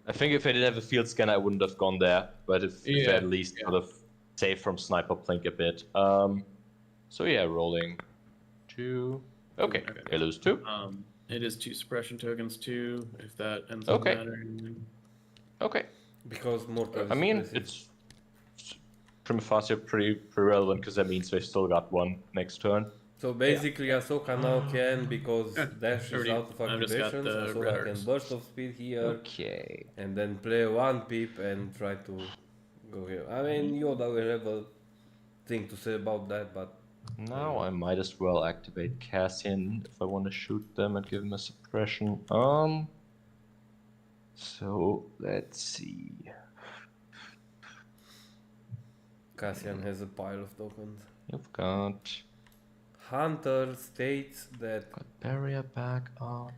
I think if I didn't have a field scanner, I wouldn't have gone there. But if I Yeah, at least yeah. sort of saved from sniper plink a bit. So yeah, rolling 2. Okay, Okay. I lose 2. It is 2 suppression tokens too, if that ends Okay. up mattering. Okay. Because mortal. I mean, suppressive. it's prima facie pretty relevant because that means they've still got 1 next turn. So basically, Ahsoka now can, because Yeah, Dashz is already- out of I've just got activations, the red Ahsoka arcs. can burst of speed here Okay. and then play 1 pip and try to go here. I mean, Yoda will have a thing to say about that, but Now I might as well activate Cassian if I want to shoot them and give him a suppression. So let's see. Cassian has a pile of tokens. You've got Hunter states that barrier back on.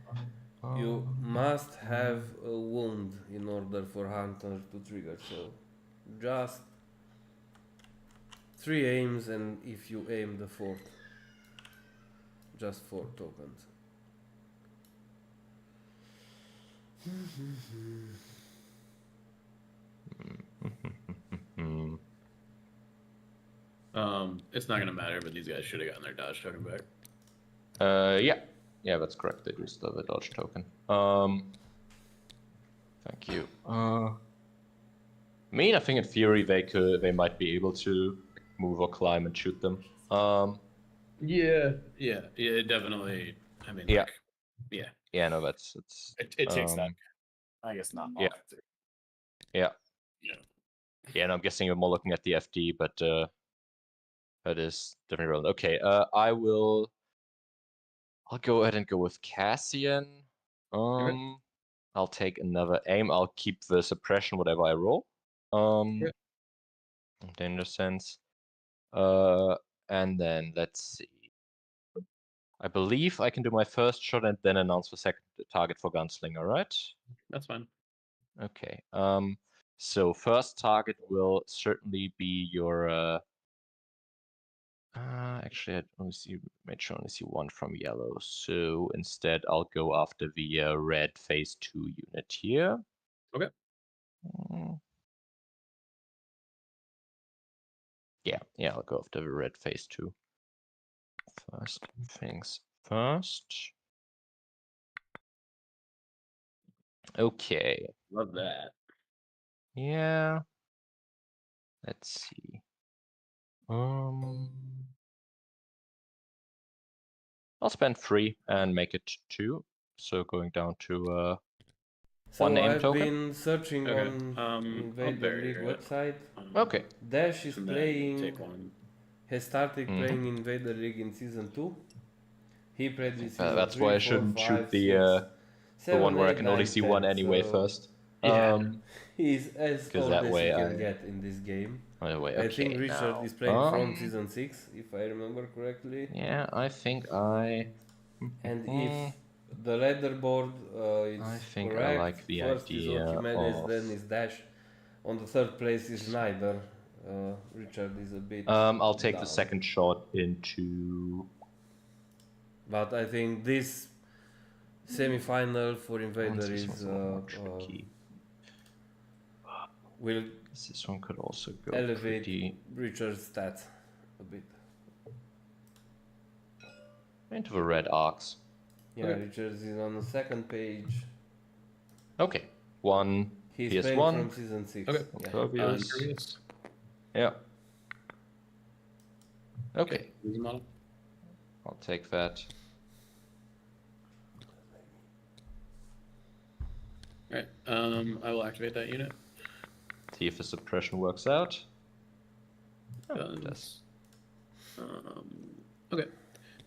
you must have a wound in order for Hunter to trigger, so just 3 aims, and if you aim the 4th, just 4 tokens. It's not gonna matter, but these guys should have gotten their dodge token back. Yeah, that's correct. They do still have a dodge token. Thank you. I mean, I think in theory they might be able to move or climb and shoot them. Yeah, definitely. I mean, Yeah. yeah. Yeah, no, that's It takes that. I guess not. Yeah. Yeah. Yeah. Yeah, and I'm guessing you're more looking at the FD, but that is definitely relevant. Okay, I'll go ahead and go with Cassian. I'll take another aim. I'll keep the suppression whatever I roll. Danger sense. And then let's see. I believe I can do my first shot and then announce the second target for gunslinger, right? That's fine. Okay. So first target will certainly be your actually, I only see, made sure I only see 1 from yellow. So instead, I'll go after the red phase 2 unit here. Okay. Yeah, I'll go after the red phase 2. First things first. Okay. Love that. Yeah. Let's see. I'll spend 3 and make it 2. So going down to So One name I've token? been searching Okay, on I'll Invader bury League it. website. Okay. Dashz is And then playing, take one. has started Mhm. playing Invader League in season 2. He played in Uh, season that's 3, why I 4, shouldn't 5, shoot 6, the 7, one where I 8, can only 9, see 10. one anyway So first. Yeah. he's as 'Cause old that as way you can I- get in this game. By the way, I okay. think Richard now, is playing from season 6, if I remember correctly. Yeah, I think I. And if the leaderboard is I think I correct, like the first is idea Archimedes, of- then is Dashz. On the third place is Snyder. Richard is a bit I'll take the down. second shot into. But I think this semi-final for Invader This is one's a little more tricky. will This one could also go elevate pretty Richard's stats a bit. into the red arcs. Yeah, Okay. Richard is on the second page. Okay, one He's PS1. playing from season 6. Okay. Yeah. Obvious. Curious. Yeah. Okay, Use model. I'll take that. Alright, I will activate that unit. See if the suppression works out. Oh, it Done. does. Okay.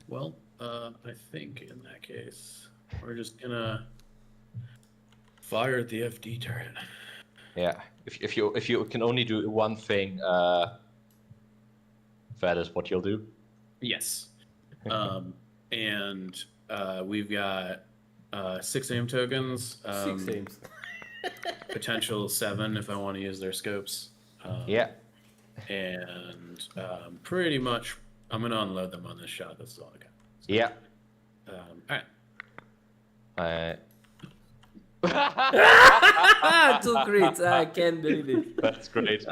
Well, I think in that case, we're just gonna fire at the FD turret. Yeah. If you can only do one thing, that is what you'll do. Yes. And we've got 6 aim tokens. 6 aims. Potential 7 if I want to use their scopes. Yeah. And pretty much, I'm gonna unload them on this shot. That's all I got. Yeah. All right. Two crits, I can't believe it. That's great.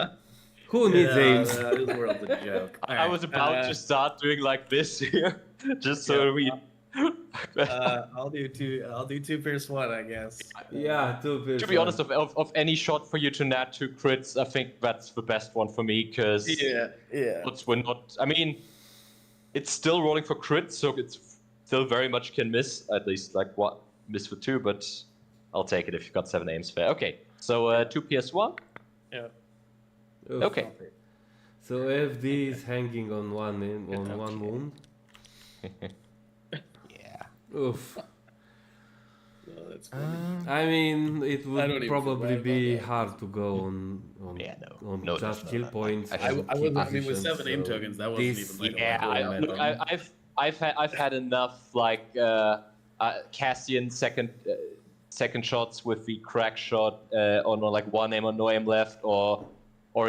Who needs aims? This world's a joke. I was about to start doing like this here, just so we. I'll do 2. I'll do 2 pierce 1, I guess. Yeah, 2 pierce. To be honest, of any shot for you to nat 2 crits, I think that's the best one for me, because Yeah. we're not. I mean, it's still rolling for crits, so it's still very much can miss. At least like what miss for 2, but I'll take it if you've got 7 aims fair. Okay, so 2 PS1. Yeah. Oof. Okay. So FD is hanging on one one wound. Yeah. Oof. Well, that's funny. I mean, it I don't would even probably feel bad be about that. hard to go on Yeah, no. on No, just no, kill no. points. I and I key wasn't. I mean, with positions, 7 aim so tokens, that wasn't this- even like. Yeah, a whole look, meta. I've had enough like Cassian second shots with the crack shot on like 1 aim or no aim left, or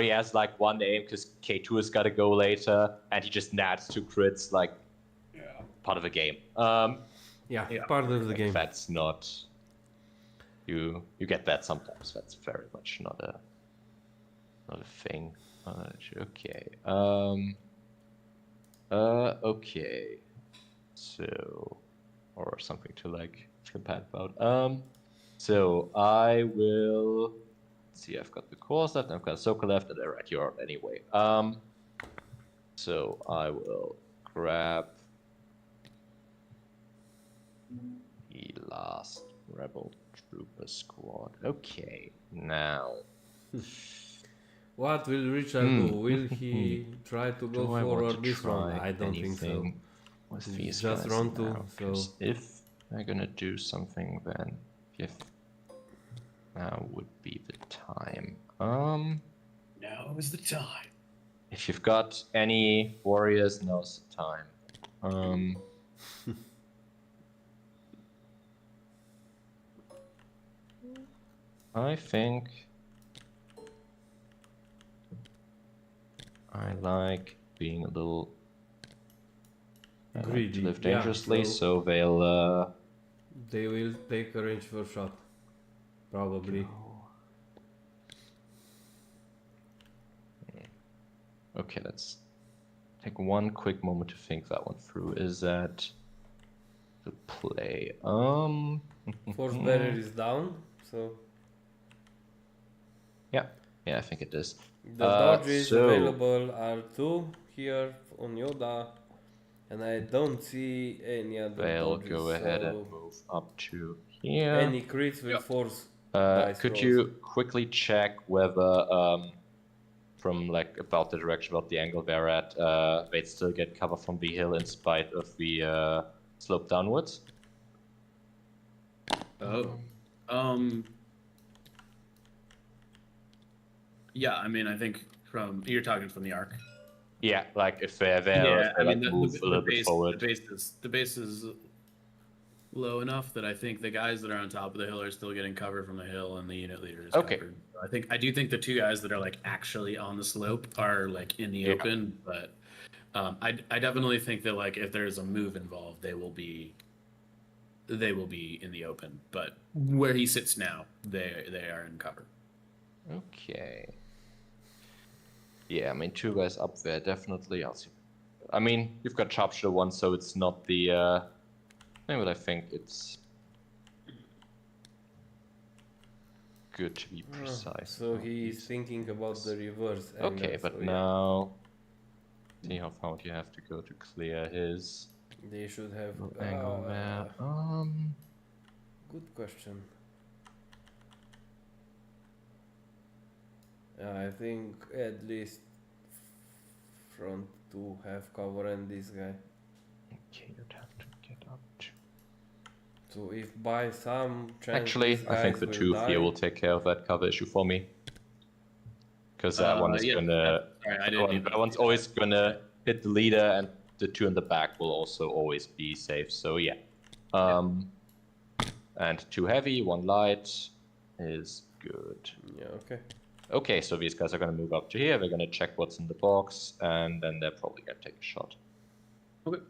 he has like 1 aim because K2 has got to go later, and he just nats 2 crits like part of the game. yeah, Yeah. part of the game. That's not you get that sometimes. That's very much not a thing. Okay. Okay. So, or something to like feel bad about. So I will. Let's see, I've got the cores left. I've got Ahsoka left, and they're at your anyway. So I will grab the last Rebel Trooper squad. Okay, now. What will Richard do? Will he try to go Do I want forward to this round? try I don't think so. anything with It's these just guys round 2, now? 'Cause so- if they're gonna do something, then if now would be the time. Now is the time. If you've got any warriors, now's the time. I think I like being a little Greedy, live yeah, dangerously, so- so they'll They will take a range for shot, probably. Okay, let's take one quick moment to think that one through. Is that the play? Force barrier is down, so Yeah, I think it is. the dodges so- available are 2 here on Yoda, and I don't see any other They'll dodges. go ahead so and move up to here. any crits will Yep. force Dice Could rolls. you quickly check whether from like about the direction, about the angle they're at, they'd still get cover from the hill in spite of the slope downwards? Oh. Yeah, I mean, I think you're talking from the arc. Yeah, like if they're there, or if Yeah, they I mean like move a little bit forward. the base is low enough that I think the guys that are on top of the hill are still getting cover from the hill, and the unit leader is Okay. covered. I do think the two guys that are like actually on the slope are like in the Yeah. open, but I definitely think that like if there's a move involved, they will be in the open. But where he sits now, they are in cover. Okay. Yeah, I mean, two guys up there, definitely. I'll see. I mean, you've got sharpshooter one, so it's not the. But I think it's good to be precise. So about he's these thinking about the reverse. Okay, angle, but so yeah. now see how far you have to go to clear his They should have. little angle there. Good question. I think at least front two have cover and this guy. Okay, you'd have to get up to. So if by some chance Actually, these I think guys the will two of you die- will take care of that cover issue for me. Because that one is Yeah, gonna. sorry, I didn't even That one's see always that. gonna hit the leader, and the two in the back will also always be safe. So yeah. And two heavy, one light is good. Yeah, okay. Okay, so these guys are gonna move up to here. They're gonna check what's in the box, and then they're probably gonna take a shot. Okay.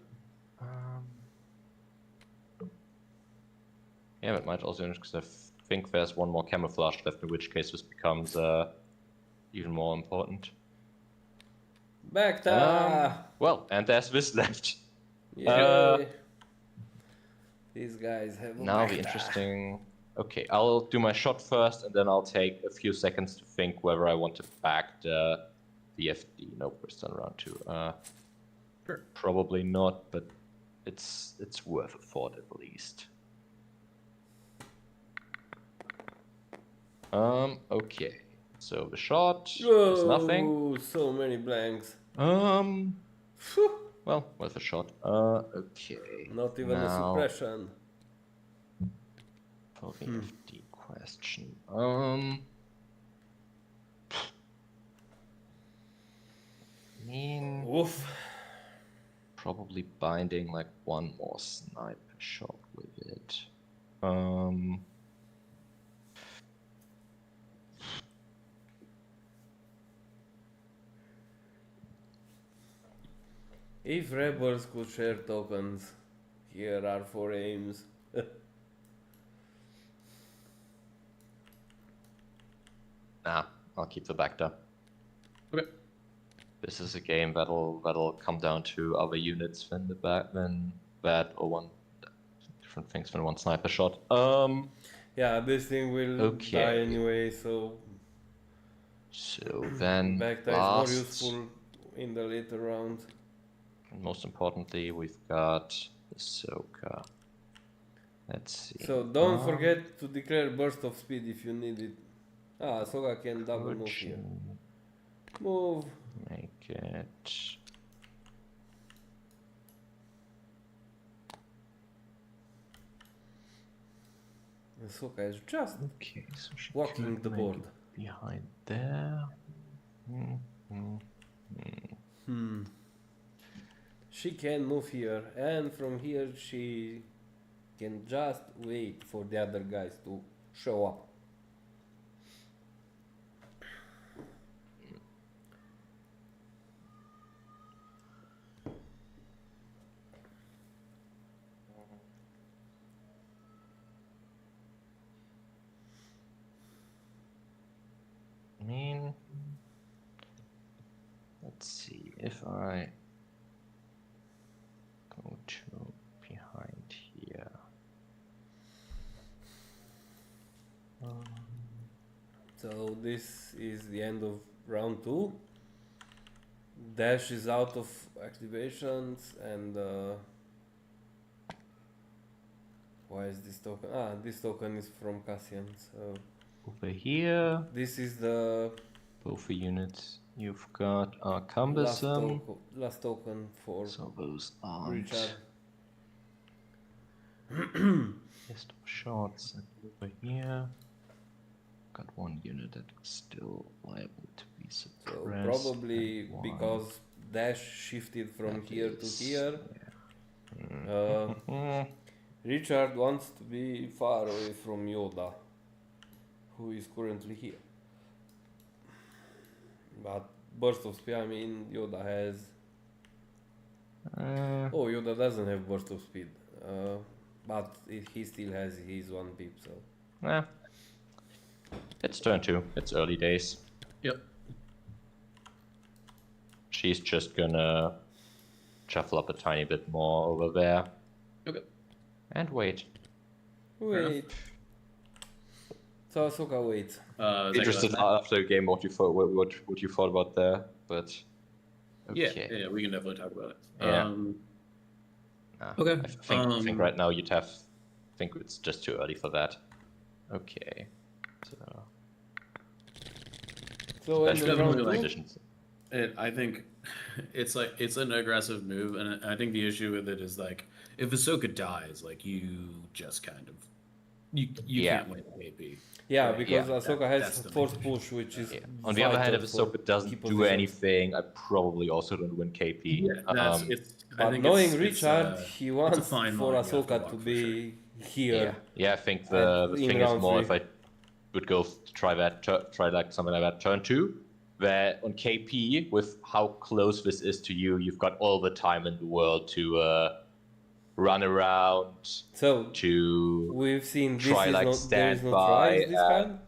Yeah, that might also because I think there's one more camouflage left, in which case this becomes even more important. Back to Well, and there's this left. Yay. These guys have a Now the Bacta. interesting. Okay, I'll do my shot first, and then I'll take a few seconds to think whether I want to back the FD. Nope, we're still around two. Sure. Probably not, but it's worth a thought at least. Okay. So the shot is nothing. Whoa, so many blanks. Well, worth a shot. Okay. Not even a Now, suppression. for the FD question. Oof. Probably binding like one more sniper shot with it. If rebels could share tokens, here are 4 aims. Nah, I'll keep the Bacta. Okay. This is a game that'll come down to other units than that or one different things than one sniper shot. Yeah, this thing will Okay. die anyway, so So then Bacta is more useful in the later round. and most importantly, we've got Ahsoka. Let's see. So don't forget to declare burst of speed if you need it. Ahsoka can double Could move here. you Move. make it? Ahsoka is just Okay, so she walking could the make board. it behind there. She can move here, and from here she can just wait for the other guys to show up. I mean, let's see if I go to behind here. So this is the end of round 2. Dashz is out of activations, and why is this token? This token is from Cassian, so over here. This is the Both the units you've got are last, cumbersome. last token for So those aren't Richard. pistol shots. And over here, got one unit that is still liable to be So suppressed. probably and one because Dashz shifted from that here to is- here, yeah. Richard wants to be far away from Yoda, who is currently here. But burst of speed, I mean, Yoda has. Oh, Yoda doesn't have burst of speed, but he still has his one pip. So It's turn 2. It's early days. Yep. She's just gonna shuffle up a tiny bit more over there. Okay. And wait. wait. So Ahsoka waits. Interested after the game what you thought about there, but okay. Yeah, we can definitely talk about it. Yeah. Okay. I think right now you'd have. I think it's just too early for that. Okay. So That's in the round definitely two, positions. I think it's like it's an aggressive move, and I think the issue with it is like if Ahsoka dies, like you just kind of you Yeah. can't win AP. yeah, because Ahsoka that's has the force main push, which is. On the other hand, if vital for Ahsoka doesn't key do positions. anything, I probably also don't win KP. That's it's. I But think knowing it's, Richard, it's, he it's a wants fine for line you have to Ahsoka walk to for be Yeah, here. yeah. I think And the in thing is round more three. if I would go try like something like that turn 2, where on KP with how close this is to you, you've got all the time in the world to run around, So to we've seen this try is like not, there is no standby, tries this kind.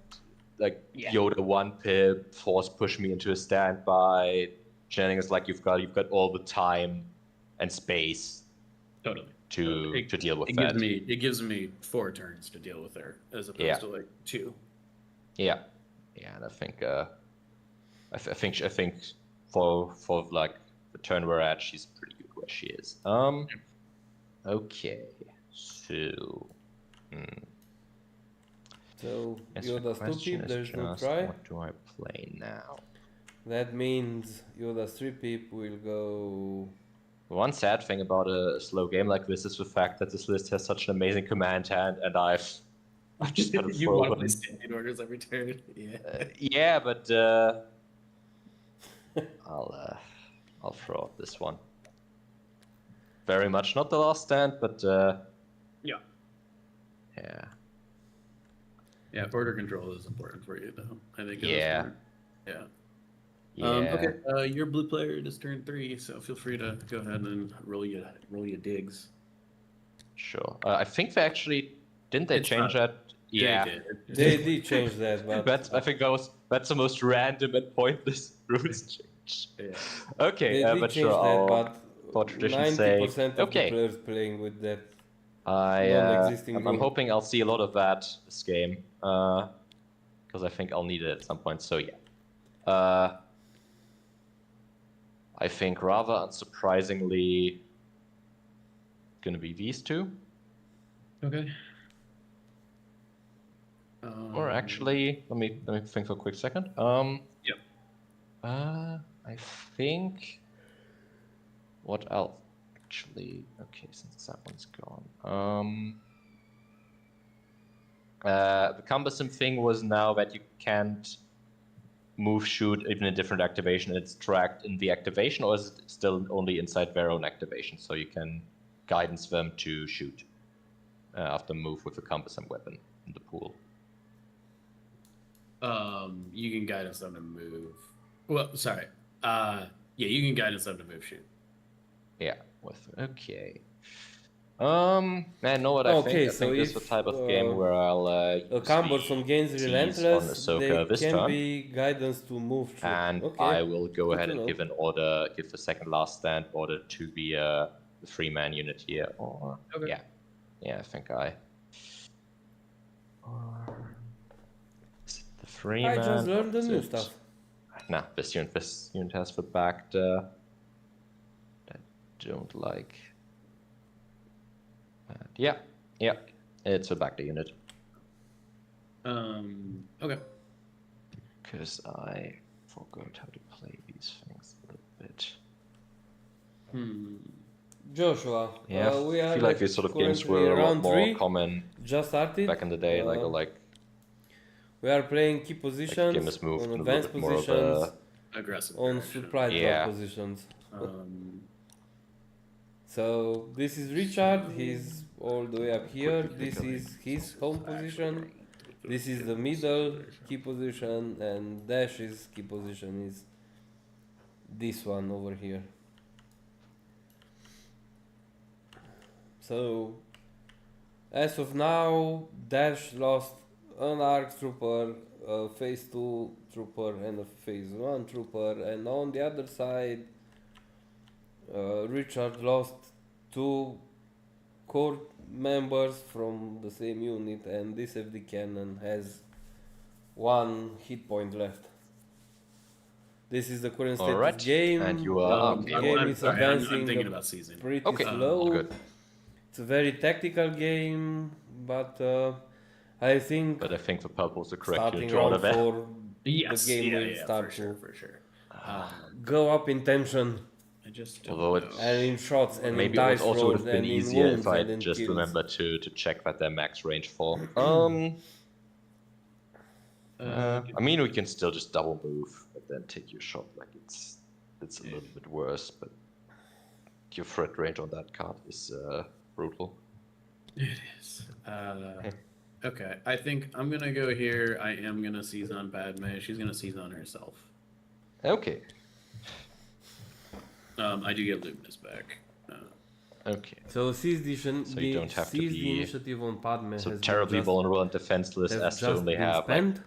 like Yoda 1 pip, force push me into a standby. Shenanigans like you've got all the time and space Totally. to deal with it that. Gives me 4 turns to deal with her as opposed Yeah. to like 2. Yeah, and I think I think for like the turn we're at, she's pretty good where she is. Okay, so. So Guess the Yoda's question 2 pip, is there's no just, try. what do I play now? That means Yoda's 3 pip will go. One sad thing about a slow game like this is the fact that this list has such an amazing command hand, and I've just got to You throw want them. my standing orders every turn. Yeah. Yeah, but I'll throw out this one. Very much not the last stand, but Yeah. yeah. Yeah, border control is important for you, though. I think. Yeah. Yeah. Yeah. Okay. Your blue player it is turn 3, so feel free to go ahead and roll your digs. Sure. I think they actually didn't they It's change not- that? Yeah. They did change that, but I think that's the most random and pointless rules change. Yeah. Okay, they did but change sure. that, I'll, but for tradition's sake, 90% of okay. the players playing with that. I'm rule. hoping I'll see a lot of that this game, because I think I'll need it at some point. So yeah, I think rather unsurprisingly, gonna be these two, Okay. or actually, let me think for a quick second. Yep. I think what else? Actually, okay, since that one's gone. The cumbersome thing was now that you can't move shoot even a different activation. It's tracked in the activation, or is it still only inside their own activation? So you can guidance them to shoot after move with a cumbersome weapon in the pool. You can guidance them to move. Well, sorry. Yeah, you can guidance them to move shoot. Yeah. Okay. I know what I Okay, think. I so think this is the if, type of game where I'll A cumbersome gains T's relentless, on Ahsoka they this can turn. be guidance to move through. And Okay. I will go Good ahead to and know. give the second last stand order to the 3-man unit here. Or Okay. yeah, I think I. Is it the 3-man? I just learned the Is new it- stuff. Nah, this unit has the backed. I don't like. Yeah, it's a backed unit. Okay. Because I forgot how to play these things a little bit. Joshua, Yeah, we I are feel like these sort of games currently were a lot round more 3. common Just started. back in the day. Like We are playing key the positions, game has moved on in a little advanced bit more of positions, a Aggressive on direction. supply drop Yeah. positions. Um, So this is Richard, he's all the way up here. This is his home position. This is the middle key position, and Dash's key position is this one over here. So as of now, Dash lost an ARC trooper, a phase 2 trooper, and a phase 1 trooper, and on the other side, Richard lost 2 core members from the same unit, and this FD cannon has 1 hit point left. This is the current state Alright, of game. and you are The okay. game I'm is sorry, I'm advancing thinking about season. pretty Okay, slow. good. It's a very tactical game, but I think But I think the purple was the correct starting unit to order round there. 4, Yes, the game will yeah, start for sure, to for sure. go up in tension I just don't Although know. it's and in shots and maybe in it would dice also would rolls have been and in easier wounds if I and in just kills. remember to check that their max range for. I mean, we can still just double move, but then take your shot. Like it's a little bit worse, but your threat range on that card is brutal. It is. Okay, I think I'm gonna go here. I am gonna seize on Padme. She's gonna seize on herself. Okay. I do get Luminous back. Okay. So seize the, So you don't have to seize the be initiative on Padme So has terribly been just, vulnerable and defenseless has as to just only been have spent. like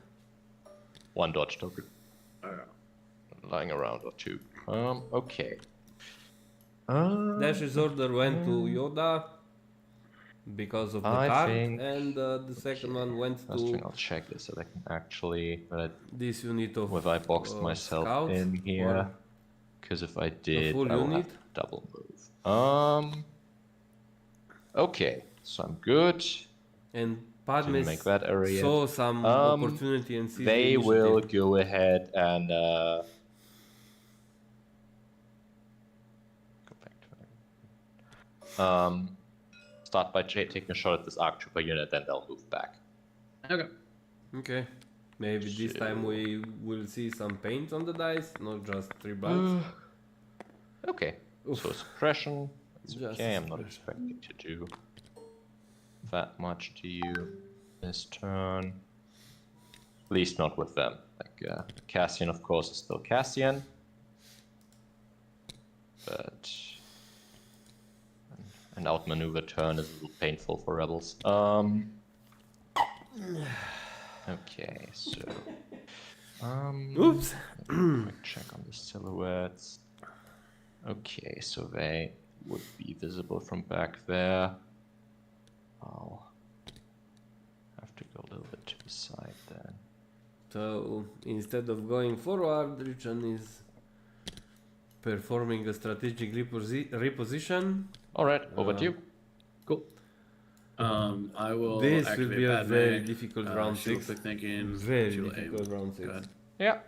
1 dodge token lying around or 2. Okay. Dash's order went to Yoda because of the I card, think- and the second one went First thing to I'll check this so I can actually this unit of whether I boxed myself scouts in here. or Because if I did, full I will unit? have to double move. Okay, so I'm good. and Didn't Padme make that area. saw some opportunity and seized the They initiative. will go ahead and go back to that. Start by taking a shot at this ARC Trooper unit, then they'll move back. Okay. Okay, maybe this time we will see some paint on the dice, not just 3 bloods. Okay, Oof. so suppression. It's Just okay, I'm not suppression. expecting to do that much to you this turn. At least not with them. Like Cassian, of course, is still Cassian. But an outmaneuver turn is a little painful for rebels. Okay, so Oops. quick check on the silhouettes. Okay, so they would be visible from back there. I'll have to go a little bit to the side then. So instead of going forward, Richard is performing a strategic reposition. Alright, over to you. Cool. I will. This will activate be a Padme. very difficult round She will 6. click thinking. Very she will difficult aim. round 6. Go ahead. Yeah.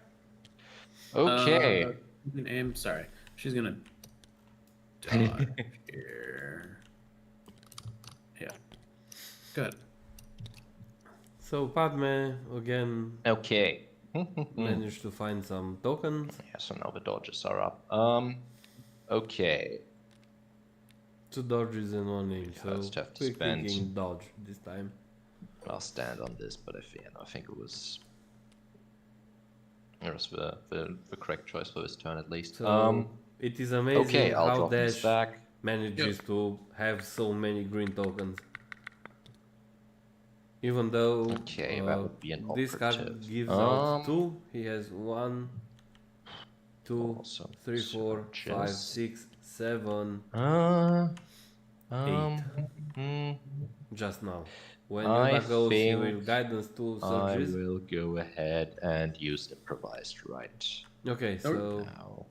Okay. You can aim. Sorry, she's gonna dodge here. Yeah. Good. So Padme again Okay. managed to find some tokens. Yeah, so now the dodges are up. Okay. 2 dodges and 1 aim. Yeah, So let's have to quick spend- thinking dodge this time. I'll stand on this, but I think it was the correct choice for this turn at least. So it is amazing Okay, I'll how drop this Dash back. manages to have so many green tokens. Even though Okay, that would be an this card operative. gives out 2, he has 1, 2, Also 3, 4, 5, searches. 6, 7, just now. When I Yoda goes, he think will guidance 2 I surges. will go ahead and use improvised right Okay, so now.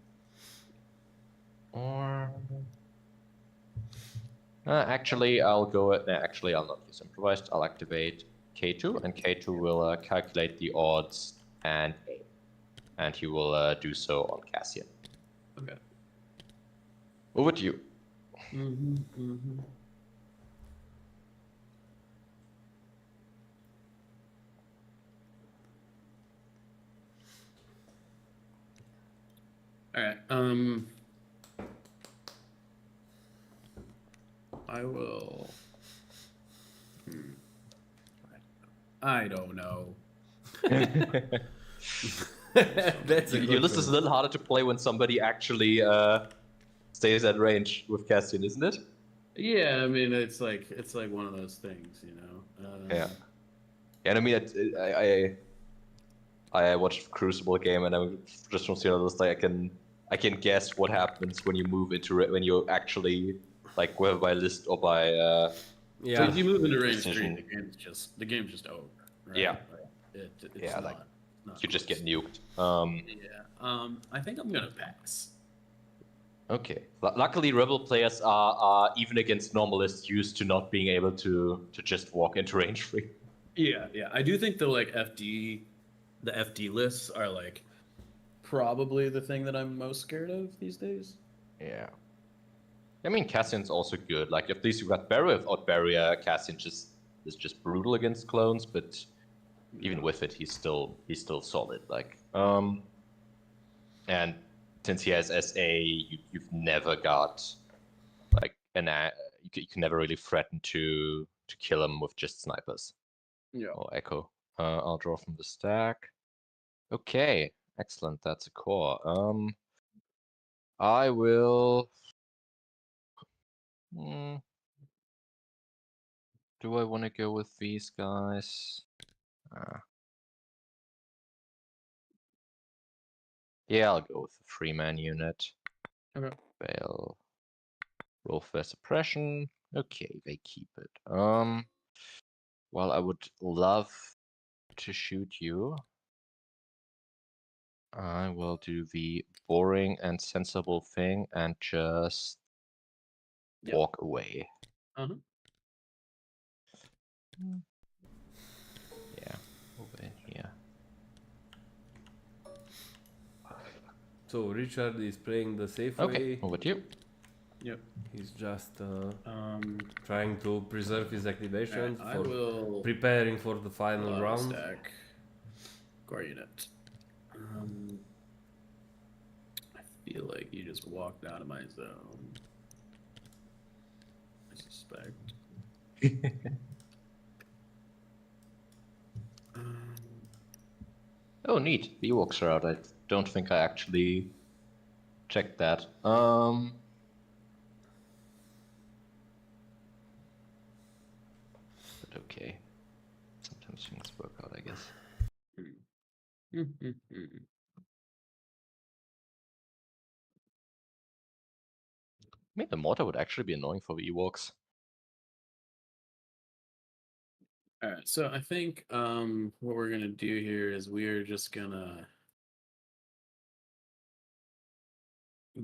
Or actually, I'll go. Actually, I'll not use improvised. I'll activate K2, and K2 will calculate the odds and aim. And he will do so on Cassian. Okay. Over to you. All right. I will. I don't know. That's a good Ulysses is a one. little harder to play when somebody actually stays at range with Cassian, isn't it? Yeah, I mean it's like one of those things, you know. Yeah. And I mean, I watched Crucible game, and I'm just from seeing this, like I can guess what happens when you move into when you actually like whether by list or by So Yeah. if you move into range Precision. 3, the game's just over. Right? Yeah. Like, it's Yeah, not, like, not you just get close. nuked. Yeah. I think I'm gonna pass. Okay. Luckily, Rebel players are even against normalists used to not being able to just walk into range 3. Yeah. I do think the FD lists are like probably the thing that I'm most scared of these days. Yeah. I mean, Cassian's also good. Like, at least you got barrier. Without barrier, Cassian is just brutal against clones, but even with it, he's still solid. Like, and since he has SA, you've never got like you can never really threaten to kill him with just snipers. Yeah. Or echo. I'll draw from the stack. Okay, excellent. That's a core. I will. Do I want to go with these guys? Yeah, I'll go with the 3-man unit. Okay. Fail. Roll for suppression. Okay, they keep it. Well, I would love to shoot you. I will do the boring and sensible thing and just walk away. Uh-huh. Yeah, over in here. So Richard is playing the safe Okay, way. over to you. Yep. He's just trying to preserve his activation I for will preparing for the final allow a round. stack core unit. I feel like you just walked out of my zone. I suspect. Oh, neat. The Ewoks are out. I don't think I actually checked that. But okay. Sometimes things work out, I guess. I mean, the mortar would actually be annoying for the Ewoks. All right, so I think what we're gonna do here is we're just gonna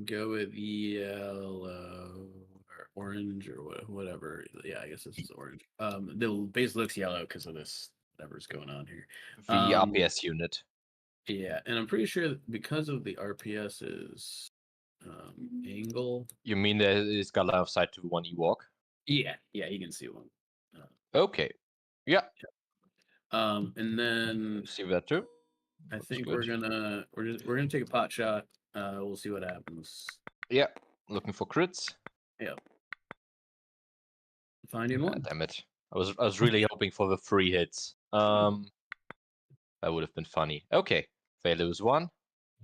go with yellow or orange or whatever. Yeah, I guess this is orange. The base looks yellow because of this whatever's going on here. The RPS unit. Yeah, and I'm pretty sure that because of the RPS's angle. You mean that it's got line of sight to one Ewok? Yeah, you can see one. Okay. Yeah. And then See that too. I Looks think good. we're gonna take a pot shot. We'll see what happens. Yeah. Looking for crits. Yep. Finding one. Damn it. I was really hoping for the 3 hits. That would have been funny. Okay. They lose 1.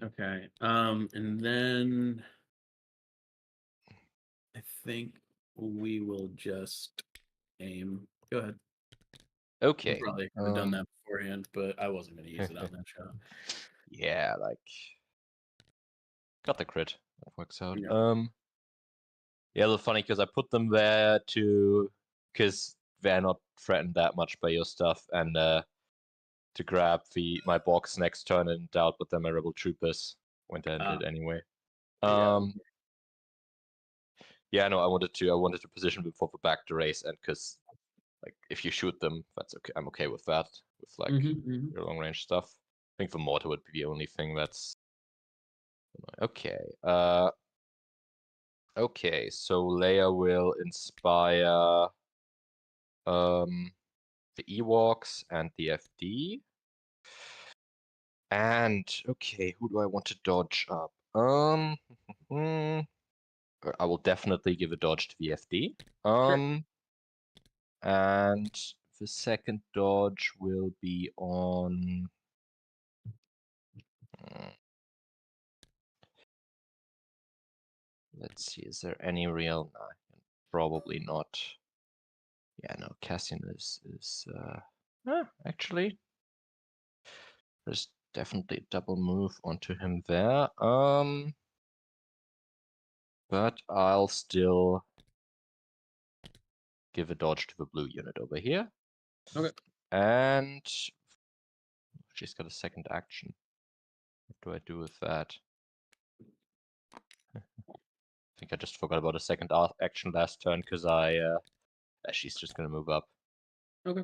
Okay. And then I think we will just aim. Go ahead. Okay. We probably could have done that beforehand, but I wasn't going to use it on that shot. Yeah, like got the crit. That works out. Yeah. Yeah, a little funny because I put them there because they're not threatened that much by your stuff, and to grab my box next turn and output them my rebel troopers went and did anyway. Yeah, no, I wanted to position before the back to race, and because like if you shoot them, that's okay. I'm okay with that. With like your long range stuff. I think the mortar would be the only thing that's okay. Okay, so Leia will inspire the Ewoks and the FD. And okay, who do I want to dodge up? I will definitely give a dodge to the FD. And the second dodge will be on. Let's see, is there any real? No, probably not. Yeah, no, Cassian is actually. There's definitely a double move onto him there. But I'll still give a dodge to the blue unit over here. Okay. And she's got a second action. What do I do with that? I think I just forgot about a second action last turn because she's just gonna move up. Okay.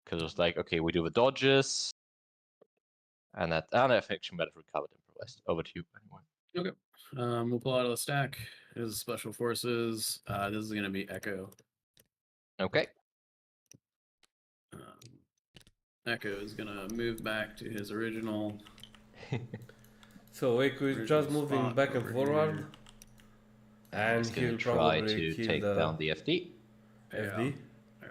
Because it was like, okay, we do the dodges, and affection might have recovered improvised. Over to you, anyway. Okay. We'll pull out of the stack. His special forces. This is gonna be Echo. Okay. Echo is gonna move back to his original. So Echo is just moving back and forward, here. and He's gonna he'll try probably to kill take the down the FD. FD. Yeah.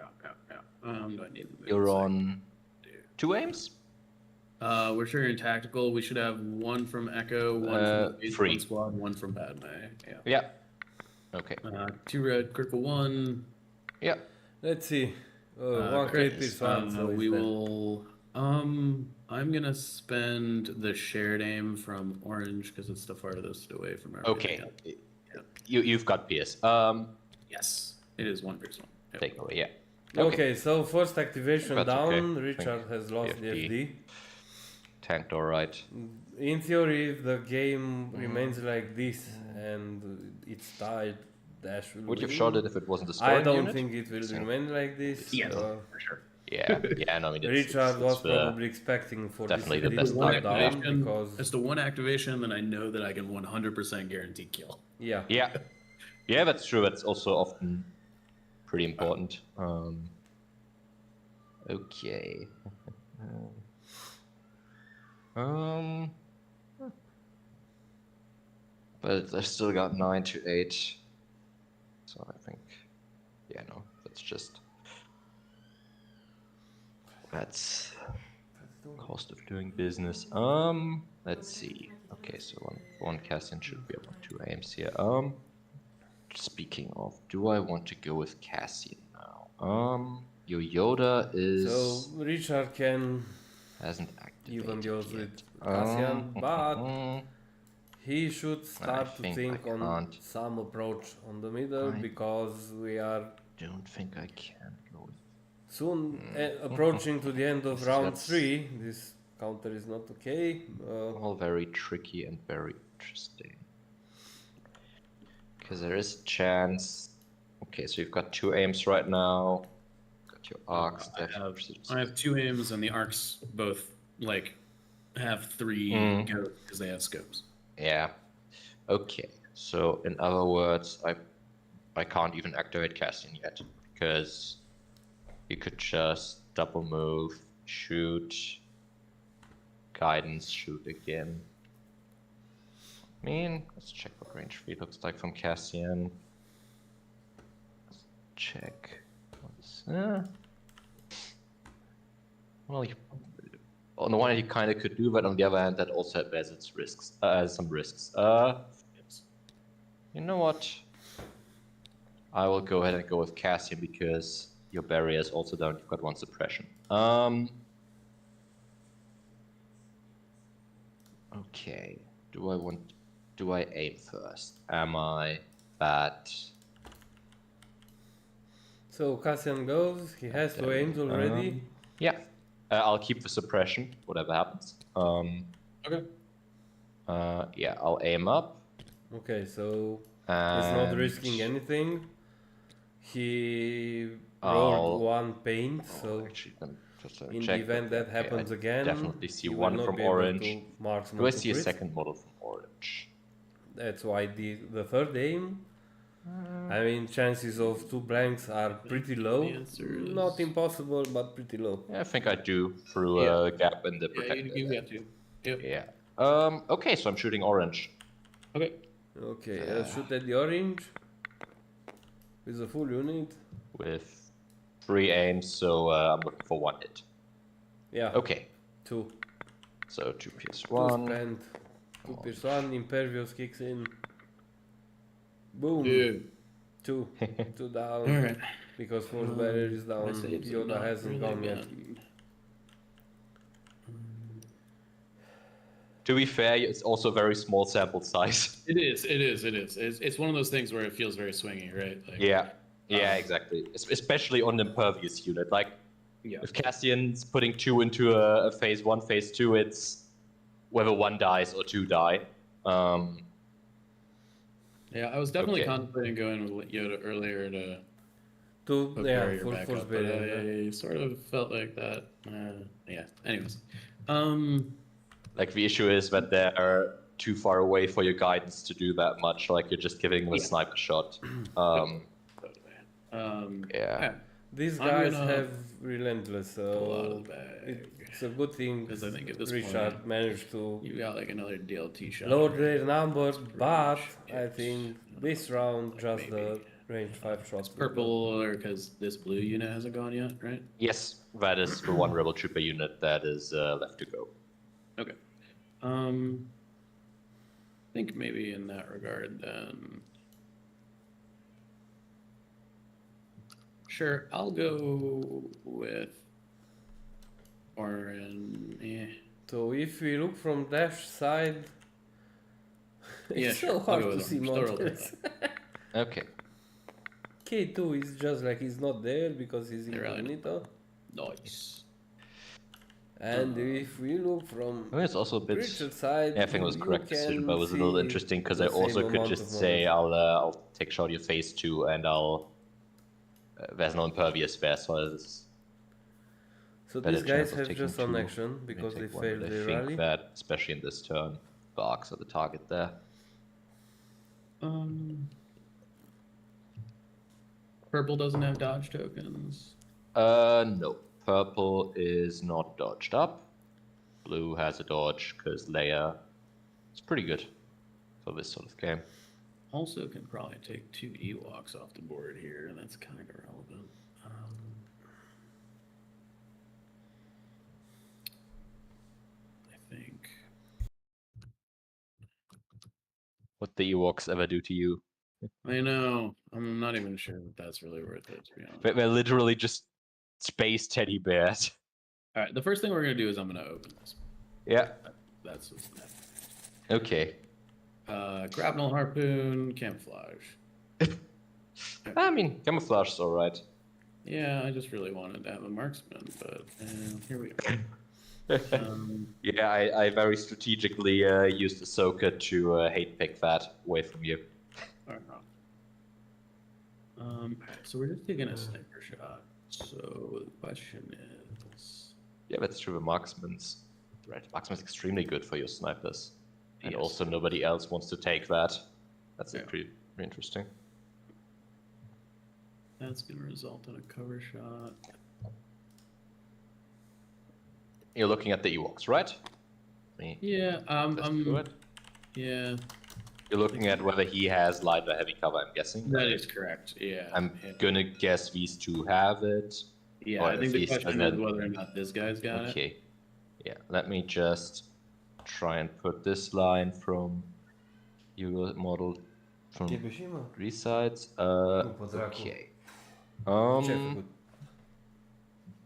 Do I need to move You're a second? on 2 aims? We're triggering tactical. We should have one from Echo, one from the Free. one squad, one from Padme. Yeah. Yeah. Okay. 2 red, critical 1. Yeah. Let's see. One Crit. crit is one, so We it's dead. will. I'm gonna spend the shared aim from orange because it's the farthest away from everything. Okay. You've got Pierce. Yes, it is 1 versus 1. Yep. Take away. Yeah. Okay, so first activation That's down. okay. Richard has lost the FD. FD. Tanked all right. In theory, if the game remains like this and it's tied, Dashz will Would you have win. shot it if it wasn't a I storing don't unit? think it will remain like this. Yeah, for sure. Yeah. Yeah. No, I mean, Richard was the- probably expecting for definitely this the FD best to One go down activation, because it's the one activation that I know that I can 100% guarantee kill. yeah. Yeah. Yeah, that's true. That's also often pretty important. Okay. But I've still got 9 to 8. So I think, yeah, no, that's cost of doing business. Let's see. Okay, so one Cassian should be up on 2 aims here. Speaking of, do I want to go with Cassian now? Your Yoda is So Richard can hasn't activated even goes yet. with Cassian, but he should I start to think I on can't. some approach on the middle because we are Don't think I can go with. soon approaching to the end of round That's- 3. This counter is not okay. All very tricky and very interesting. Because there is a chance. Okay, so you've got 2 aims right now. Got your arcs. I have 2 aims, and the arcs both like have 3 go because they have scopes. Yeah. Okay. So in other words, I can't even activate Cassian yet because you could just double move, shoot, guidance, shoot again. I mean, let's check what range 3 looks like from Cassian. Let's check. Well, on the one hand, you kind of could do that. On the other hand, that also has its risks. Some risks. You know what? I will go ahead and go with Cassian because your barrier is also down. You've got 1 suppression. Okay. Do I aim first? Am I that? So Cassian goes. He has 2 aims already. Yeah. I'll keep the suppression, whatever happens. Okay. Yeah, I'll aim up. Okay, so he's not And risking anything. He I'll- rolled one paint, so Actually, let me just in check. the event Okay, that happens I again, definitely see he will one not from be able orange. to marksman Do I to see a crit. second model from orange? That's why the third aim. I mean, chances of 2 blanks are pretty low. The answer is- Not impossible, but pretty low. Yeah, I think I do through Yeah. a gap in the Yeah, protector. you got to. Yep. Yeah. Okay, so I'm shooting orange. Okay. Okay, shoot at the orange with a full unit. With 3 aims, so I'm looking for 1 hit. Yeah, Okay, 2. so 2 pierce 2 1. spent. 2 pierce 1, Impervious kicks in. Boom! Dude. 2. 2 down. Alright. Because force barrier is down. I say it's Yoda not hasn't really gone yet. bad. To be fair, it's also a very small sample size. It is. It's one of those things where it feels very swingy, right? Like, Yeah, exactly. Especially on the impervious unit. Like, yeah. if Cassian's putting 2 into a phase 1, phase 2, it's whether 1 dies or 2 die. Yeah, I was definitely Okay. contemplating going with Yoda earlier to To, put yeah, barrier for back force up, but barrier. I sort of felt like that. Yeah. Anyways, Like, the issue is that they're too far away for your guidance to do that much. Like, you're just giving them a Yeah. sniper shot. Yeah. These I'm guys gonna have relentless, pull out of so the bag. it's a good thing 'Cause I think at this Richard point, managed to You got like another DLT shot. lower their number, pretty but much I it. think I don't this know, round like just the maybe. range 5 shots. Purple, or because this blue unit hasn't gone yet, right? Yes, that is the one rebel trooper unit that is left to go. Okay. I think maybe in that regard, then. Sure, I'll go with orange. Yeah. So if we look from Dashz side, Yeah, it's sure. so I'll hard go to with see orange. Throw it models. Okay. K2 is just like he's not there because he's Right. incognito. Nice. And if we look from I mean, it's also a bit. Richard's side, Yeah, I think it was you correct decision, can but it was a little see interesting because the I same also could amount just of say models. I'll take shot your phase 2 and I'll. There's no impervious there, so it's So better these guys chance of have taking just on 2. action Let me because they take one, failed but their I think rally. that, especially in this turn, the arcs are the target there. Purple doesn't have dodge tokens. No. Purple is not dodged up. Blue has a dodge because Leia is pretty good for this sort of game. Also can probably take 2 Ewoks off the board here, and that's kind of relevant. I think. What the Ewoks ever do to you? I know. I'm not even sure that that's really worth it, to be honest. They're literally just space teddy bears. All right, the first thing we're gonna do is I'm gonna open this. Yeah. That's what's next. Okay. Grapnel harpoon, camouflage. I mean, camouflage is alright. Yeah, I just really wanted to have a marksman, but here we are. Yeah, I very strategically used Ahsoka to hate pick that away from you. Alright, so we're just taking a sniper shot. So the question is. Yeah, that's true. The marksman's right. Marksman's extremely good for your snipers, and Yes. also nobody else wants to take that. That's Yeah. pretty interesting. That's gonna result in a cover shot. You're looking at the Ewoks, right? Yeah, Let's do it. yeah, You're looking at whether he has light or heavy cover. I'm guessing. that is correct. Yeah, I'm yeah. gonna guess these two have it. Yeah, Or I think if the he's- question and is then- whether or not this guy's got it. Okay. Yeah. Let me just try and put this line from your model from three sides. Okay.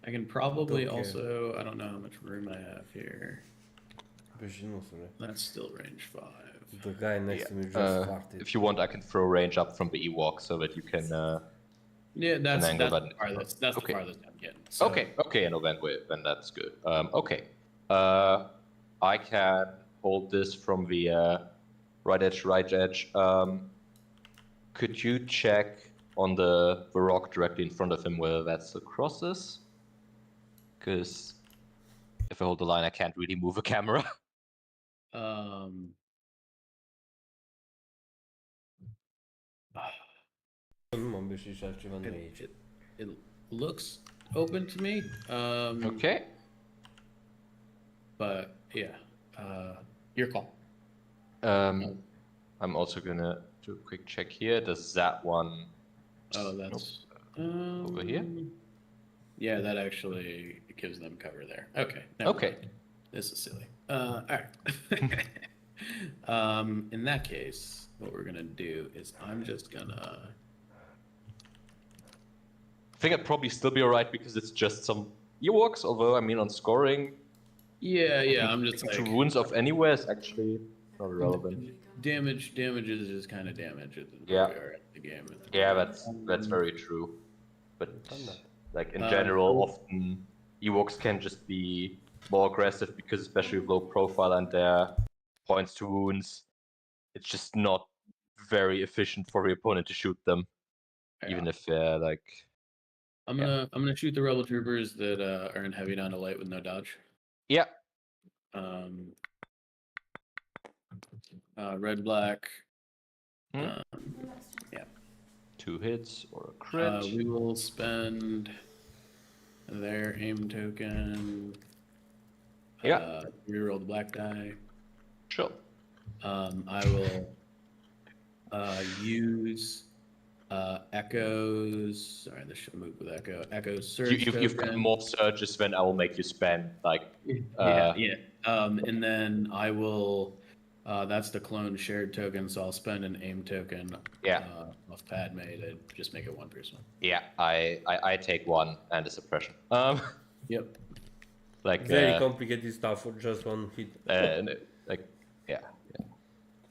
I can probably Okay. also. I don't know how much room I have here. That's still range 5. The guy next to me just farted. If you want, I can throw range up from the Ewok so that you can. Yeah, that's angle the button. farthest. That's Okay. the farthest I'm getting. So, Okay, no, then that's good. Okay. I can hold this from the right edge. Could you check on the rock directly in front of him, whether that's the cross is. Because if I hold the line, I can't really move a camera. Mam byś jeszcze czy mam mieć. It looks open to me. Okay. But yeah, your call. I'm also gonna do a quick check here. Does that one? Oh, that's Over here? Yeah, that actually gives them cover there. Okay. never Okay. mind. This is silly. All right. In that case, what we're gonna do is I'm just gonna. I think I'd probably still be alright because it's just some Ewoks. Although I mean, on scoring, Yeah. I'm just to like runes of anywhere is actually not relevant. damage. Damage is just kind of damage. Yeah. We are at the game. Yeah, that's very true. But like in general, often Ewoks can just be more aggressive because especially with low profile and their points to wounds, it's just not very efficient for the opponent to shoot them, even if they're like. I'm gonna shoot the rebel troopers that are in heavy down to light with no dodge. Yeah. Red black. Hmm. Yeah. 2 hits or a crit. We will spend their aim token. Yeah. Reroll the black die. Sure. I will use echoes. Sorry, this should move with echo. Echo surge. You've got more surges than I will make you spend. Like. Yeah. And then I will. That's the clone shared token, so I'll spend an aim token. Yeah. Of Padme to just make it 1 person. Yeah, I take 1 and a suppression. Yep. Like Very complicated stuff for just one hit. Like yeah.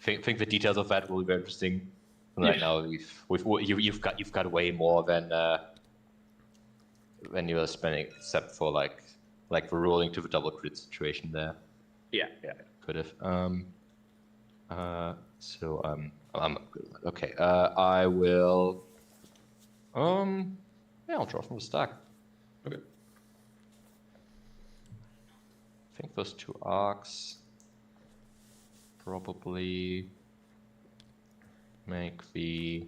Think the details of that will be very interesting. Right now, you've got way more than you were spending, except for like the rolling to the double crit situation there. Yeah. Could have. So I'm good. Okay. I will. Yeah, I'll draw from the stack. Okay. I think those 2 arcs probably make the.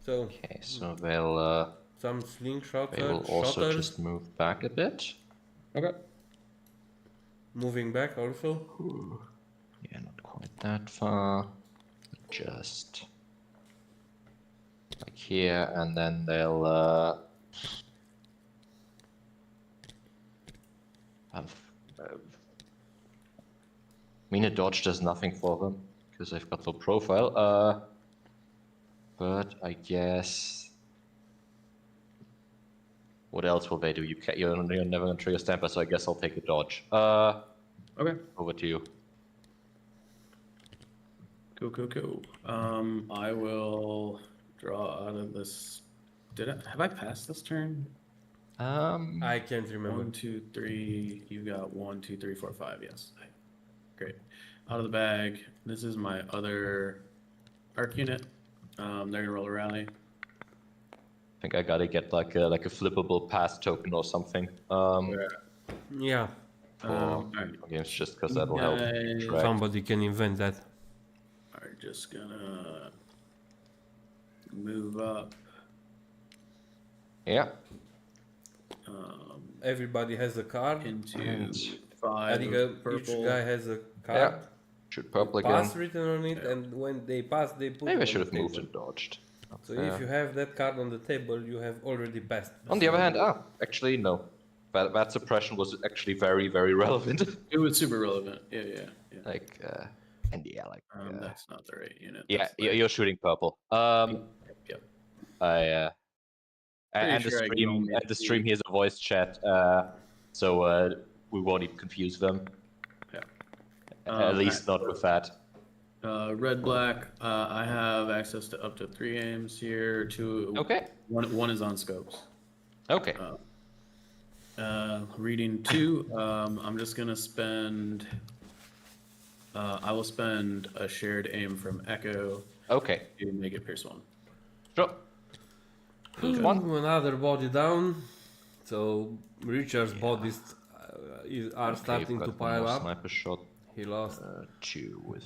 So Okay, so they'll. some slingshot. They will also just move back a bit. Okay. Moving back also. Yeah, not quite that far. Just like here, and then they'll have. I mean, a dodge does nothing for them because they've got low profile. But I guess. What else will they do? You're never gonna trigger Stamper, so I guess I'll take a dodge. Okay. Over to you. Cool. I will draw out of this. Have I passed this turn? I can't remember. 1, 2, 3. You got 1, 2, 3, 4, 5. Yes. Great. Out of the bag. This is my other arc unit. They're gonna roll a rally. I think I gotta get like a flippable pass token or something. Yeah. For games, just because that'll help. Track. Somebody can invent that. Are just gonna move up. Yeah. Everybody has a card. Into I 5 think of each purple. guy has a card. Yeah. Shoot purple again. Pass written on it, and when they pass, they put. Maybe I it should on have the moved table. and dodged. So if you have that card on the table, you have already passed. On the other hand, actually no. That suppression was actually very, very relevant. It was super relevant. Yeah. Like, and yeah, like. That's not the right unit. Yeah, That's the- you're shooting purple. Yep. And Pretty sure I can only the stream here's a voice chat, so we won't even confuse them. Yeah. At least not with that. Red black. I have access to up to 3 aims here. 2. Okay. One is on scopes. Okay. Reading 2. I'm just gonna spend I will spend a shared aim from Echo Okay, to make it Pierce 1. sure. Pierce 1. Another body down. So Richard's Yeah. bodies are Okay, starting you've to got one pile more up. sniper shot. He lost 2 with...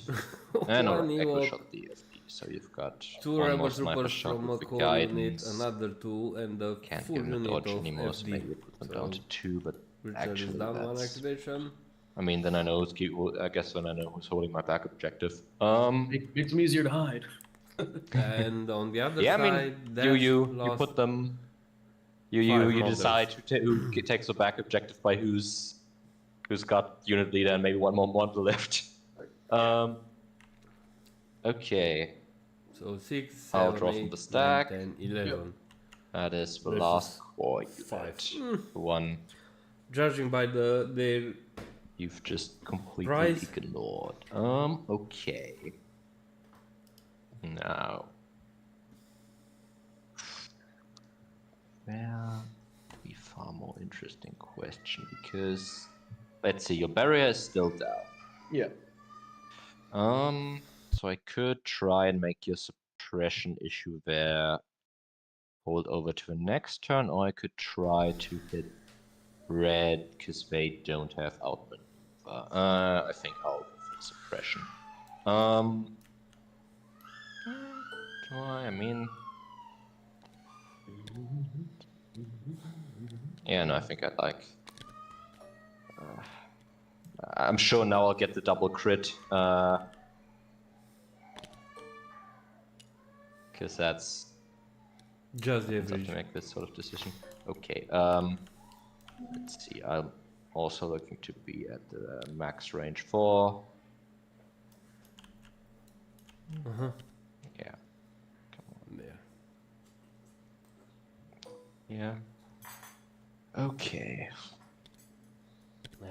one no, Echo Ewok, shot the FD, so you've got 2 one rebel more sniper troopers shot from a with the core unit, guidance. another 2, and a Can't full give him a unit dodge of anymore, so FD. maybe we put them So down to 2, but Richard is actually down one that's... activation. I mean, then I know I guess then I know who's holding my back objective. Makes them easier to hide. And on the other Yeah, I mean, side, you lost put them. You five you models. decide who takes the back objective by who's got unit leader and maybe one more model left. Okay, So 6, I'll 7, draw from 8, the 9, stack. 10, 11. That is the Versus last core five. unit. The one Judging by their you've just completely Price. ignored. Okay. Now, well, be far more interesting question because let's see, your barrier is still down. Yeah. So I could try and make your suppression issue there hold over to the next turn, or I could try to hit red because they don't have outmaneuver. I think I'll go for suppression. Do I mean... Yeah, no, I think I'd like... I'm sure now I'll get the double crit. Because that's... just the I have average. to make this sort of decision. Okay, let's see, I'm also looking to be at the max range 4. Yeah. There. Yeah. Okay. I'm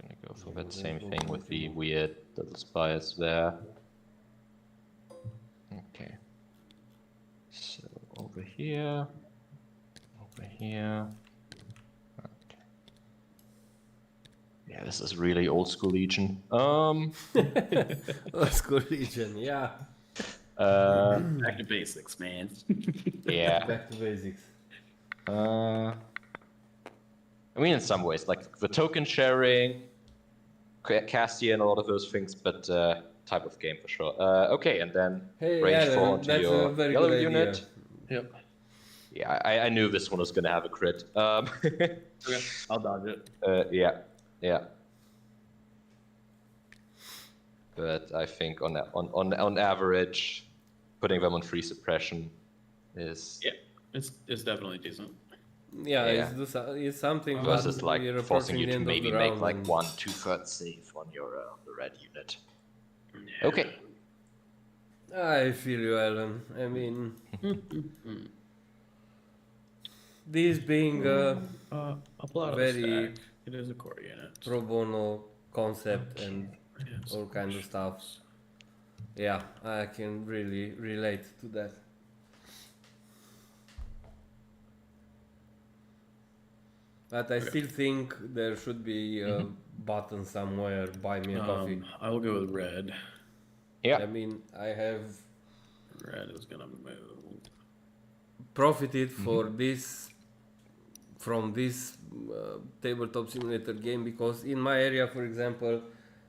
gonna go for that same thing with the weird little spires there. Okay. So over here. Over here. Okay. Yeah, this is really old school Legion. Old school Legion, yeah. Back to basics, man. Yeah. Back to basics. I mean, in some ways, like the token sharing, Cassian, a lot of those things, but type of game for sure. Okay, and then Hey, range yeah, 4 onto that's a your very yellow good unit. idea. Yep. Yeah, I knew this one was gonna have a crit. Okay, I'll dodge it. Yeah, yeah. But I think on average, putting them on free suppression is Yeah, it's definitely decent. Yeah, Yeah. it's something versus that like we're forcing approaching you the to end of maybe the make round like and- 1/2/3 save on your the red unit. Okay. I feel you, Alan. I mean, this being a I'll pull out very a stack. It is a core unit. pro bono concept and all kind of stuff. Yeah, I can really relate to that. But I still think there should be a button somewhere, buy me a coffee. I will go with red. Yeah. I mean, I have Red is gonna move. profited from this tabletop simulator game because in my area, for example,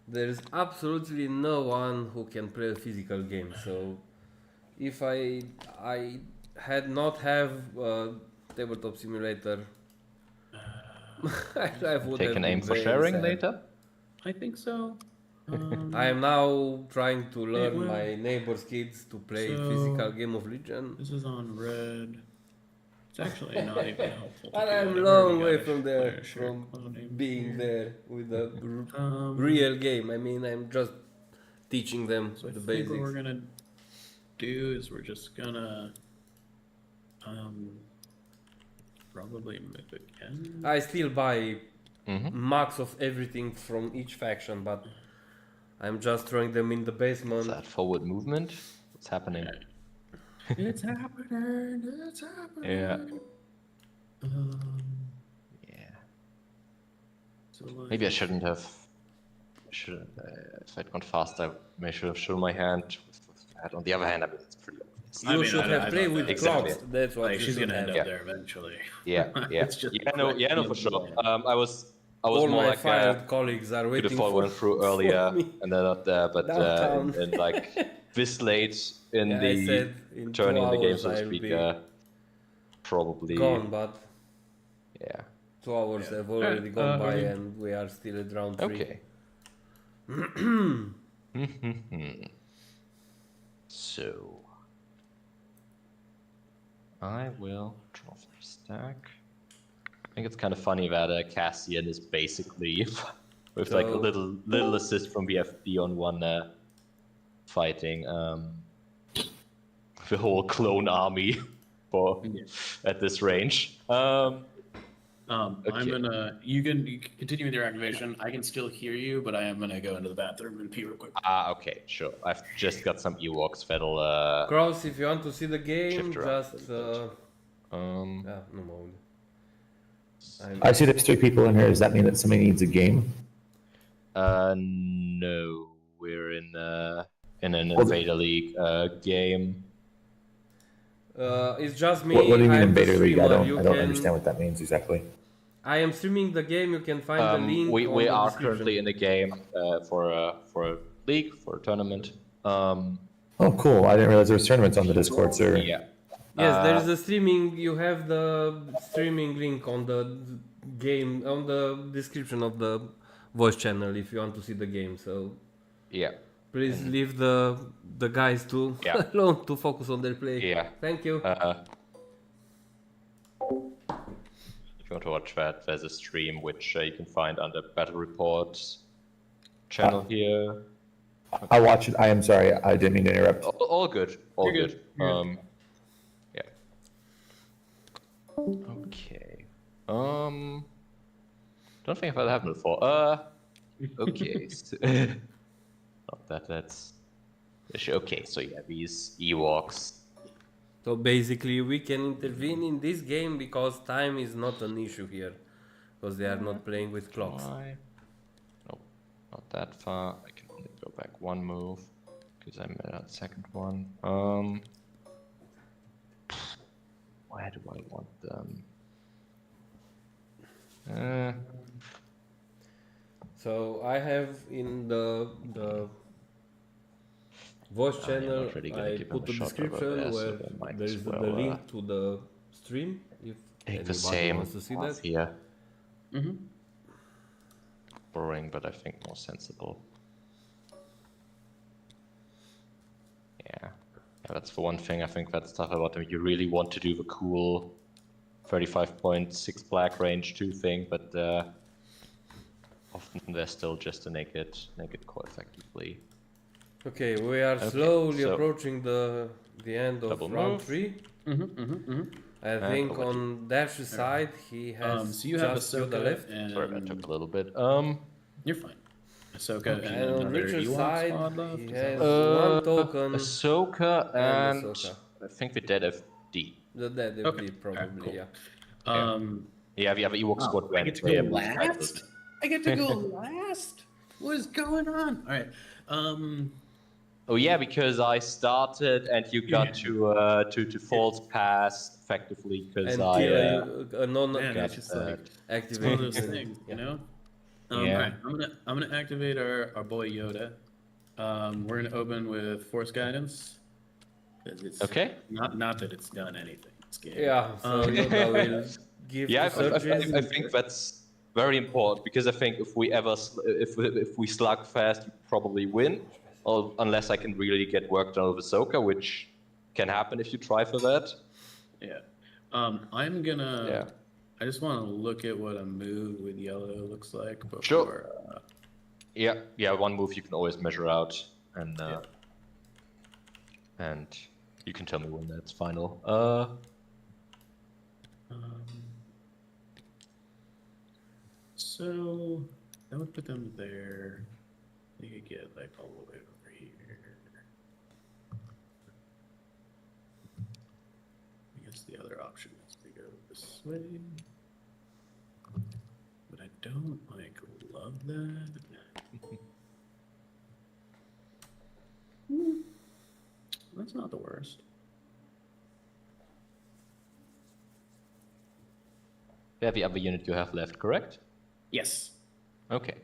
there is absolutely no one who can play a physical game. So if I had not have tabletop simulator, I would Take have an been aim for very sharing sad. later. I think so. I am now trying to learn well, my neighbor's kids to play so- physical game of Legion. This is on red. It's actually not even helpful. To And do I'm that. I've long already way got a from there, player share from cloning being here. there with a Real. real game. I mean, I'm just teaching them So I the think what we're basics. gonna do is we're just gonna probably move again. I still buy Mm-hmm. max of everything from each faction, but I'm just throwing them in the Is basement. that forward movement? What's happening? It's happening. It's happening. Yeah. Um, Yeah. So like, Maybe I shouldn't have. If I'd gone faster, I should have shown my hand with that. On the other hand, I mean, it's pretty obvious. You should I have played thought with that- Exactly. clocks. That's what like you she's should gonna end have. up there eventually. Yeah, yeah. It's just Yeah, no, for sure. I was All more my like fired colleagues are could waiting have for, followed through for earlier, me. and they're not there. But Downtown. in like this late in Yeah, I the said in 2 turning in the game, hours so to I'll speak, be probably gone, but yeah. 2 hours Yeah. have already gone by I mean- and we are still at round 3. Okay. So I will draw from stack. I think it's kind of funny that Cassian is basically with like a So- little assist from BFD on one fighting the whole clone army for at this range. I'm Okay. gonna. You can continue with your activation. I can still hear you, but I am gonna go into the bathroom and pee real quick. Okay, sure. I've just got some Ewoks that'll Cross, if you want to see the game, Shift around just no mode. I see there's 3 people in here. Does that mean that somebody needs a game? No, we're in an Invader League game. It's just me. What do you mean I'm the Invader League? I streamer. You don't can- understand what that means exactly. I am streaming the game. You can find the link. We on the are description. currently in the game for a league, for a tournament. Oh, cool. I didn't realize there was tournaments on the Discord server. Yeah. Yes, there is a streaming. You have the streaming link on the game on the description of the voice channel if you want to see the game. So Yeah. please leave the guys to Yeah. alone to focus on their play. Yeah. Thank you. If you want to watch that, there's a stream which you can find under Battle Reports channel here. I'll watch it. I am sorry. I didn't mean to interrupt. All good. All You're good. good. Yeah. Okay. Don't think I've ever happened before. Okay. So, not that's. Okay, so yeah, these Ewoks. So basically, we can intervene in this game because time is not an issue here, because they are not playing with clocks. Why? Nope, not that far. I can only go back one move because I'm at that second one. Where do I want them? So I have in the voice I'm channel, not really gonna I give put them the a shot over description there, so where they might there as is the well, link to the stream if Take anybody the same wants to see path that. here. Mm-hmm. Boring, but I think more sensible. Yeah, that's the one thing I think that's tough about them. You really want to do the cool 35.6 black range 2 thing, but often they're still just a naked core effectively. Okay, we are Okay, slowly so- approaching the end of Double round move. 3. Mm-hmm. I think over to- on Dash's side he has So you have just Yoda Ahsoka left. and Sorry, that took a little bit. you're fine. Ahsoka and And on another Richard's Ewok side, squad left. he Is has that- one token, Ahsoka and Ahsoka. I think the dead FD. the dead Okay, FD probably, alright, cool. yeah. Yeah, we have Ewok squad I went get to way go above last. I get to go last. What is going on? All right. Oh yeah, because I started and you got to false pass effectively because And I kill a non Man, it's just like it's one of activate those things, you know. All Yeah. right, I'm gonna activate our boy Yoda. We're gonna open with Force Guidance. 'Cause it's Okay. Not that it's done anything. This game. Yeah, so Yoda will give Yeah, the searches. I think that's very important because I think if we ever if we slug fast, you probably win, or unless I can really get work done with Ahsoka, which can happen if you try for that. Yeah. I'm gonna. Yeah. I just want to look at what a move with yellow looks like before. Sure. Yeah. One move you can always measure out, and and you can tell me when that's final. So that would put them there. They could get like all the way over here. I guess the other option is to go this way. But I don't like love that. That's not the worst. Every other unit you have left, correct? Yes. Okay.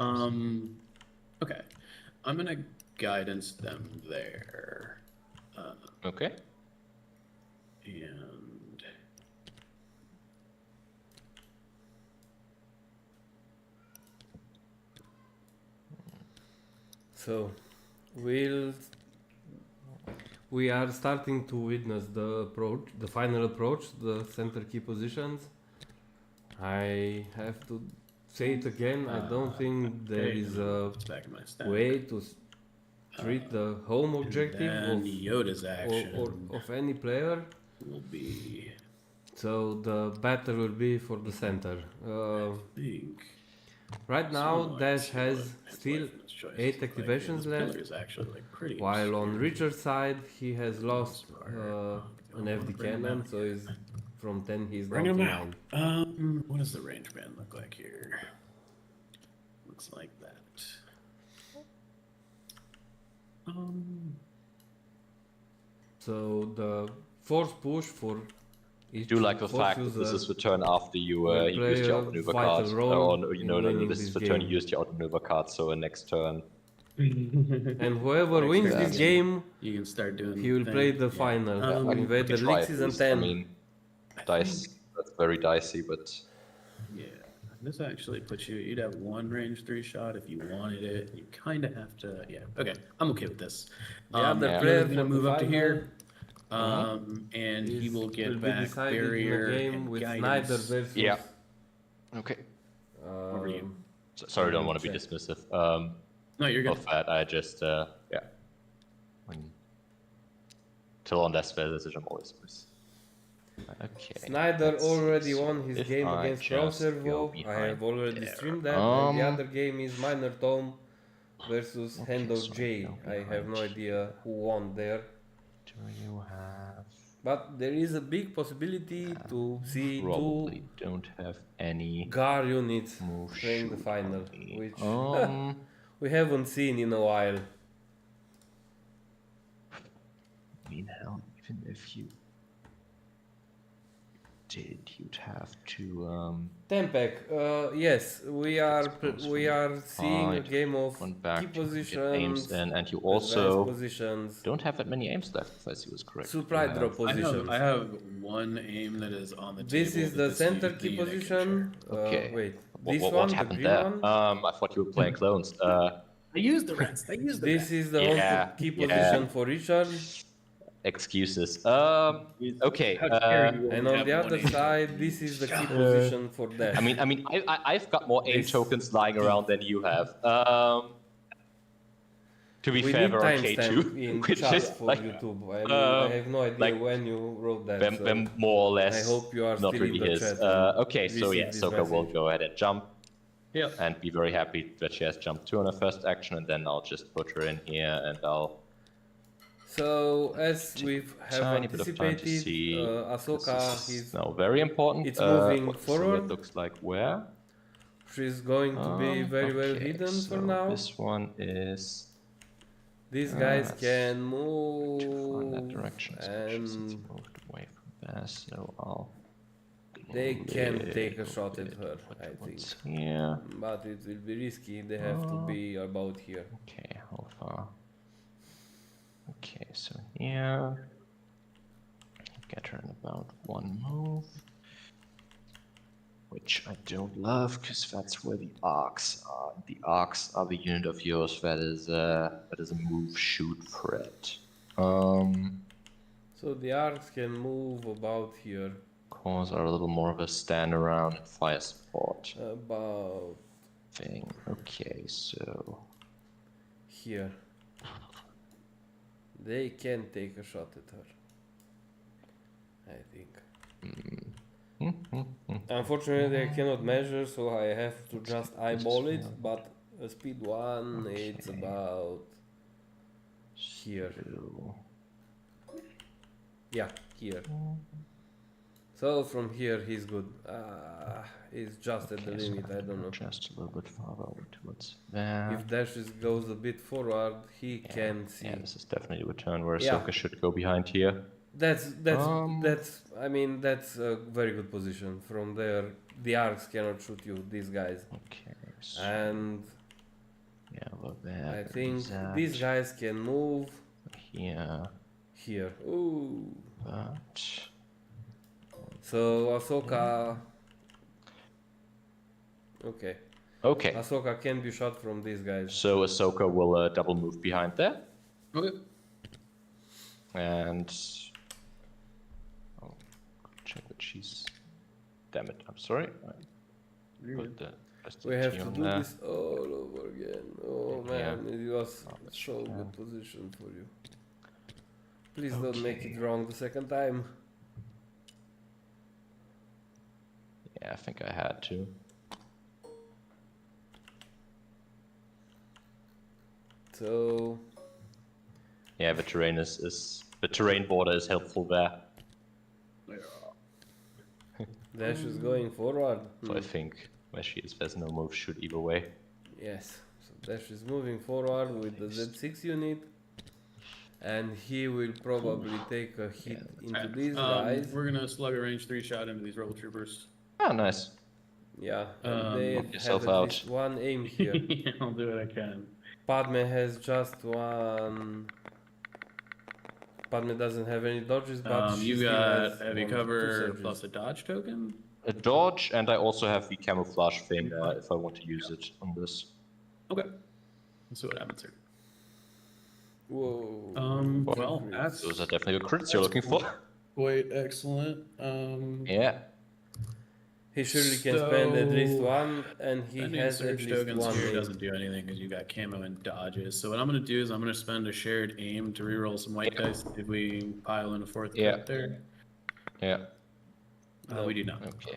Okay. I'm gonna guidance them there. Okay. And So, we are starting to witness the final approach, the center key positions. I have to say it again. I don't think there okay, is no, a it's back in my stack. way to treat the home objective Then Yoda's action or of any player. will be, So the battle will be for the center. I think. Right now, Dashz has still 8 His activations left, pillar is actually like pretty while on obscure. Richard's side he has lost an Don't FD wanna bring him cannon, out so yet. he's from 10 he's Bring down to him out. 9. What does the range band look like here? Looks like that. So the force push for each Do like the force fact that this user is the turn after you will you play used your a outmaneuver vital card. role Or, in no, winning this is this the turn game. you used your outmaneuver card, so next turn. And whoever wins this Exactly. game, You can start doing. he will thing. play the Yeah. final. I mean, we Invader can try League at Season least. 10. I mean, dice. That's very dicey, but Yeah, this actually puts you. You'd have one range 3 shot if you wanted it. You kind of have to. Yeah. Okay, I'm okay with this. The other yeah. player Yoda's gonna for move the up to final here. And he will get will be back decided barrier in a game and with guidance. Snyder versus yeah. Okay. Over to you. Sorry, don't want to be check. dismissive. No, you're good. Of that, I just yeah. Till on that spell decision, I'm always miss. Okay. Snyder let's already see. won his If game I against just go Servo. I behind have already there. streamed that. And the Um, other game is Minor Tome versus Hand of so I J. go I have no behind idea who won there. Do you have? But there is a big possibility to see Probably don't have any two GAR units move playing the shoot final, on me. which we haven't seen in a while. I mean, hell, even if you did, you'd have to Tempek, yes, we are seeing a Right. game of run back key to get positions, aims in, and you advanced also positions, don't have that many aims left, if I see was correct. supply You drop have- positions. I have one aim that is on the This table. is that the this center unit key can position. Okay. Wait, What, this what, one, what the happened green there? one. I thought you were playing clones. They used the rest. They used the This rest. is the Yeah, haunted key yeah. position for Richard. Excuses. Okay. How dare you And only on have the one other aim. side, this is the key position for Dash. I've got more aim This- tokens lying around than you have. To be we fair, need we're on K2, timestamp in which chat is for like YouTube. I have no idea like, when you wrote that. them, so them more or less. I hope you are not still really in the his. chat and Okay, so receive yeah, this Ahsoka will message. go ahead and jump. Yep. And be very happy that she has jumped 2 on her first action, and then I'll just put her in here, and I'll So as we have tiny bit of time to anticipated, see. Ahsoka This is is now very important. it's moving So forward. it looks like where? she's going to be very well Okay, hidden so for now. this one is These guys that's can too far in that move direction, especially since he and moved away from there. So I'll. they can take a little shot at bit her, put I the think. ones Here. But it will be risky. They have to be about here. Okay, how far? Okay, so here. Get her in about 1 move. Which I don't love, because that's where the arcs are. The arcs are the unit of yours that is a move shoot threat. So the arcs can move about here. Cores are a little more of a stand around and fire support About thing. Okay, so here. They can take a shot at her, I think. Unfortunately, I cannot measure, so I have to just eyeball it. But a speed 1, it's about here. Yeah, here. So from here he's good. He's just at the Okay, so limit, I don't know. just a little bit farther over towards there. If Dashz goes a bit forward, he can see. Yeah, this is definitely a turn where Yeah. Ahsoka should go behind here. That's I mean that's a very good position. From there the arcs cannot shoot you, these guys. Okay. So, And yeah, over there. I think that, these guys can move here. here. Ooh. But So Ahsoka. Okay. okay. Ahsoka can be shot from these guys. So Ahsoka will double move behind there. Okay. And I'll check that she's. Damn it! I'm sorry. I put the We have to on do there. this all over again. Oh Yeah. man, it was that's so fair. good position for you. Please don't make it wrong the second time. Yeah, I think I had to. So Yeah, the terrain is the terrain border is helpful there. Dashz is going forward. So I think where she is, there's no move shoot either way. Yes. So Dashz is moving forward with the Z6 unit. And he will probably take a hit into these guys. We're gonna slug a range 3 shot into these rebel troopers. Ah, nice. Yeah, and they knock have yourself at out. least one aim here. Yeah, I'll do what I can. Padme has just one. Padme doesn't have any dodges, but she You still got has heavy 1, 2 cover surges. plus a dodge token. A dodge, and I also have the camouflage thing if I want to use it on this. Okay. Let's see what happens here. Whoa. Well, that's Those are definitely the crits you're looking for. quite excellent. Yeah. He surely can spend at least one, and he Spending has at surge least tokens one here aim. doesn't do anything because you got camo and dodges. So what I'm gonna do is I'm gonna spend a shared aim to reroll some white dice if we pile in a 4th Yeah. crit there. Yeah. We do not. Okay.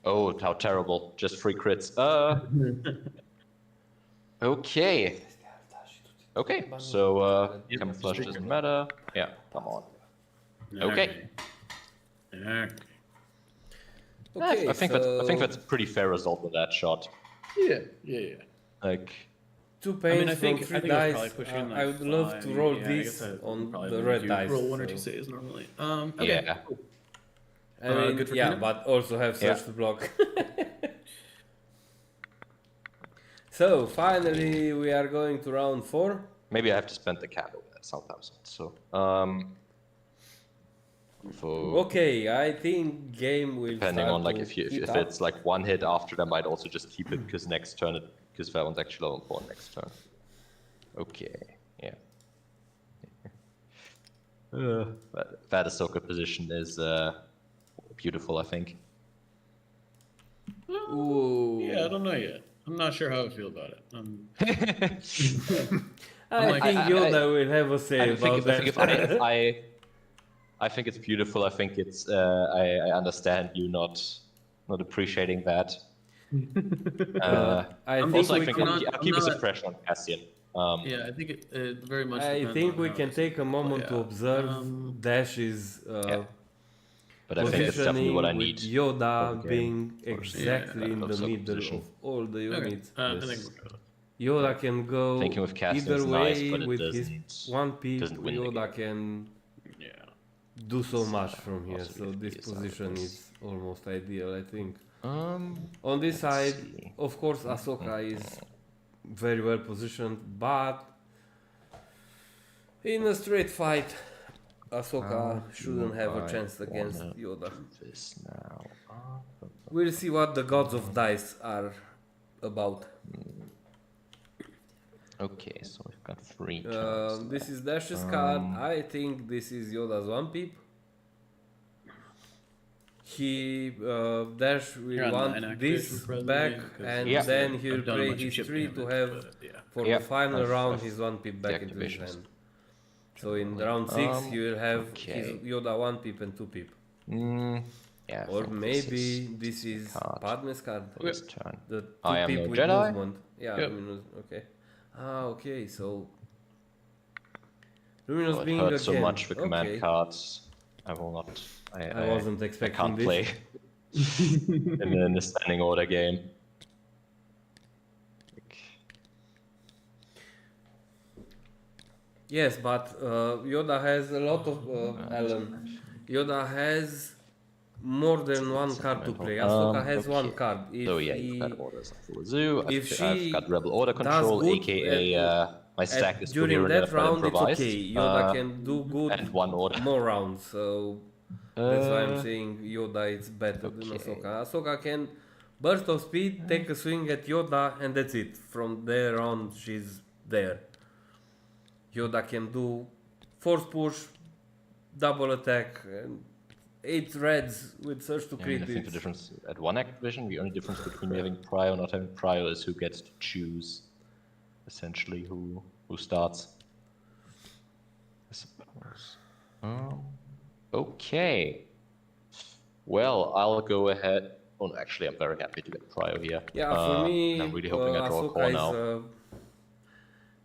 Oh, how terrible. Just 3 crits. Okay. Okay, so camouflage doesn't matter. Yeah, come on. Okay. Alright. Okay, I think that's a pretty fair result with that shot. Yeah. Like 2 pains I think from 3 I was probably dice. pushing like I would love to 5. roll Yeah, I this guess I on probably the would red do dice. Roll 1 or 2 so- saves normally. Okay. yeah. Cool. I mean, good for yeah, Peanut? but also have Yeah. search to block. So finally, we are going to round 4. Maybe I have to spend the camo sometimes. So Okay, I think game will depending start on like to if heat if up. it's like one hit after, I might also just keep it because next turn because that one's actually low for next turn. Okay, yeah. That Ahsoka position is beautiful, I think. Ooh. Yeah, I don't know yet. I'm not sure how I feel about it. I think Yoda will have a say about that. I think it's beautiful. I think it's. I understand you not appreciating that. I think Also, I we think can. I'll keep a suppression on Cassian. Yeah, I think it very much. I depends think on we how can it's- take a moment to yeah. observe Dash's But I think it's definitely positioning what I with need. Yoda for the game. being exactly Yeah, in the Ahsoka middle position. of all the Okay, units. I Yes. think we're good. Yoda can go Thinking with Cassian either is way nice, but it with his doesn't- one peak. doesn't win the Yoda game. can Yeah. do so much from here, also so with this PSI position plus. is almost ideal, I think. Um, On this side, see. of course, Ahsoka is very well positioned, but in a straight fight, Ahsoka shouldn't have a chance against Yoda. This now. We'll see what the gods of dice are about. Okay, so we've got 3 turns. This is Dash's card. I think this is Yoda's one peep. Dash You're will on want 9 this activation presently, back, because and Yeah. then he'll I've done a play bunch of his chip 3 to damage, have but, yeah. for Yeah, the final I've- round I've his one peep back into his deactivations. hand. So in round 6 he will have his okay. Yoda one peep and 2 peep. Yeah. I Or think maybe this is card. Padme's card. this turn. The 2 I am peep no with Jedi. movement. Yeah, Yep. Luminous, okay. Okay, so Luminous Oh, it being hurts so again. much the command okay. cards. I will not I wasn't I expecting can't this. play in the standing order game. Yes, but Yoda has a lot of Alan. Yoda has more than one card to play. Ahsoka has one Okay. card. If So yeah, you've got orders of the zoo. if I've she got rebel order does control, good aka my stack is during coherent that but round, it's improvised. okay. Yoda can do good and one order. more rounds. So that's why I'm Uh, saying Yoda is better than okay. Ahsoka. Ahsoka can burst of speed, take a swing at Yoda, and that's it. From there on, she's there. Yoda can do force push, double attack, and 8 reds with surge to I crit. think the difference at one activation, the only difference between having prio and not having prio is who gets to choose, essentially, who starts. I suppose. Okay. Well, I'll go ahead. Oh, no, actually, I'm very happy to get prio here. Yeah, for me, I'm really hoping I draw a Ahsoka core is now. a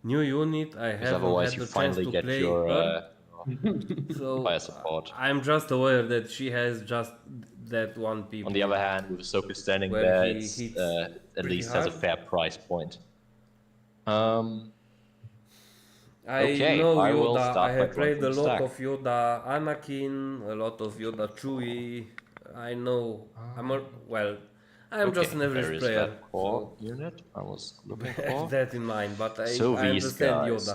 new unit. I Because haven't otherwise, had you the chance finally to get play your her. So fire support. I'm just aware that she has just that one people. On the other hand, with Ahsoka standing Where there, he it's, hits at pretty least has a hard. fair price point. I Okay, know I will Yoda. start I by have played a drawing from lot stack. of Yoda Anakin, a lot of Yoda Chewie. I know. I'm just an average there is player. that core unit I was looking Have for. that in mind, but I So these understand guys, Yoda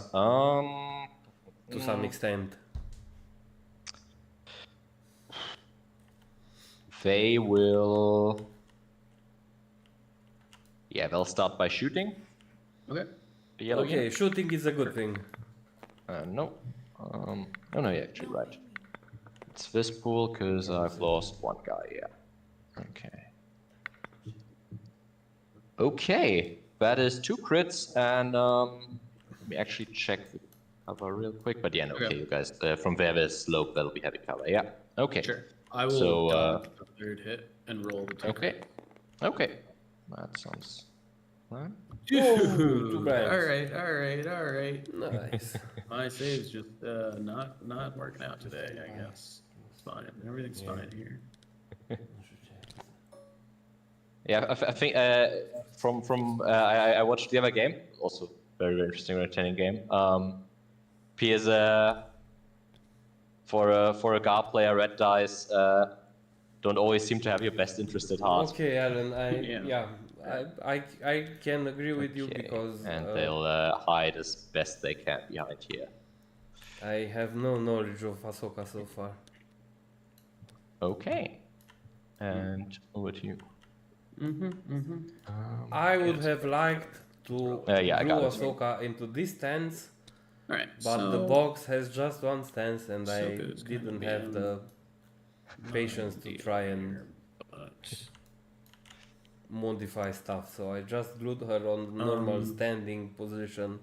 to some extent. they will. Yeah, they'll start by shooting. Okay. The yellow Okay, unit. shooting is a good thing. No. Oh no, you're actually right. It's this pool because I've lost one guy. Yeah. Okay. Okay, that is 2 crits, and let me actually check the cover real quick. But yeah, no, okay, you guys, from there there's slope, that'll be heavy cover. Yeah, okay. Sure. I will So, dodge the third hit and roll the two. Okay, that sounds fine. Two brands. All right. Nice. My save's just not working out today, I guess. It's fine. Everything's fine here. Yeah, I think I watched the other game, also very interesting, entertaining game. Because for a GAR player, red dice don't always seem to have your best interest at heart. Okay, Alan. Yeah. I can agree with you because and they'll hide as best they can behind here. I have no knowledge of Ahsoka so far. Okay, and over to you. I would have liked to yeah, I glue got it. Ahsoka into this stance, All right. but so the box has just one stance, and I Ahsoka's gonna didn't be have on the patience to try and but modify stuff. So I just glued her on normal standing position,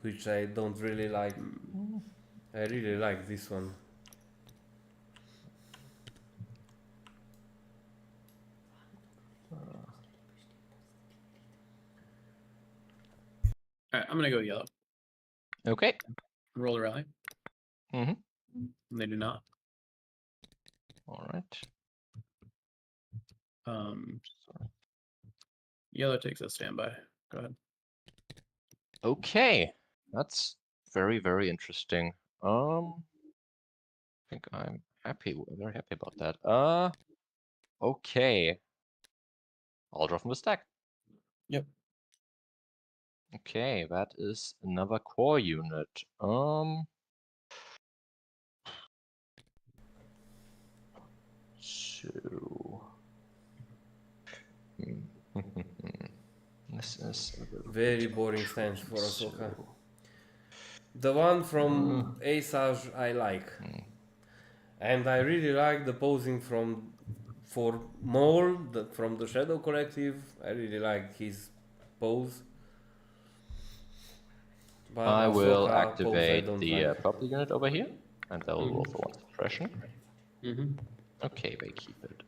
which I don't really like. I really like this one. all right, I'm gonna go yellow. Okay. Roll a rally. Mm-hmm. They do not. All right. Yellow takes a standby. Go ahead. Okay, that's very, very interesting. I think I'm very happy about that. Okay. I'll draw from the stack. Yep. Okay, that is another core unit. So this is a little Very bit boring stance for tricky, Ahsoka. so- The one from Asajj I like. And I really like the posing for Maul from the Shadow Collective. I really like his pose. But I will Ahsoka pose I activate don't the like. purple unit over here, and they'll roll for 1 suppression. Mm-hmm. Okay, they keep it.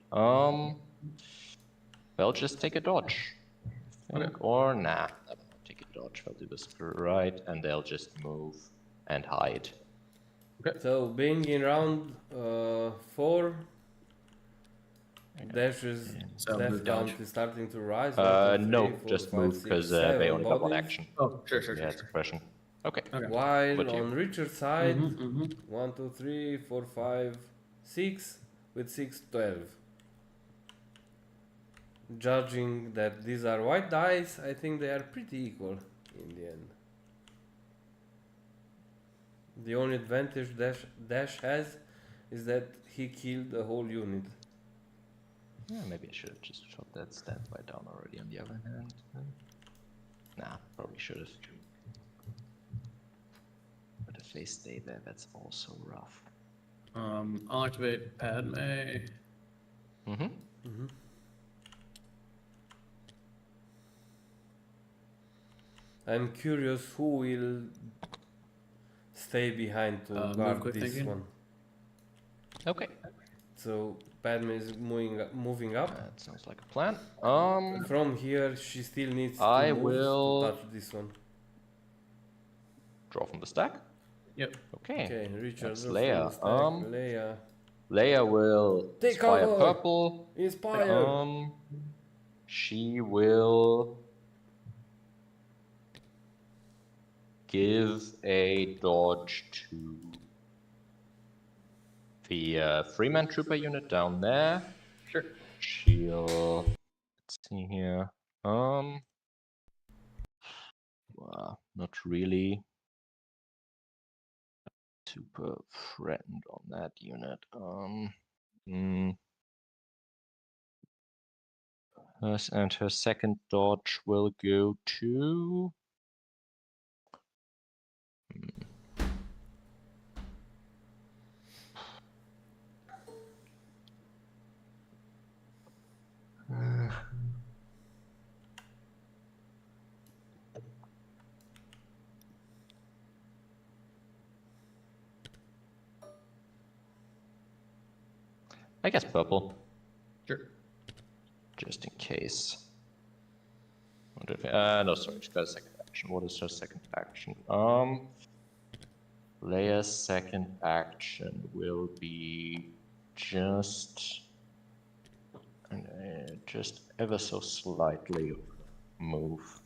They'll just take a dodge. I think. Or nah, they won't take a dodge. They'll do this right, and they'll just move and hide. So being in round 4, Dash's So death move count dodge. is starting to rise. 1, 2, 3, No, 4, just 5, move 6, because 7 they only got one bodies. action. Oh, sure. Yeah, it's a question. Okay. Okay. While Over to you. on Richard's side, Mm-hmm. 1, 2, 3, 4, 5, 6 with 6, 12. Judging that these are white dice, I think they are pretty equal in the end. The only advantage Dashz has is that he killed the whole unit. Yeah, maybe I should have just shot that standby down already on the other hand. Nah, probably should have. But if they stay there, that's also rough. I'll activate Padme. Mm-hmm. I'm curious who will stay behind to Move guard quick this thinking. one. Okay. So Padme is moving up. That sounds like a plan. From here, she still needs to I move will- to touch this one. Draw from the stack. Yep. Okay. Okay, Richard That's draws Leia. from the stack. Leia. Leia will Take inspire cover! purple. Inspire! She will give a dodge to the Freeman Trooper unit down there. Sure. She'll, let's see here. Not really super threatened on that unit. And her second dodge will go to. I guess purple, Sure. just in case. No, sorry, she's got a second action. What is her second action? Leia's second action will be just ever so slightly move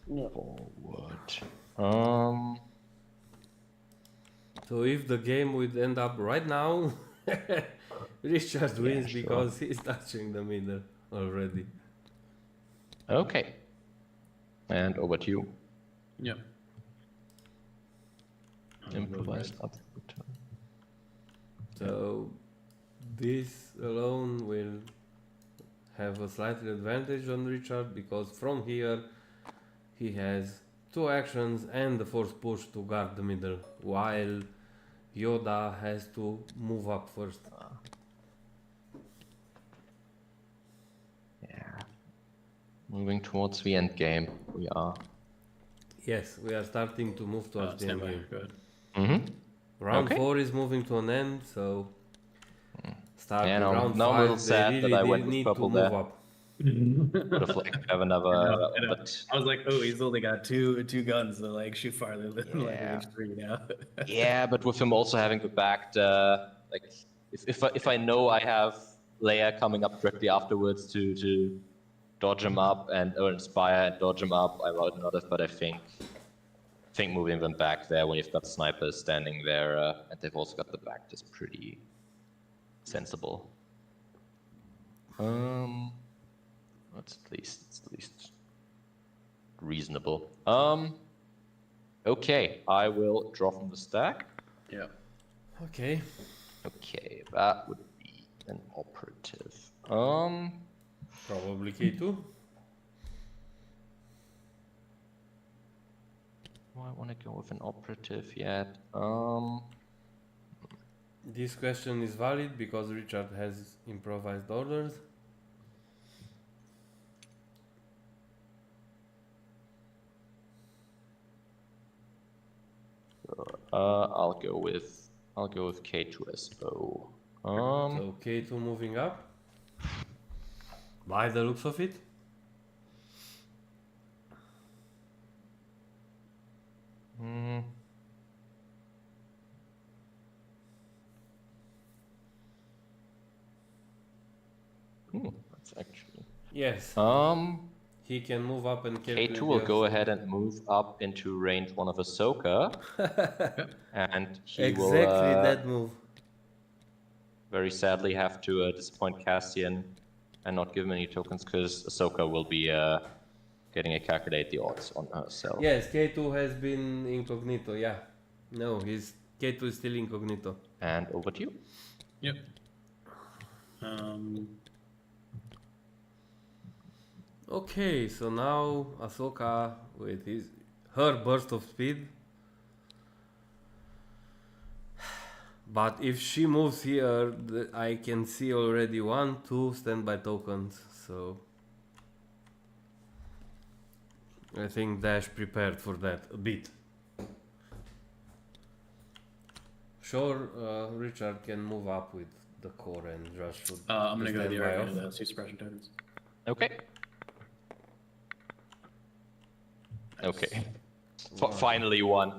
forward. So if the game would end up right now, Richard wins sure. because he's touching the middle already. Okay. And over to you. Yep. Improvised up. So this alone will have a slight advantage on Richard because from here he has 2 actions and the force push to guard the middle, while Yoda has to move up first. Yeah. Moving towards the end game, we are. Yes, we are starting to move towards the end Stand by. game. Go ahead. Mm-hmm. Round Okay. 4 is moving to an end, so starting Yeah, round now I'm a little 5 they sad that I really went with need to purple move there. up. Would have liked to have another, I know. but I was like, oh, he's only got two guns to like shoot farther than like Yeah. H3 now. yeah, but with him also having the back, like if I know I have Leia coming up directly afterwards to dodge him up or inspire and dodge him up, I would not have. But I think moving them back there when you've got snipers standing there and they've also got the back is pretty sensible. It's at least reasonable. Okay, I will draw from the stack. Yeah. Okay. Okay, that would be an operative. Probably K2. Do I want to go with an operative yet? This question is valid because Richard has improvised orders. I'll go with K2SO. So K2 moving up. By the looks of it. That's actually. Yes. He can move up and calculate. K2 will go ahead and move up into range 1 of Ahsoka. And he Exactly will that move. very sadly have to disappoint Cassian and not give him any tokens because Ahsoka will be getting a calculate the odds on herself. Yes, K2 has been incognito, yeah. No, K2 is still incognito. And over to you. Yep. Okay, so now Ahsoka with her burst of speed. But if she moves here, I can see already 1, 2 standby tokens, so I think Dashz prepared for that a bit. Sure, Richard can move up with the core and just shoot. I'm gonna go to the standby right off. hand of the suppression tokens. Okay. Okay. Finally one.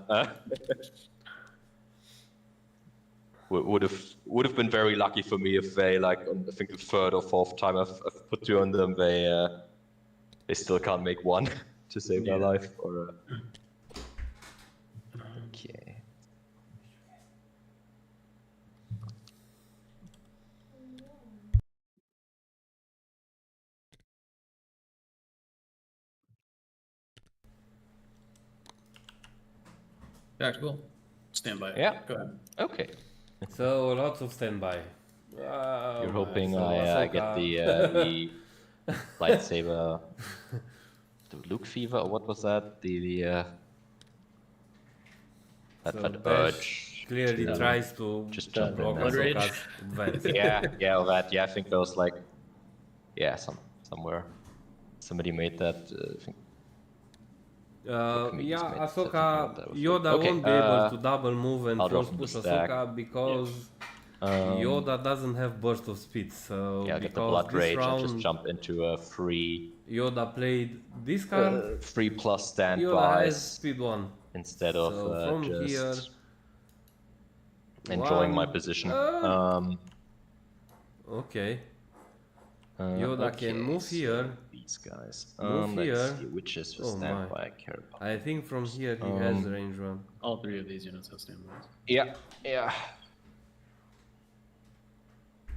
Would have been very lucky for me if they, like, on I think the 3rd or 4th time I've put 2 on them, they still can't make 1 to save their life. Or okay. Tactical. Standby. Yeah. Go ahead. Okay. So lots of standby. You're hoping so I get Ahsoka. the lightsaber, the Luke fever, or what was that? That So that Dashz urge. clearly to tries to just jump in block there. Blood rage. Ahsoka's advance. Yeah, that. Yeah, I think there was like, somewhere. Somebody made that. I think comedians Yeah, made Ahsoka, something like that. Yoda Okay, won't be able to double move and I'll force drop push the stack. Ahsoka because Yoda doesn't have burst of speed. So yeah, get the because blood this rage and round just jump into a free Yoda played this card. 3+ Yoda has standbys speed 1. instead So of from just here, enjoying my 1, position. okay. Yoda can move so here. These guys. Move Let's here. see which is the Oh my. standby I care about. I think from here he has range 1. All 3 of these units have standbys. Yeah.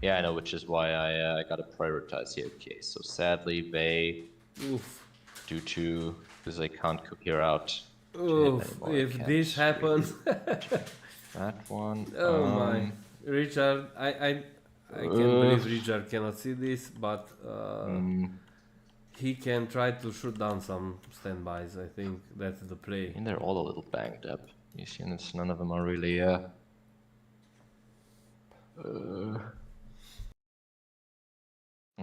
Yeah, I know, which is why I gotta prioritize here. Okay, so sadly they, Oof. due to because I can't cook here out. Oof. anymore, I If can't this happens. That one. Oh my. Richard, I can't believe Richard cannot see this, but he can try to shoot down some standbys. I think that's the play. And they're all a little banged up. These units, none of them are really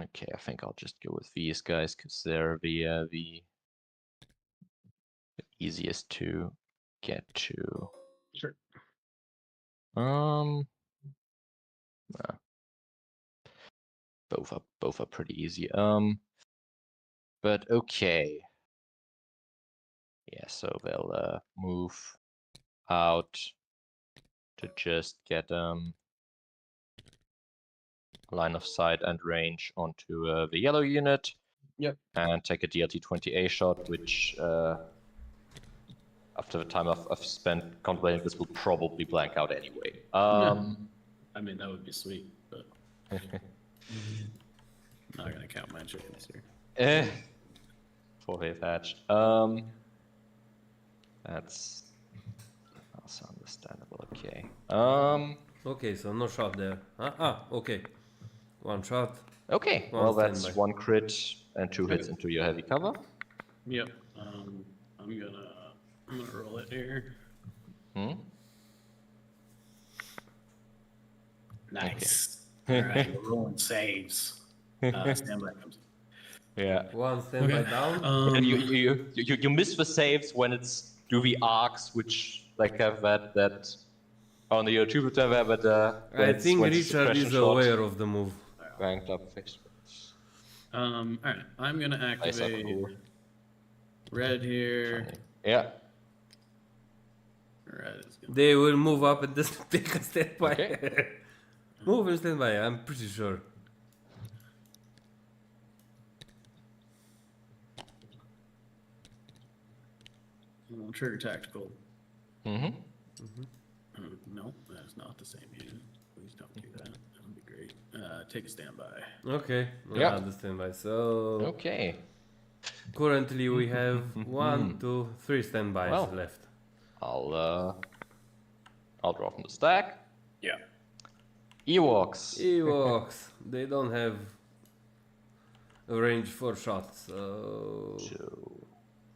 okay, I think I'll just go with these guys because they're the easiest to get to. Sure. Nah. Both are pretty easy. But okay. Yeah, so they'll move out to just get line of sight and range onto the yellow unit. Yep. And take a DLT-20A shot, which after the time I've spent contemplating this will probably blank out anyway. I mean, that would be sweet, but not gonna count my chickens here. For they've hatched. That's also understandable. Okay. Okay, so no shot there. Okay. 1 shot. Okay. One Well, that's standby. 1 crit and 2 hits into your heavy cover. Yep. I'm gonna roll it here. Nice. Alright, we're rolling saves. Standby comes. Yeah. 1 standby down. And you miss the saves when it's do the arcs, which like have that on the YouTube there, but I think Richard is aware of the move. Ranked up fixed. Alright, I'm gonna Nice, activate cool. red here. Yeah. Red is gonna They will move up and just take a standby. Okay. Move and standby, I'm pretty sure. Trigger tactical. Mm-hmm. No, that is not the same unit. Please don't do that. That would be great. Take a standby. Okay, Yeah. I understand why. So Okay. currently we have 1, 2, 3 standbys Well. left. I'll draw from the stack. Yeah. Ewoks. Ewoks, they don't have a range for shots, so So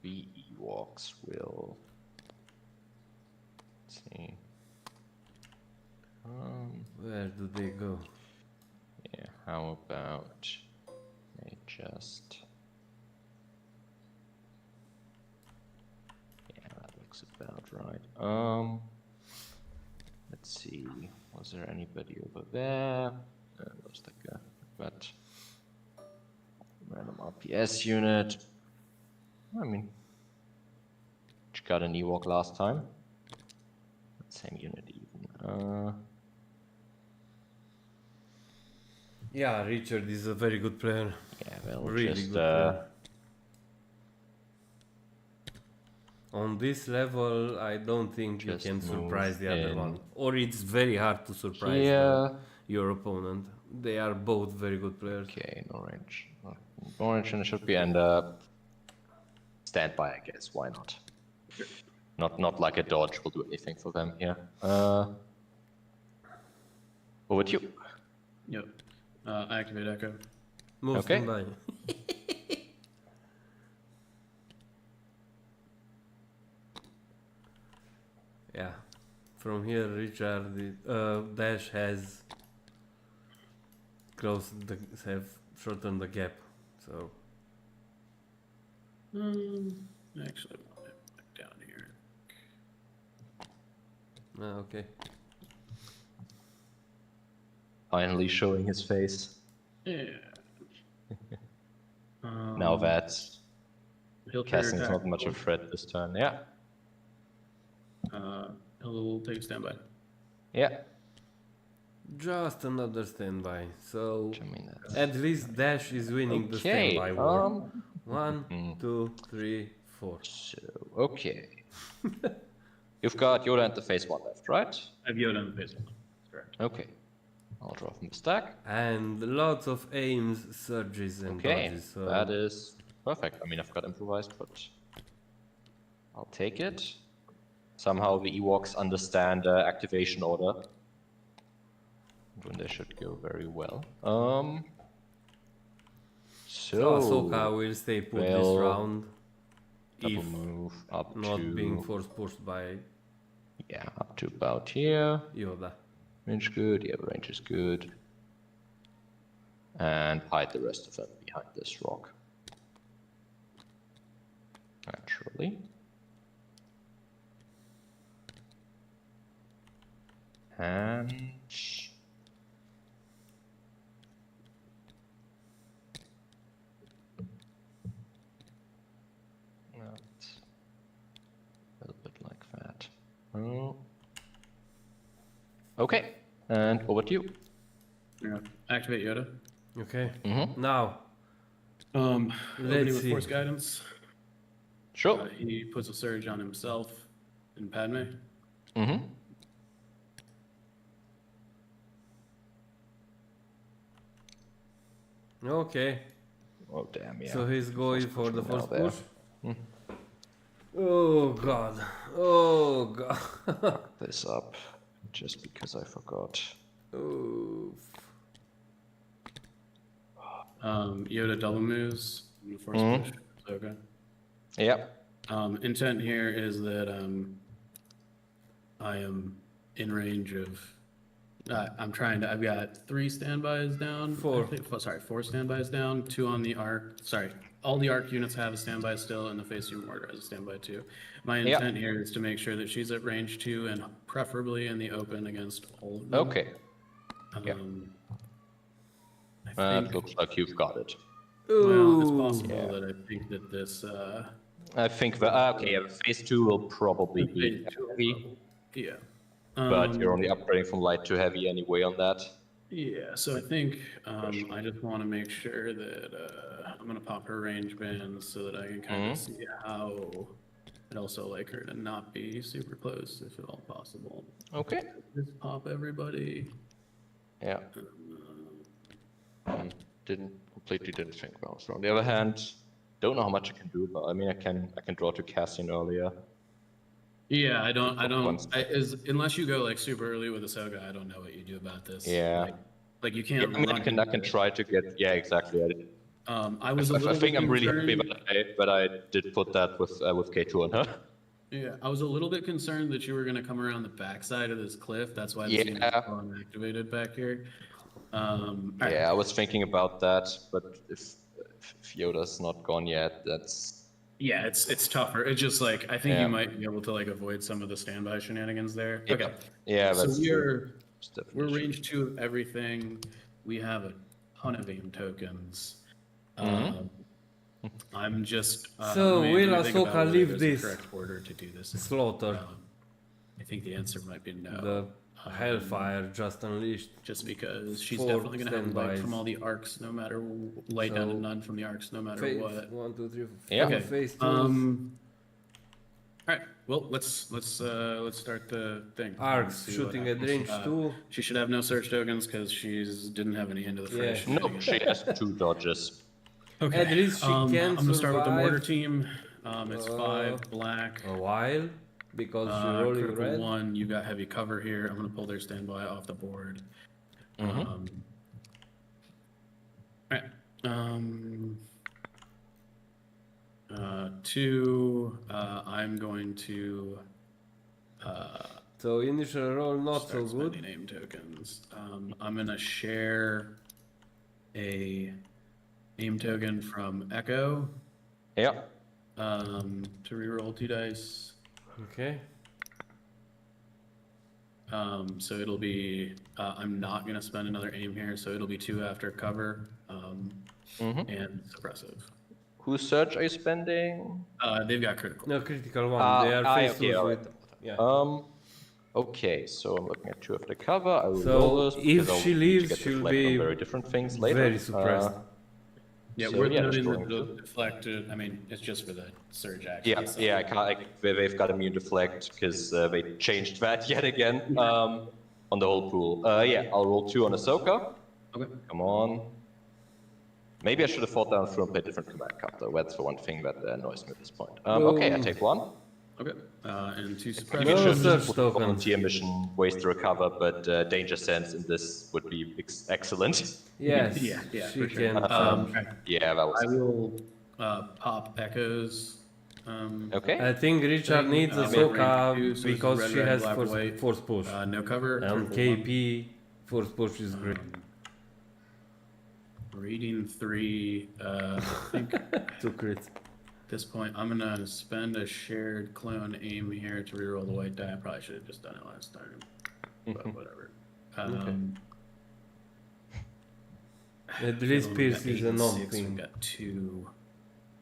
the Ewoks will. Let's see. where do they go? Yeah. How about they just? Yeah, that looks about right. Let's see. Was there anybody over there? Looks like a but random RPS unit. I mean, she got an Ewok last time. Same unit even. Yeah, Richard is a very good player. Yeah, well, Really just good player. On this level, I don't think you Just can surprise move the other in one. Or it's very hard to surprise your opponent. They are both very good players. Okay, no range. No range and it should be and standby, I guess. Why not? Not like a dodge will do anything for them here. Over to you. Yep. Activate Echo. Move Okay. standby. Yeah. From here, Richard, Dashz has shortened the gap. So Actually, I'll put it back down here. okay. Finally showing his face. Yeah. Now that He'll trigger Cassian's not much of a tactical. threat this turn. Yeah. He'll take a standby. Yeah. Just another standby. So I mean, that's... at least Dashz is winning the Okay, standby war. 1, 2, 3, 4. So, okay. You've got Yoda and the face one left, right? I have Yoda in the face. Correct. Okay. I'll draw from the stack. And lots of aims, surges, and Okay, dodges. So that is perfect. I mean, I've got improvised, but I'll take it. Somehow the Ewoks understand activation order. When they should go very well. So So Ahsoka will stay put this well, round. double If move up not to being force pushed by yeah, up to about here. Yoda. Range good, yeah, range is good. And hide the rest of them behind this rock. Naturally. And a little bit like that. Oh. Okay, and over to you. Yeah. Activate Yoda. Okay. Mm-hmm. Now, Opening let's with see. Force Guidance. Sure. He puts a surge on himself and Padme. Mm-hmm. Okay. Oh damn, yeah. So he's going for the push force now there. push. Oh god. Oh god. Fuck this up, just because I forgot. Oof. Yoda double moves. Force Mhm. push. Okay. Yep. Intent here is that I am in range of. I've got 3 standbys down. Four. Sorry, 4 standbys down. 2 on the arc. Sorry, all the arc units have a standby still, and the face human mortar has a standby too. My Yep. intent here is to make sure that she's at range 2 and preferably in the open against all of them. Okay. Yeah. I That think, looks like you've got it. well, it's Ooh. possible Yeah. that I think that this. I think that okay, yeah, phase 2 will probably be heavy, Yeah. but you're only upgrading from light to heavy anyway on that. Yeah, so I think I just want to make sure that I'm going to pop her range bands so that I can kind of see how I'd also like her to not be super close if at all possible. Okay. Just pop everybody. Yeah. Completely didn't think about it. On the other hand, don't know how much I can do, but I mean I can draw to Cassian earlier. Yeah, unless you go like super early with Ahsoka, I don't know what you do about this. Yeah. Like you Yeah, can't. I mean I can try to get exactly. I was a little I think bit I'm really happy concerned- that I did put that with K2 on her. Yeah, I was a little bit concerned that you were going to come around the backside of this cliff. That's why this unit is activated back here. Alright. Yeah, I was thinking about that, but if Yoda's not gone yet, that's Yeah, it's tougher. It's just like I think you might be able to like avoid some of the standby shenanigans there. yeah. Okay. Yeah, So that's true. we're range 2 of everything. We have a ton of aim tokens. I'm just. So let me will think about Ahsoka whether leave there's a this correct order to do this? slaughter? I think the answer might be no. The Hellfire just unleashed. Just because she's 4 definitely going to have light standbys. from all the arcs, no matter light down So, to none from the arcs, no matter Phase what. 1, 2, 3, 4. Yeah. Okay. Phase 2. All right. Well, let's start the thing. Arcs See what shooting at happens. range 2. She should have no search tokens because she's didn't have any into the Yeah. fresh. No, she has 2 dodges. Okay. At least she can I'm gonna start with the mortar survive. team. It's 5 black. A while because you're rolling Critical red. 1. You got heavy cover here. I'm gonna pull their standby off the board. All right. 2. I'm going to So initial roll not so start good. spending name tokens. I'm gonna share a name token from Echo Yeah. to reroll 2 dice. Okay. So it'll be. I'm not gonna spend another aim here, so it'll be 2 after cover and suppressive. Whose search are you spending? They've got critical. No critical 1. They are face okay, to alright. with. Yeah. Okay, so I'm looking at 2 of the cover. I will So, roll those if because I'll she need to leaves, get she'll deflect on be very different things later. very suppressed. Yeah, So, worth yeah, noting destroying that the two. deflected. I mean, it's just for the surge action. Yeah, so- yeah, I can't, they've got immune deflect because they changed that yet again on the whole pool. Yeah, I'll roll 2 on Ahsoka. Okay. Come on. Maybe I should have thought down through and played different command card, though. That's the one thing that annoys me at this point. Okay, I take 1. Okay. And 2 You suppression. No should search just put token. volunteer mission, ways to recover, but danger sense in this would be excellent. Yes. Yeah, She for sure. can. Yeah, that I was will pop echoes. okay. I think Richard needs range 2, Ahsoka so this is because red, she red, has black, white. force push. No cover. And critical 1. KP force push is great. Reading 3. I think 2 crits. at this point, I'm gonna spend a shared clone aim here to reroll the white die. I probably should have just done it last time, but whatever. At least we Pierce got is 8 a and 6, non-thing. We've got 2,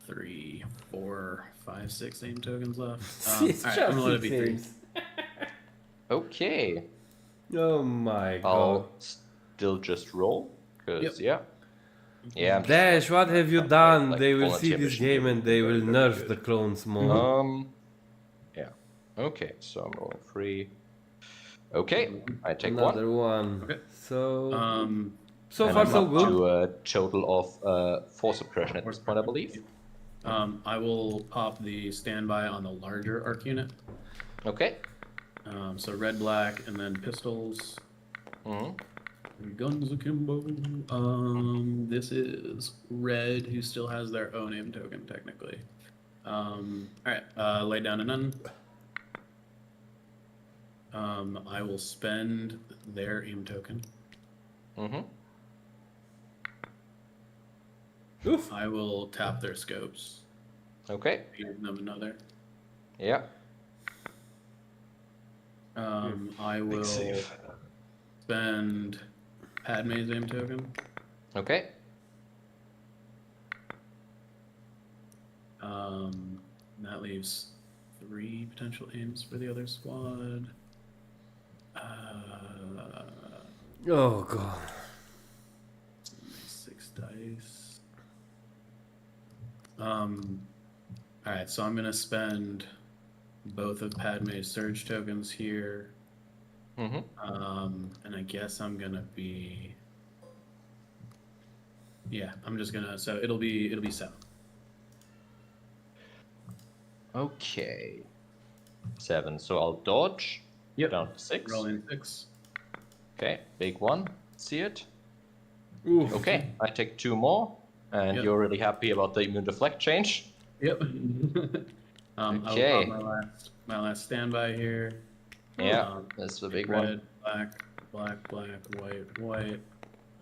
3, 4, 5, 6 aim tokens left. It's All right, I'm gonna let it be 3. seems. Okay. Oh my god. I'll still just roll, because, yeah. Yeah. I'm just- Dash, what have you done? like They will see volunteer this mission game would and be they very, will very nerf good. the clones more. Yeah. Okay, so I'm rolling 3. Okay, I take 1. Another one. Okay. So Um, so And far I'm so up good. to a total of 4 suppression at this point, I believe. I will pop the standby on the larger arc unit. Okay. So red, black, and then pistols. Mhm. Guns akimbo. This is red, who still has their own aim token technically. All right, lay down a none. I will spend their aim token. Mhm. Oof. I will tap their scopes. Okay. Give them another. Yeah. I will spend Padme's aim token. Okay. That leaves 3 potential aims for the other squad. Oh god. 6 dice. All right, so I'm gonna spend both of Padme's surge tokens here. Mm-hmm. And I guess I'm gonna be. Yeah, I'm just gonna. So it'll be 7. Okay. 7. So I'll dodge. Yep. Down to 6. Rolling 6. Okay, big one. See it? Oof. Okay, I take 2 more, and Yep. you're really happy about the immune deflect change. Yep. Okay. I'll pop my last standby here. Yeah, that's the big Red, one. black, white.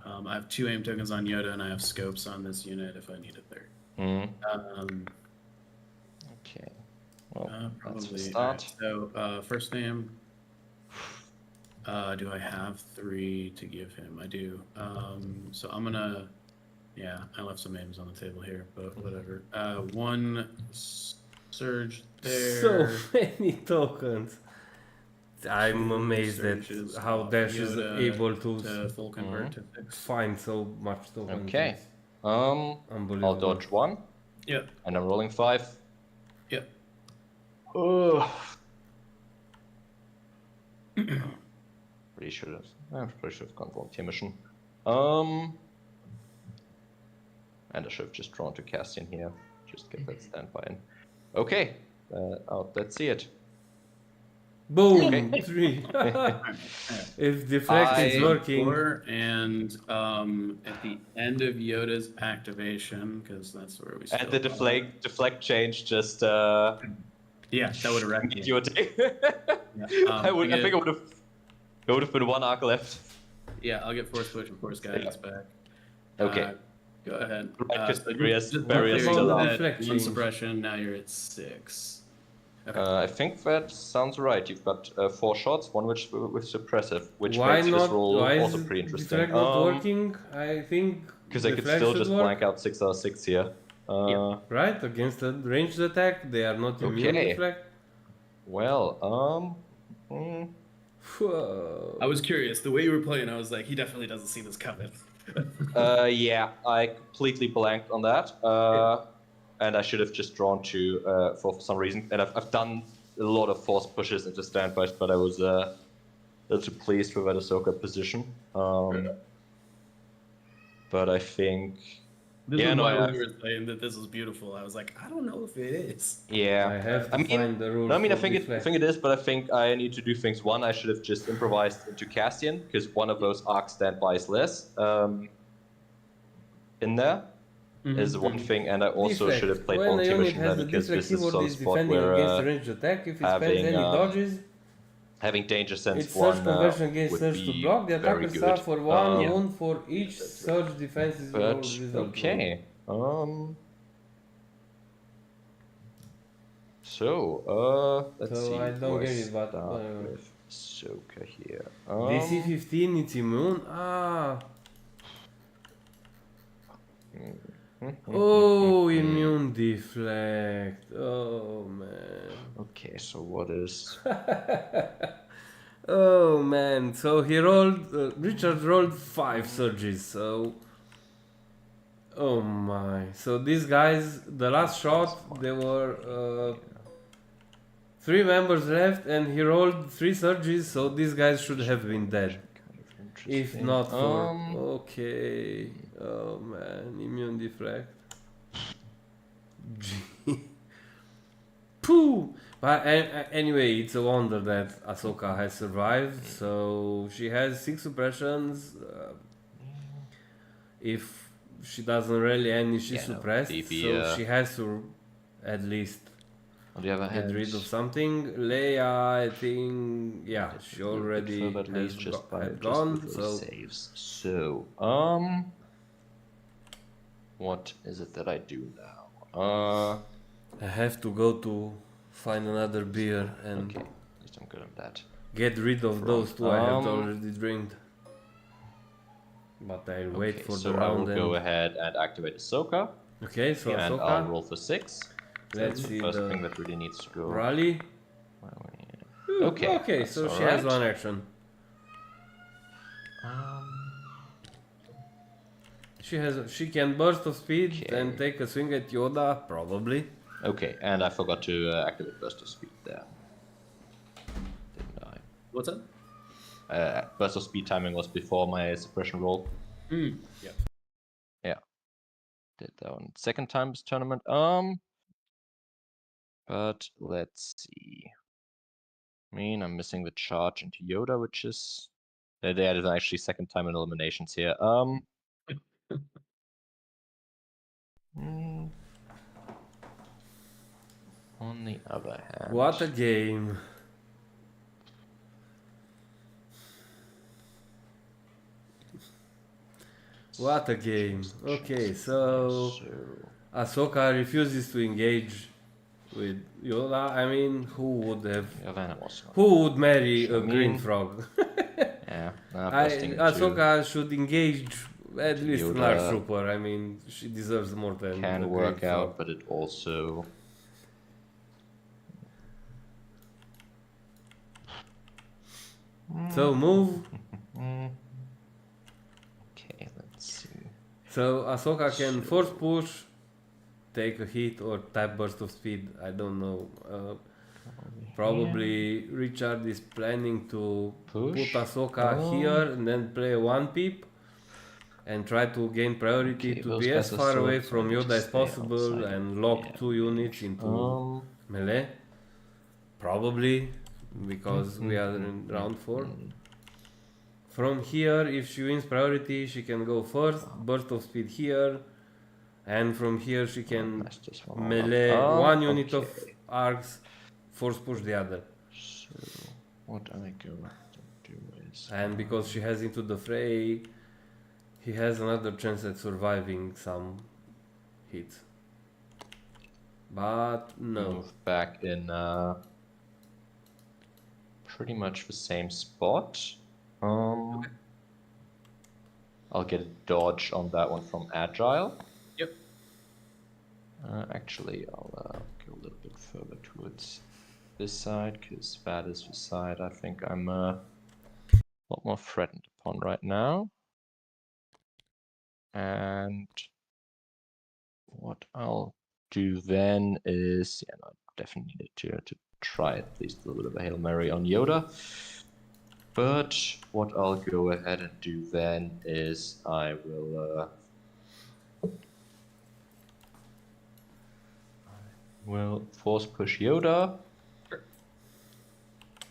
I have 2 aim tokens on Yoda, and I have scopes on this unit if I need a third. Okay. Well, that's Probably. the start. So first aim. Do I have 3 to give him? I do. So I'm gonna. Yeah, I left some aims on the table here, but whatever. 1 surge there. So many tokens. I'm 2 amazed at surges how off Dashz is Yoda able to to full convert to 6. find so much tokens. Okay. It's I'll unbelievable. dodge 1, Yep. and I'm rolling 5. Yep. Ugh. Pretty should have gone volunteer mission. And I should have just drawn to Cassian here. Just get that standby in. Okay. Let's see it. Boom! Okay. 3. If deflect is working. 4, and at the end of Yoda's activation, because that's where we. And still the are. deflect change just Yeah, that would have wrecked made me. you a day. Yeah, I think it would have been 1 arc left. Yeah, I'll get force push and force guidance back. Okay. Go ahead. Right, 'cause So barriers just are clear still that up. Deflect 1 change. suppression. Now you're at 6. Okay. I think that sounds right. You've got 4 shots, one which with suppressive, which Why makes not? this roll Why also is pretty interesting. deflect not working? I think Because I could deflect still should just work. blank out 6 out of 6 here. Right, against a ranged attack, they are not immune Okay. deflect. Well, Whoa. I was curious. The way you were playing, I was like, he definitely doesn't see this coming. yeah, I completely blanked on that. And I should have just drawn 2 for some reason. And I've done a lot of force pushes into standbys, but I was a little too pleased with that Ahsoka position. But I think... This Yeah, is no, why I- when you were saying that this was beautiful. I was like, I don't know if it is. Yeah. I have to I mean, find the rules. No, I mean, I for think deflect. it is, but I think I need to do things. One, I should have just improvised into Cassian, because one of those arc standbys less in there is one thing, and I also Deflect. should have played When a volunteer unit mission has there, a because deflect this is keyboard some is spot defending where against a ranged attack. If it spends having, any dodges, having danger sense its surge 1 conversion against would surge to be block. The very attacker good. suffer 1 Yeah. wound for each surge defense is But result. okay. Let's So see. I don't do get it, but start whatever. with Ahsoka here. DC 15, it's immune. Ah. Oh, immune deflect. Oh man. Okay, so what is? Oh man. So he rolled. Richard rolled 5 surges. So. Oh my. So these guys, the last shot, there were 3 members left, and he rolled 3 surges. So these guys should have been dead. If not for... Okay. Oh man, immune deflect. Gee. Pooh! But anyway, it's a wonder that Ahsoka has survived. So she has 6 suppressions. If she doesn't really any, she's Yeah, no, suppressed. maybe, So she has to at least On the other get hand, rid of something. Leia, I think, yeah, she already further at has least just by had just gone. with those So saves. So, what is it that I do now? I have to go to find another beer and Okay, at least I'm good at that. get rid of those 2 I have Um, already drank. But I'll wait Okay, for so the I will round go end. ahead and activate Ahsoka, Okay, so and I'll Ahsoka, roll for 6. let's That's see the first the thing that really needs to go. rally. Okay, Okay, that's so she has alright. 1 action. She can burst of speed Okay. and take a swing at Yoda, probably. Okay, and I forgot to activate Burst of Speed there. What's that? Burst of speed timing was before my suppression roll. Yeah. Yeah. Did that one second time this tournament. But let's see. I mean, I'm missing the charge into Yoda, which is that is actually second time in eliminations here. Hmm. On the other hand, What a game. What a game. Okay, so Ahsoka refuses to engage with Yoda. I mean, who would have? Yeah, then it was. Who would marry a I green mean, frog? Yeah, busting into Ahsoka should engage at least an Yoda Arch Trooper. I mean, she deserves more than a can green work frog. out, but it also. So move. Okay, let's see. So Ahsoka can force push, take a hit, or type burst of speed. I don't know. Probably Richard is planning to Push. put Ahsoka here and then play one peep and try to gain priority Okay, to those be as guys are far still away from trying to Yoda as stay possible outside and of lock the two units range. into melee. Probably because we are in round 4. From here, if she wins priority, she can go first, burst of speed here, and from here she can mess this one all melee up. one unit of Okay. arcs, force push the other. So what I go to do is. And because she has into the fray, he has another chance at surviving some hits. But no. Move back in pretty much the same spot. I'll get a dodge on that one from Agile. Yep. Actually, I'll go a little bit further towards this side, because that is the side I think I'm a lot more threatened upon right now. And what I'll do then is, yeah, no, I definitely needed to try at least a little bit of a Hail Mary on Yoda. But what I'll go ahead and do then is I will force push Yoda.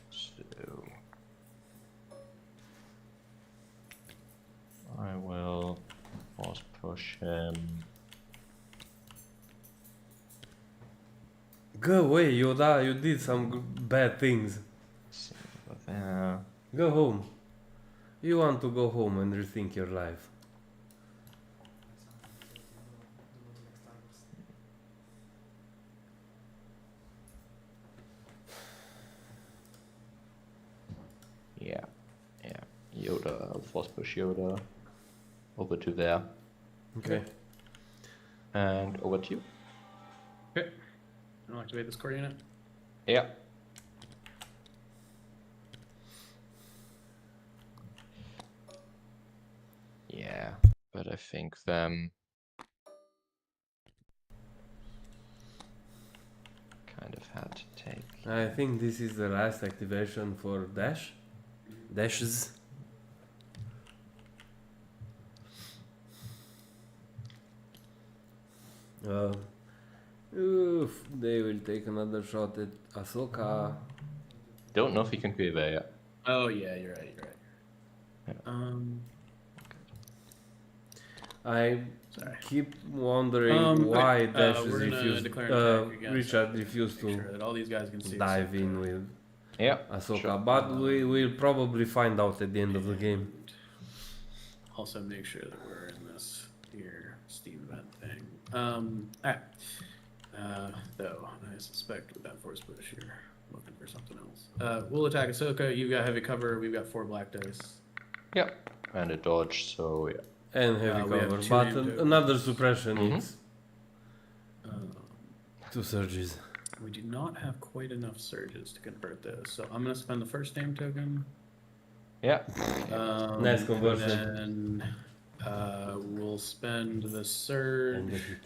So I will force push him. Go away, Yoda, you did some bad things. There. Go home. You want to go home and rethink your life. Yeah. Yoda, I'll force push Yoda over to there. Okay. And over to you. Okay. I'll activate this core unit. Yeah. Yeah, but I think them kind of had to take. I think this is the last activation for Dashz. Dashz. They will take another shot at Ahsoka. Don't know if he can clear there yet. Oh yeah, you're right. Yeah. I Sorry. keep wondering why okay. Dashz We're gonna refused. declare an attack again, Richard so refused make to sure that all these guys can see dive us. in with Yeah. Ahsoka, Sure. but we will probably find out at the end of the game. And also make sure that we're in this here Steam event thing. Alright. Though I suspect with that force push here, looking for something else. We'll attack Ahsoka. You've got heavy cover. We've got 4 black dice. Yeah. And a dodge, so yeah. And heavy we have cover, 2 but name tokens. another suppression Mhm. is 2 surges. We do not have quite enough surges to convert those, so I'm going to spend the first name token. Yeah. Nice conversion. And then we'll spend the And surge the hit.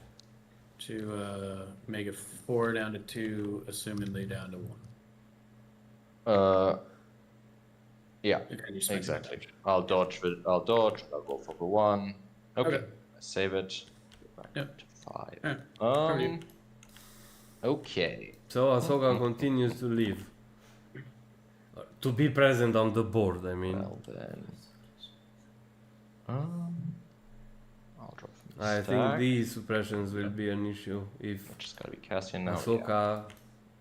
to make it 4 down to 2, assuming they down to 1. Yeah, And you spend exactly. damage. I'll dodge. I'll dodge. I'll roll for the 1. Okay. Okay. I save it. Go back Yep. to 5. Alright. Over to you. Okay. So Ahsoka continues to live. To be present on the board, I mean. Well then. I'll drop from the I stack. think these suppressions will be an issue if Which is gonna be Cassian now. Ahsoka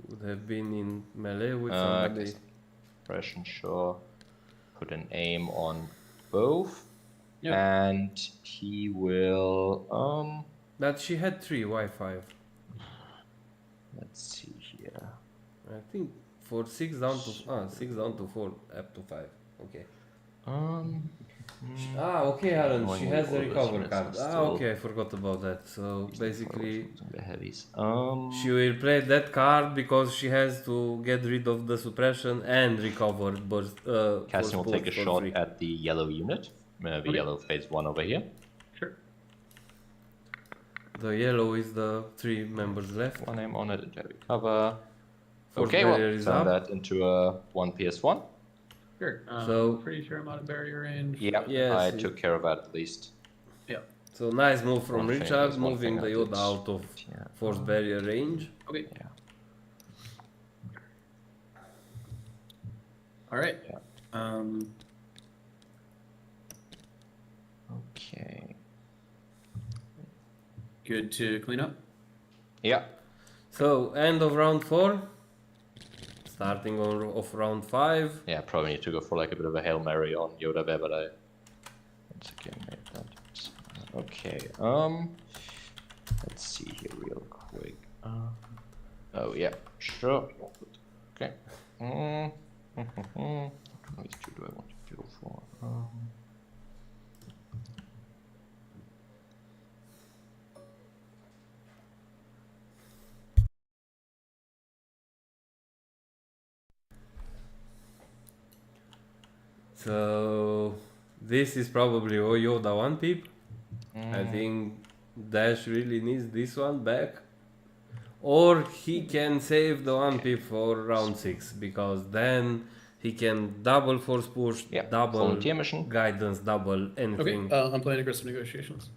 would have been in melee with Yeah. somebody. Suppression, sure. Put an aim on both. Yep. And he will But she had 3, why 5? let's see here. I think for 6 down to 4, up to 5. Okay. Okay, Aaron, she Knowing has all a those recover units card. are still- Okay, I forgot about that. So basically, the heavies. she will play that card because she has to get rid of the suppression and recover burst. Cassian will force take a burst for shot free. at the yellow unit. The Okay. yellow phase 1 over here. Sure. The yellow is the 3 members left. One aim on it and recover. Force Okay, well, barrier is turn up. that into a 1 PS1. Sure. So- I'm pretty sure I'm out of barrier range. Yeah, Yes, I it- took care of that at least. Yeah. So nice move from One thing- Richard, there's one moving thing the I Yoda did. out of Yeah. force barrier range. Okay. Yeah. All right. Yeah. Okay. Good to clean up. Yeah. So end of round 4. Starting of round 5. Yeah, probably need to go for like a bit of a Hail Mary on Yoda there, but I once again made that. Okay, let's see here real quick. Oh yeah, sure. Okay. Which two do I want to go for? So this is probably Yoda 1 pip. I think Dashz really needs this one back. Or he can save the 1 pip for round 6 because then he can double force push, Yeah, double volunteer mission. guidance, double Okay. anything. I'm playing aggressive negotiations.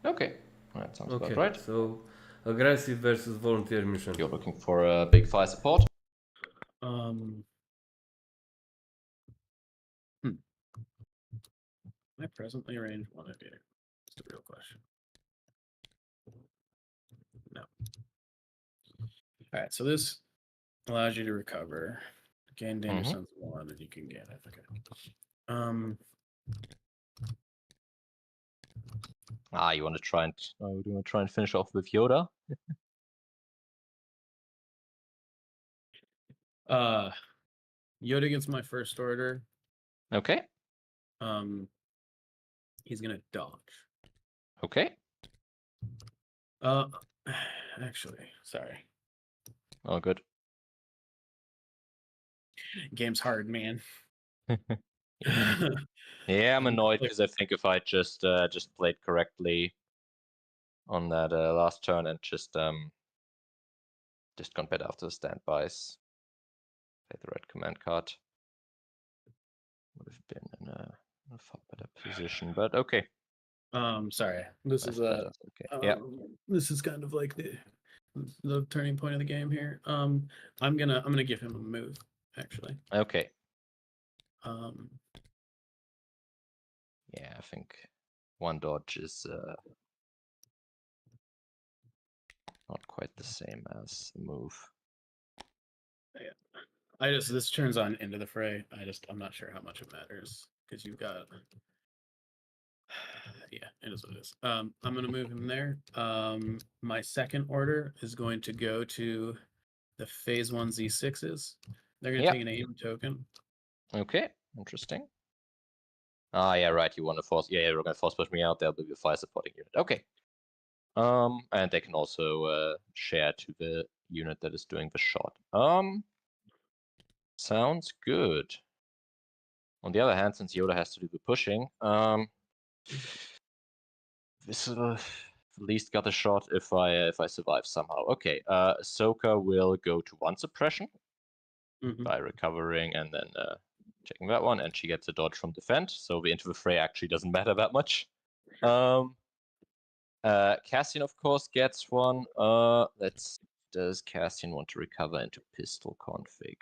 Okay, that sounds Okay, about right. so aggressive versus volunteer mission. You're looking for a big fire support. Am I presently range 1 Invader? That's the real question. No. All right, so this allows you to recover, gain danger sense 1, and you can gain it. Okay. You want to try and do you want to try and finish off with Yoda? Yoda gets my first order. Okay. He's gonna dodge. Okay. Actually, sorry. Oh, good. Game's hard, man. Yeah, I'm annoyed because I think if I just played correctly on that last turn and just gone better after the standbys, played the right command card, would have been in a far better position. But okay. Sorry. This is That's okay. Yeah. This is kind of like the turning point of the game here. I'm gonna give him a move, actually. Okay. Yeah, I think 1 dodge is not quite the same as a move. Yeah. This turns on into the fray. I'm not sure how much it matters because you've got. Yeah, it is what it is. I'm gonna move him there. My second order is going to go to the phase 1 Z6s. They're gonna Yep. take an aim token. Okay, interesting. Yeah, right. You want to force? Yeah, you're gonna force push me out. They'll be the fire supporting unit. Okay. And they can also share to the unit that is doing the shot. Sounds good. On the other hand, since Yoda has to do the pushing, this will at least got a shot if I survive somehow. Okay. Ahsoka will go to 1 suppression by recovering and then taking that one, and she gets a dodge from defend, so the into the fray actually doesn't matter that much. Cassian, of course, gets one. Does Cassian want to recover into pistol config?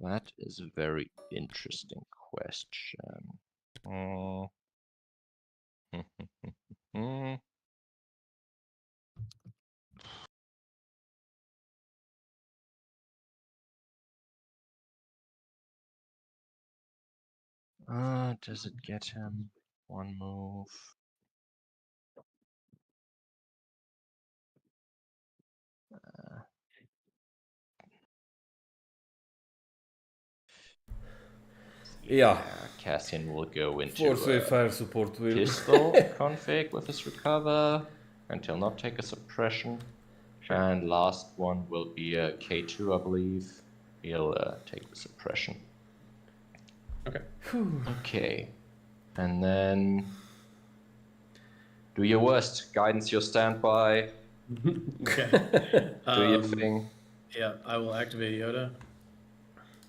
That is a very interesting question. Does it get him one move? Yeah. Cassian will go into Force wave fire support will. pistol config with his recover, and he'll not take a suppression. Sure. And last one will be a K2, I believe. He'll take the suppression. Okay. Okay. And then do your worst. Guidance your standby. Okay. Do your thing. Yeah, I will activate Yoda.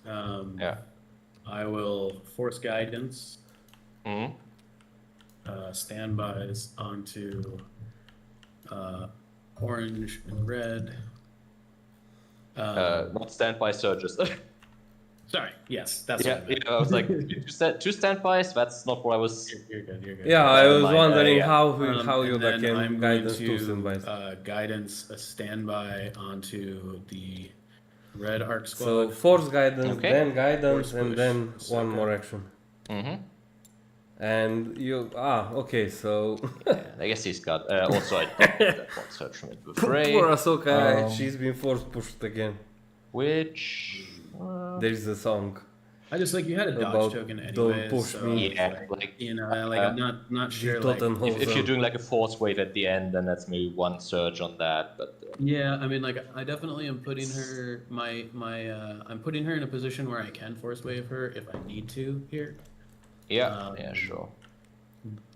Yeah. I will force guidance. Hmm. Standbys onto orange and red. Not standby surges. Sorry. Yes, that's Yeah, what I meant. I was like, two standbys. That's not what I was. You're good. You're good. Yeah, I was Like, wondering yeah. how And Yoda then can I'm guidance going two standbys. to guidance a standby onto the red arc squad. So force guidance, Okay. then guidance, Force and push, then one Ahsoka. more action. Mm-hmm. And you okay, so Yeah, I guess he's got. Also, I don't get that one search from into the fray. poor Ahsoka, Um, she's been force pushed again. Which. There's a song. I just like you had a dodge About token anyway. don't push so me. it's Yeah, like, you know, like I'm not sure. Like, if you're doing like a force wave at the end, then that's maybe one surge on that. But yeah, I mean, like I definitely am putting her I'm putting her in a position where I can force wave her if I need to here. yeah, sure.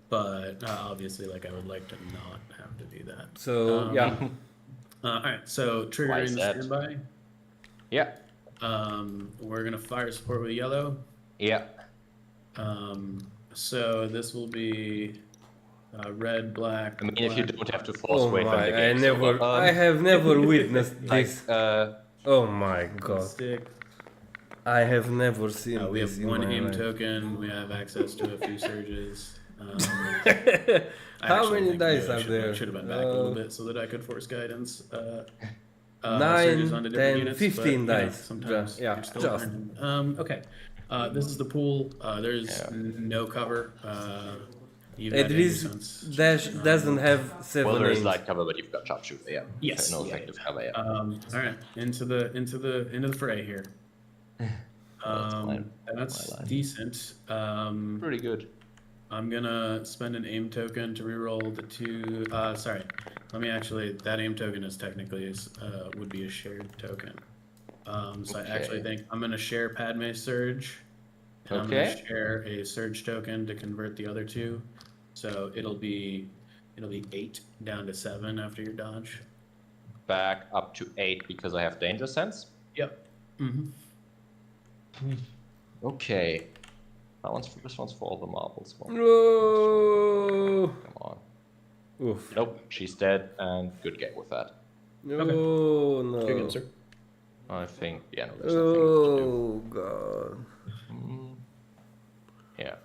But obviously, like I would like to not have to do that. So yeah, All right, so Why triggering is the that? standby. Yeah, We're gonna fire support with yellow. yeah. So this will be red, black. I mean, if you black, don't have to force oh wave, then the my, I game's never, over. I have never witnessed Like, this. Oh my god, stick. I have never seen We this have in one my aim life. token. We have access to a few surges. How many dice are there? Should have been back a little bit so that I could force guidance. 9, surges onto different 10, units, 15 but, you know, dice. sometimes Yeah, you're still just. learning. Okay. This is the pool. There's no cover. Even At at any least sense. Dashz doesn't have 7 well, there is aims. light cover, but you've got sharpshooter. Yeah. Yes, No yeah, effective cover. Yeah. All right, into the fray here. That's line. decent. Pretty good. I'm gonna spend an aim token to reroll the two. Sorry, let me actually. That aim token is technically would be a shared token. So I actually think I'm gonna share Padme's surge, and I'm gonna share a surge token to convert the other two. So it'll be 8 down to 7 after your dodge. Back up to 8 because I have danger sense. Yep. Mm-hmm. Okay. This one's for all the marbles. Well, No. come on. Oof. Nope, she's dead, and good get with that. No, no. You're good, sir. I think, yeah, no, there's nothing else to do. Oh god. Yeah.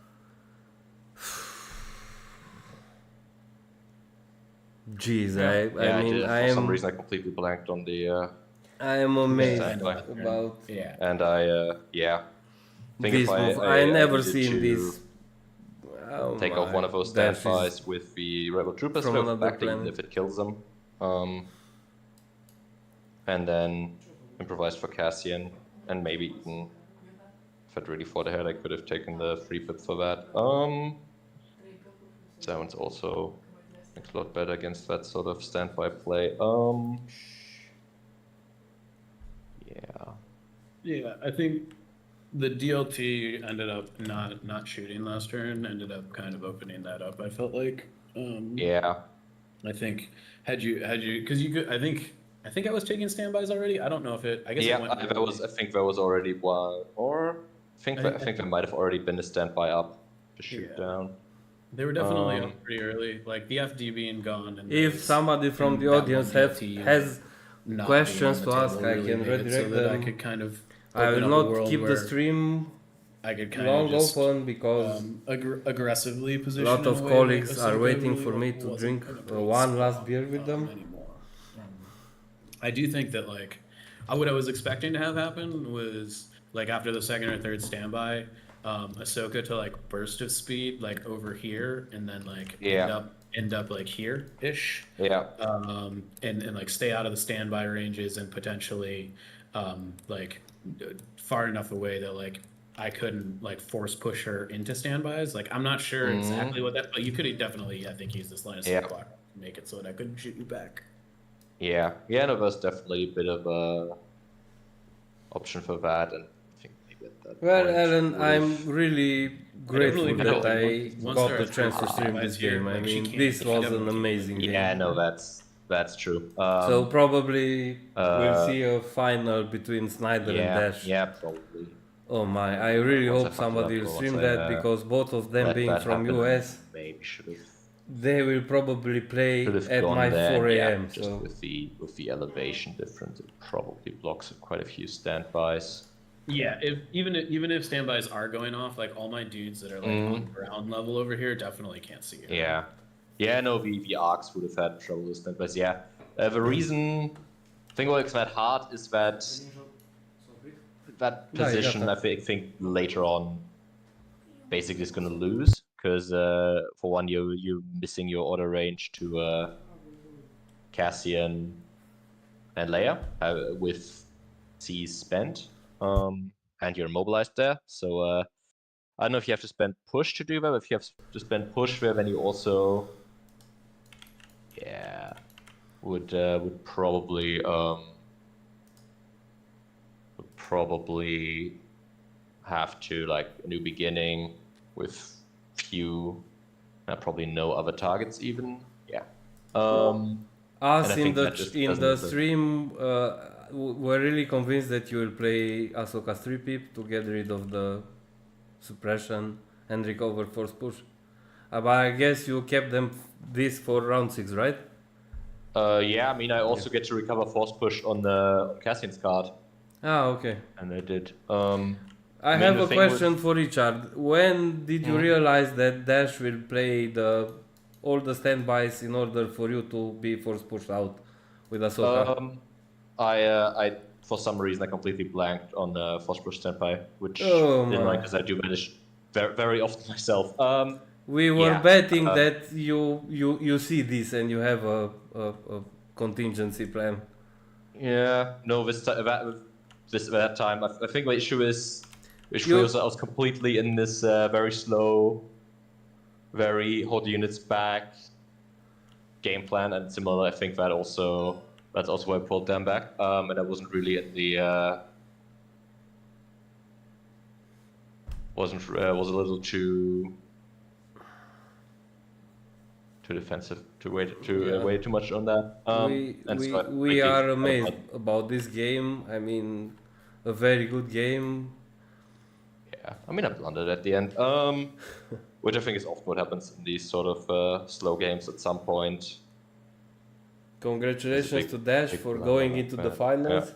Jeez, Yeah, I mean, did. I For some am, reason, I completely blanked on the. I am amazed standby. about Yeah. And I, yeah. Think this if move. I never needed seen to this. Oh Take off my, one of those Dashz is- standbys with the rebel troopers, from so another back even planet. if it kills them. And then improvise for Cassian, and maybe even if I'd really thought ahead, I could have taken the free pip for that. That one's also makes a lot better against that sort of standby play. Yeah. Yeah, I think the DLT ended up not shooting last turn. Ended up kind of opening that up. I felt like. Yeah. I think had you because you could. I think I think I was taking standbys already. I don't know if it. I guess Yeah, it went. I think there was already one, or I think there might have already been a standby up to shoot Yeah. down. They were definitely Um, up pretty early. Like the FD being gone, and If those- somebody from and the that audience one DLT has not questions being on to the ask, table I really can made it so redirect that I them. could kind of I open will up a not world keep the where stream I could kind long of just open because aggressively a position. lot in of a way colleagues that are Ahsoka waiting really for me to wasn't drink in a great one last spot, beer with them. anymore. I do think that like what I was expecting to have happen was like after the second or third standby, Ahsoka to like burst of speed like over here and then like end up like here ish. yeah. And like stay out of the standby ranges and potentially like far enough away that like I couldn't like force push her into standbys. Like I'm not sure exactly what that, but you could definitely I think use this line of sight clock to make it so that I couldn't shoot you back. Yeah, yeah, no, there's definitely a bit of a option for that, and I think maybe at that Well, point Alan, would've- I'm really grateful really that feel I like once got there the are chance to three stream standbys this here, game. I like, she mean, can't- this she was an definitely can't amazing game. Yeah, no, that's true. So probably we'll uh, see a final between Snyder and Dashz. yeah, probably. Oh my, I really Once I hope fucked it somebody up, will or stream once I, that because both of them let being that from happen, US, maybe should have they will probably play at gone my there. 4 Yeah, a.m. just So with the elevation difference, it probably blocks quite a few standbys. Yeah, even if standbys are going off, like all my dudes that are like on ground level over here definitely can't see it. Yeah, yeah, no, the arcs would have had trouble with standbys. Yeah, the reason thing why it's that hard is that position I think later on basically is going to lose because for one you're missing your order range to Cassian and Leia with C's spent and you're immobilized there. So I don't know if you have to spend push to do that. If you have to spend push there, then you also would probably have to like a new beginning with few, probably no other targets even. Yeah. us I in think the that just in doesn't the look- stream we're really convinced that you will play Ahsoka's 3-pip to get rid of the suppression and recover force push. But I guess you kept them this for round 6, right? Yeah, I mean, I also get to recover force push on the Cassian's card, Ah, okay. and I did. I mean, have the a thing question for Richard. When did you realize that Dashz will play all the standbys in order for you to be force pushed out with Ahsoka? I for some reason I completely blanked on the force push standby, which Oh, didn't my. like because I do manage very, very often myself. We were yeah, betting that you see this and you have a contingency plan. Yeah, no, that time I think the issue is You- was I was completely in this very slow, very hold units back game plan, and similar. I think that's also why I pulled them back, and I wasn't really in the was a little too defensive to wait too much on that. We are amazed about this game. I mean, a very good game. Yeah, I mean I blundered at the end, which I think is often what happens in these sort of slow games at some point. Congratulations to Dashz for going into the finals.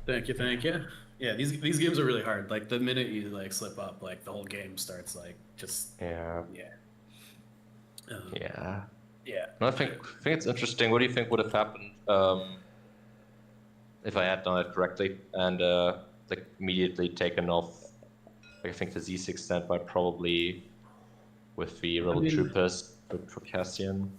Thank you. Yeah, these games are really hard. Like the minute you like slip up, like the whole game starts like just Yeah. yeah. No, I think it's interesting. What do you think would have happened if I had done it correctly and like immediately taken off? Like, I think the Z6 standby probably with the rebel troopers for Cassian.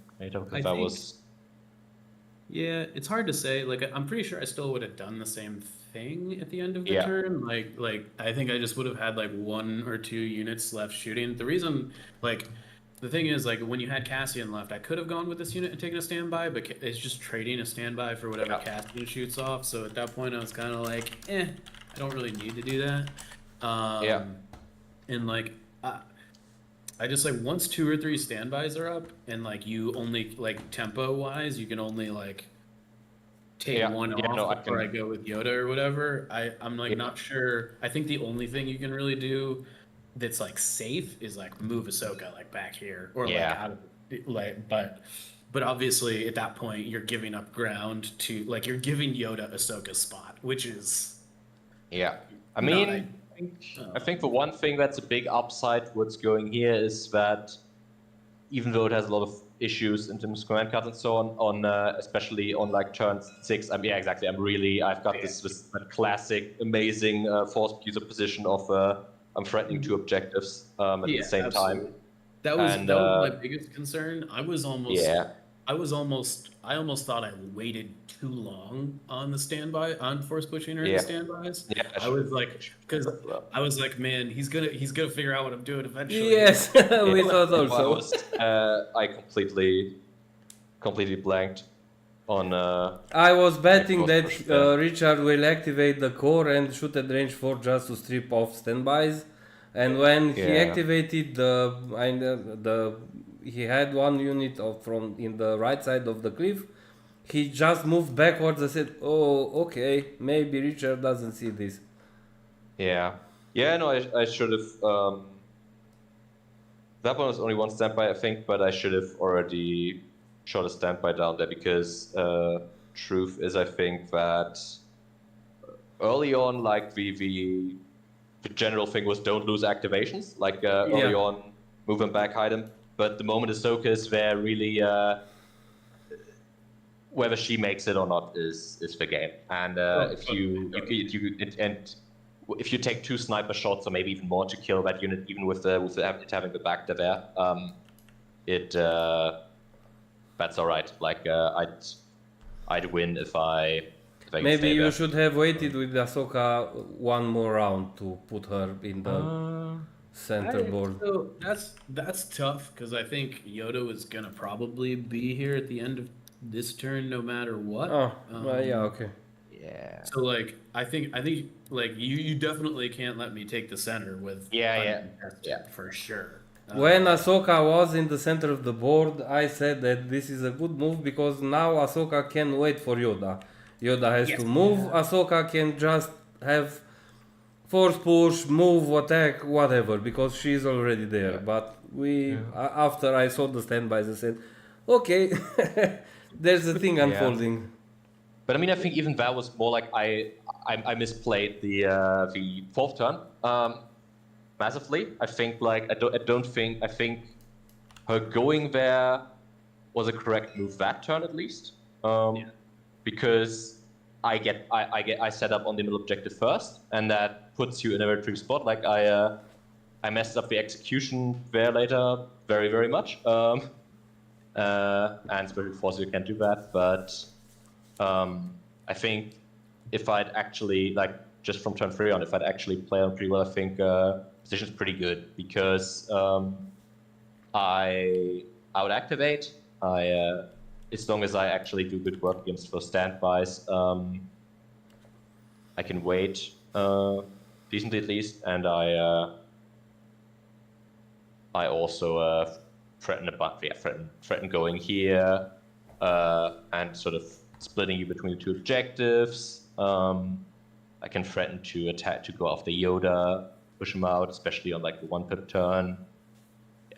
Yeah, it's hard to say. Like, I'm pretty sure I still would have done the same thing at the end of the Yeah. turn. Like I think I just would have had like 1 or 2 units left shooting. The reason, like, the thing is, like, when you had Cassian left, I could have gone with this unit and taken a standby, but it's just trading a standby for whatever Cassian shoots off. So at that point, I was kind of like, I don't really need to do that. And like, I just like once 2 or 3 standbys are up, and like you only like tempo wise, you can only like take Yeah, one yeah, off no, I before I can. go with Yoda or whatever. I'm like Yeah, not sure. I think the only thing you can really do that's like safe is like move Ahsoka like back here or like yeah, out of like but obviously at that point you're giving up ground to like you're giving Yoda Ahsoka's spot, which is yeah. I not mean, I I think the one thing that's a big upside towards going here is that even though it has a lot of issues in terms of command cards and so on especially on like turn 6, yeah, exactly. I've got this that classic amazing force user position of I'm threatening two objectives at the yeah, same absolutely. time, That and was my biggest concern. yeah, I almost thought I waited too long on the standby on force pushing or in the yeah, standbys. yeah. I was like, because I was like, man, he's gonna figure out what I'm doing eventually. Yes, we Yeah. thought I also. was I completely blanked on I was betting force that push there. Richard will activate the core and shoot at range 4 just to strip off standbys. And when he Yeah. activated he had one unit from in the right side of the cliff. He just moved backwards and said, "Oh, okay, maybe Richard doesn't see this." Yeah. Yeah, no, I should have. That one was only one standby, I think, but I should have already shot a standby down there because truth is, I think that early on, like the general thing was don't lose activations. Like early Yeah. on, move them back, hide them. But the moment Ahsoka is there, really, whether she makes it or not is the game. And if you take 2 sniper shots or maybe even more to kill that unit, even with it having the back there, that's all right. Like I'd win if I can Maybe stay you there. should have waited with Ahsoka one more round to put her in the center board. So that's tough because I think Yoda was gonna probably be here at the end of this turn no matter what. Oh, well, yeah, okay. Yeah. So like I think like you definitely can't let me take the center with Yeah. uncontested, for sure. When Ahsoka was in the center of the board, I said that this is a good move because now Ahsoka can wait for Yoda. Yoda has Yes. to move, Ahsoka can just have force push, move, attack, whatever, because she's already there. Yeah. But after I saw the standbys, I said, okay, there's a thing unfolding. But I mean, I think even that was more like I misplayed the 4th turn massively. I think like I think her going there was a correct move that turn at least. Because I set up on the middle objective first, and that puts you in a very tricky spot. Like I messed up the execution there later very, very much. And Spirit Force you can do that, but I think if I'd actually like just from turn 3 on, if I'd actually play on pretty well, I think position's pretty good because I would activate. As long as I actually do good work against those standbys, I can wait decently at least, and I also threaten going here and sort of splitting you between the 2 objectives. I can threaten to attack to go after Yoda, push him out, especially on like the 1-pip turn.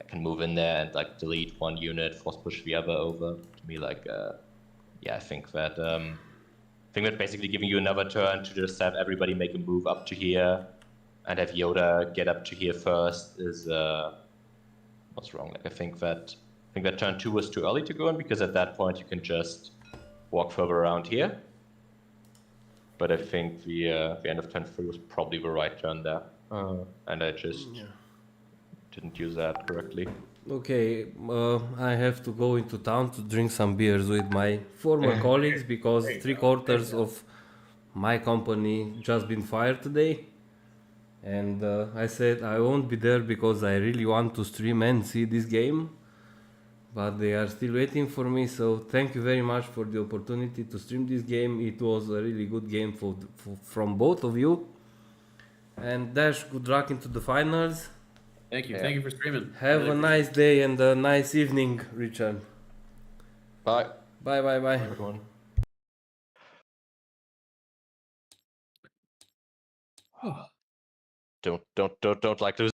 I can move in there and like delete 1 unit, force push the other over. To me, like I think that basically giving you another turn to just have everybody make a move up to here and have Yoda get up to here first is what's wrong. Like I think that turn 2 was too early to go in because at that point you can just walk further around here. But I think the end of turn 3 was probably the right turn there, and I just didn't use that correctly. Okay, I have to go into town to drink some beers with my former colleagues because 3/4 of my company just been fired today. And I said I won't be there because I really want to stream and see this game. But they are still waiting for me, so thank you very much for the opportunity to stream this game. It was a really good game from both of you. And Dashz, good luck into the finals. Thank you. Thank you for streaming. Have a nice day and a nice evening, Richard. Bye. Bye. Everyone. Don't like losing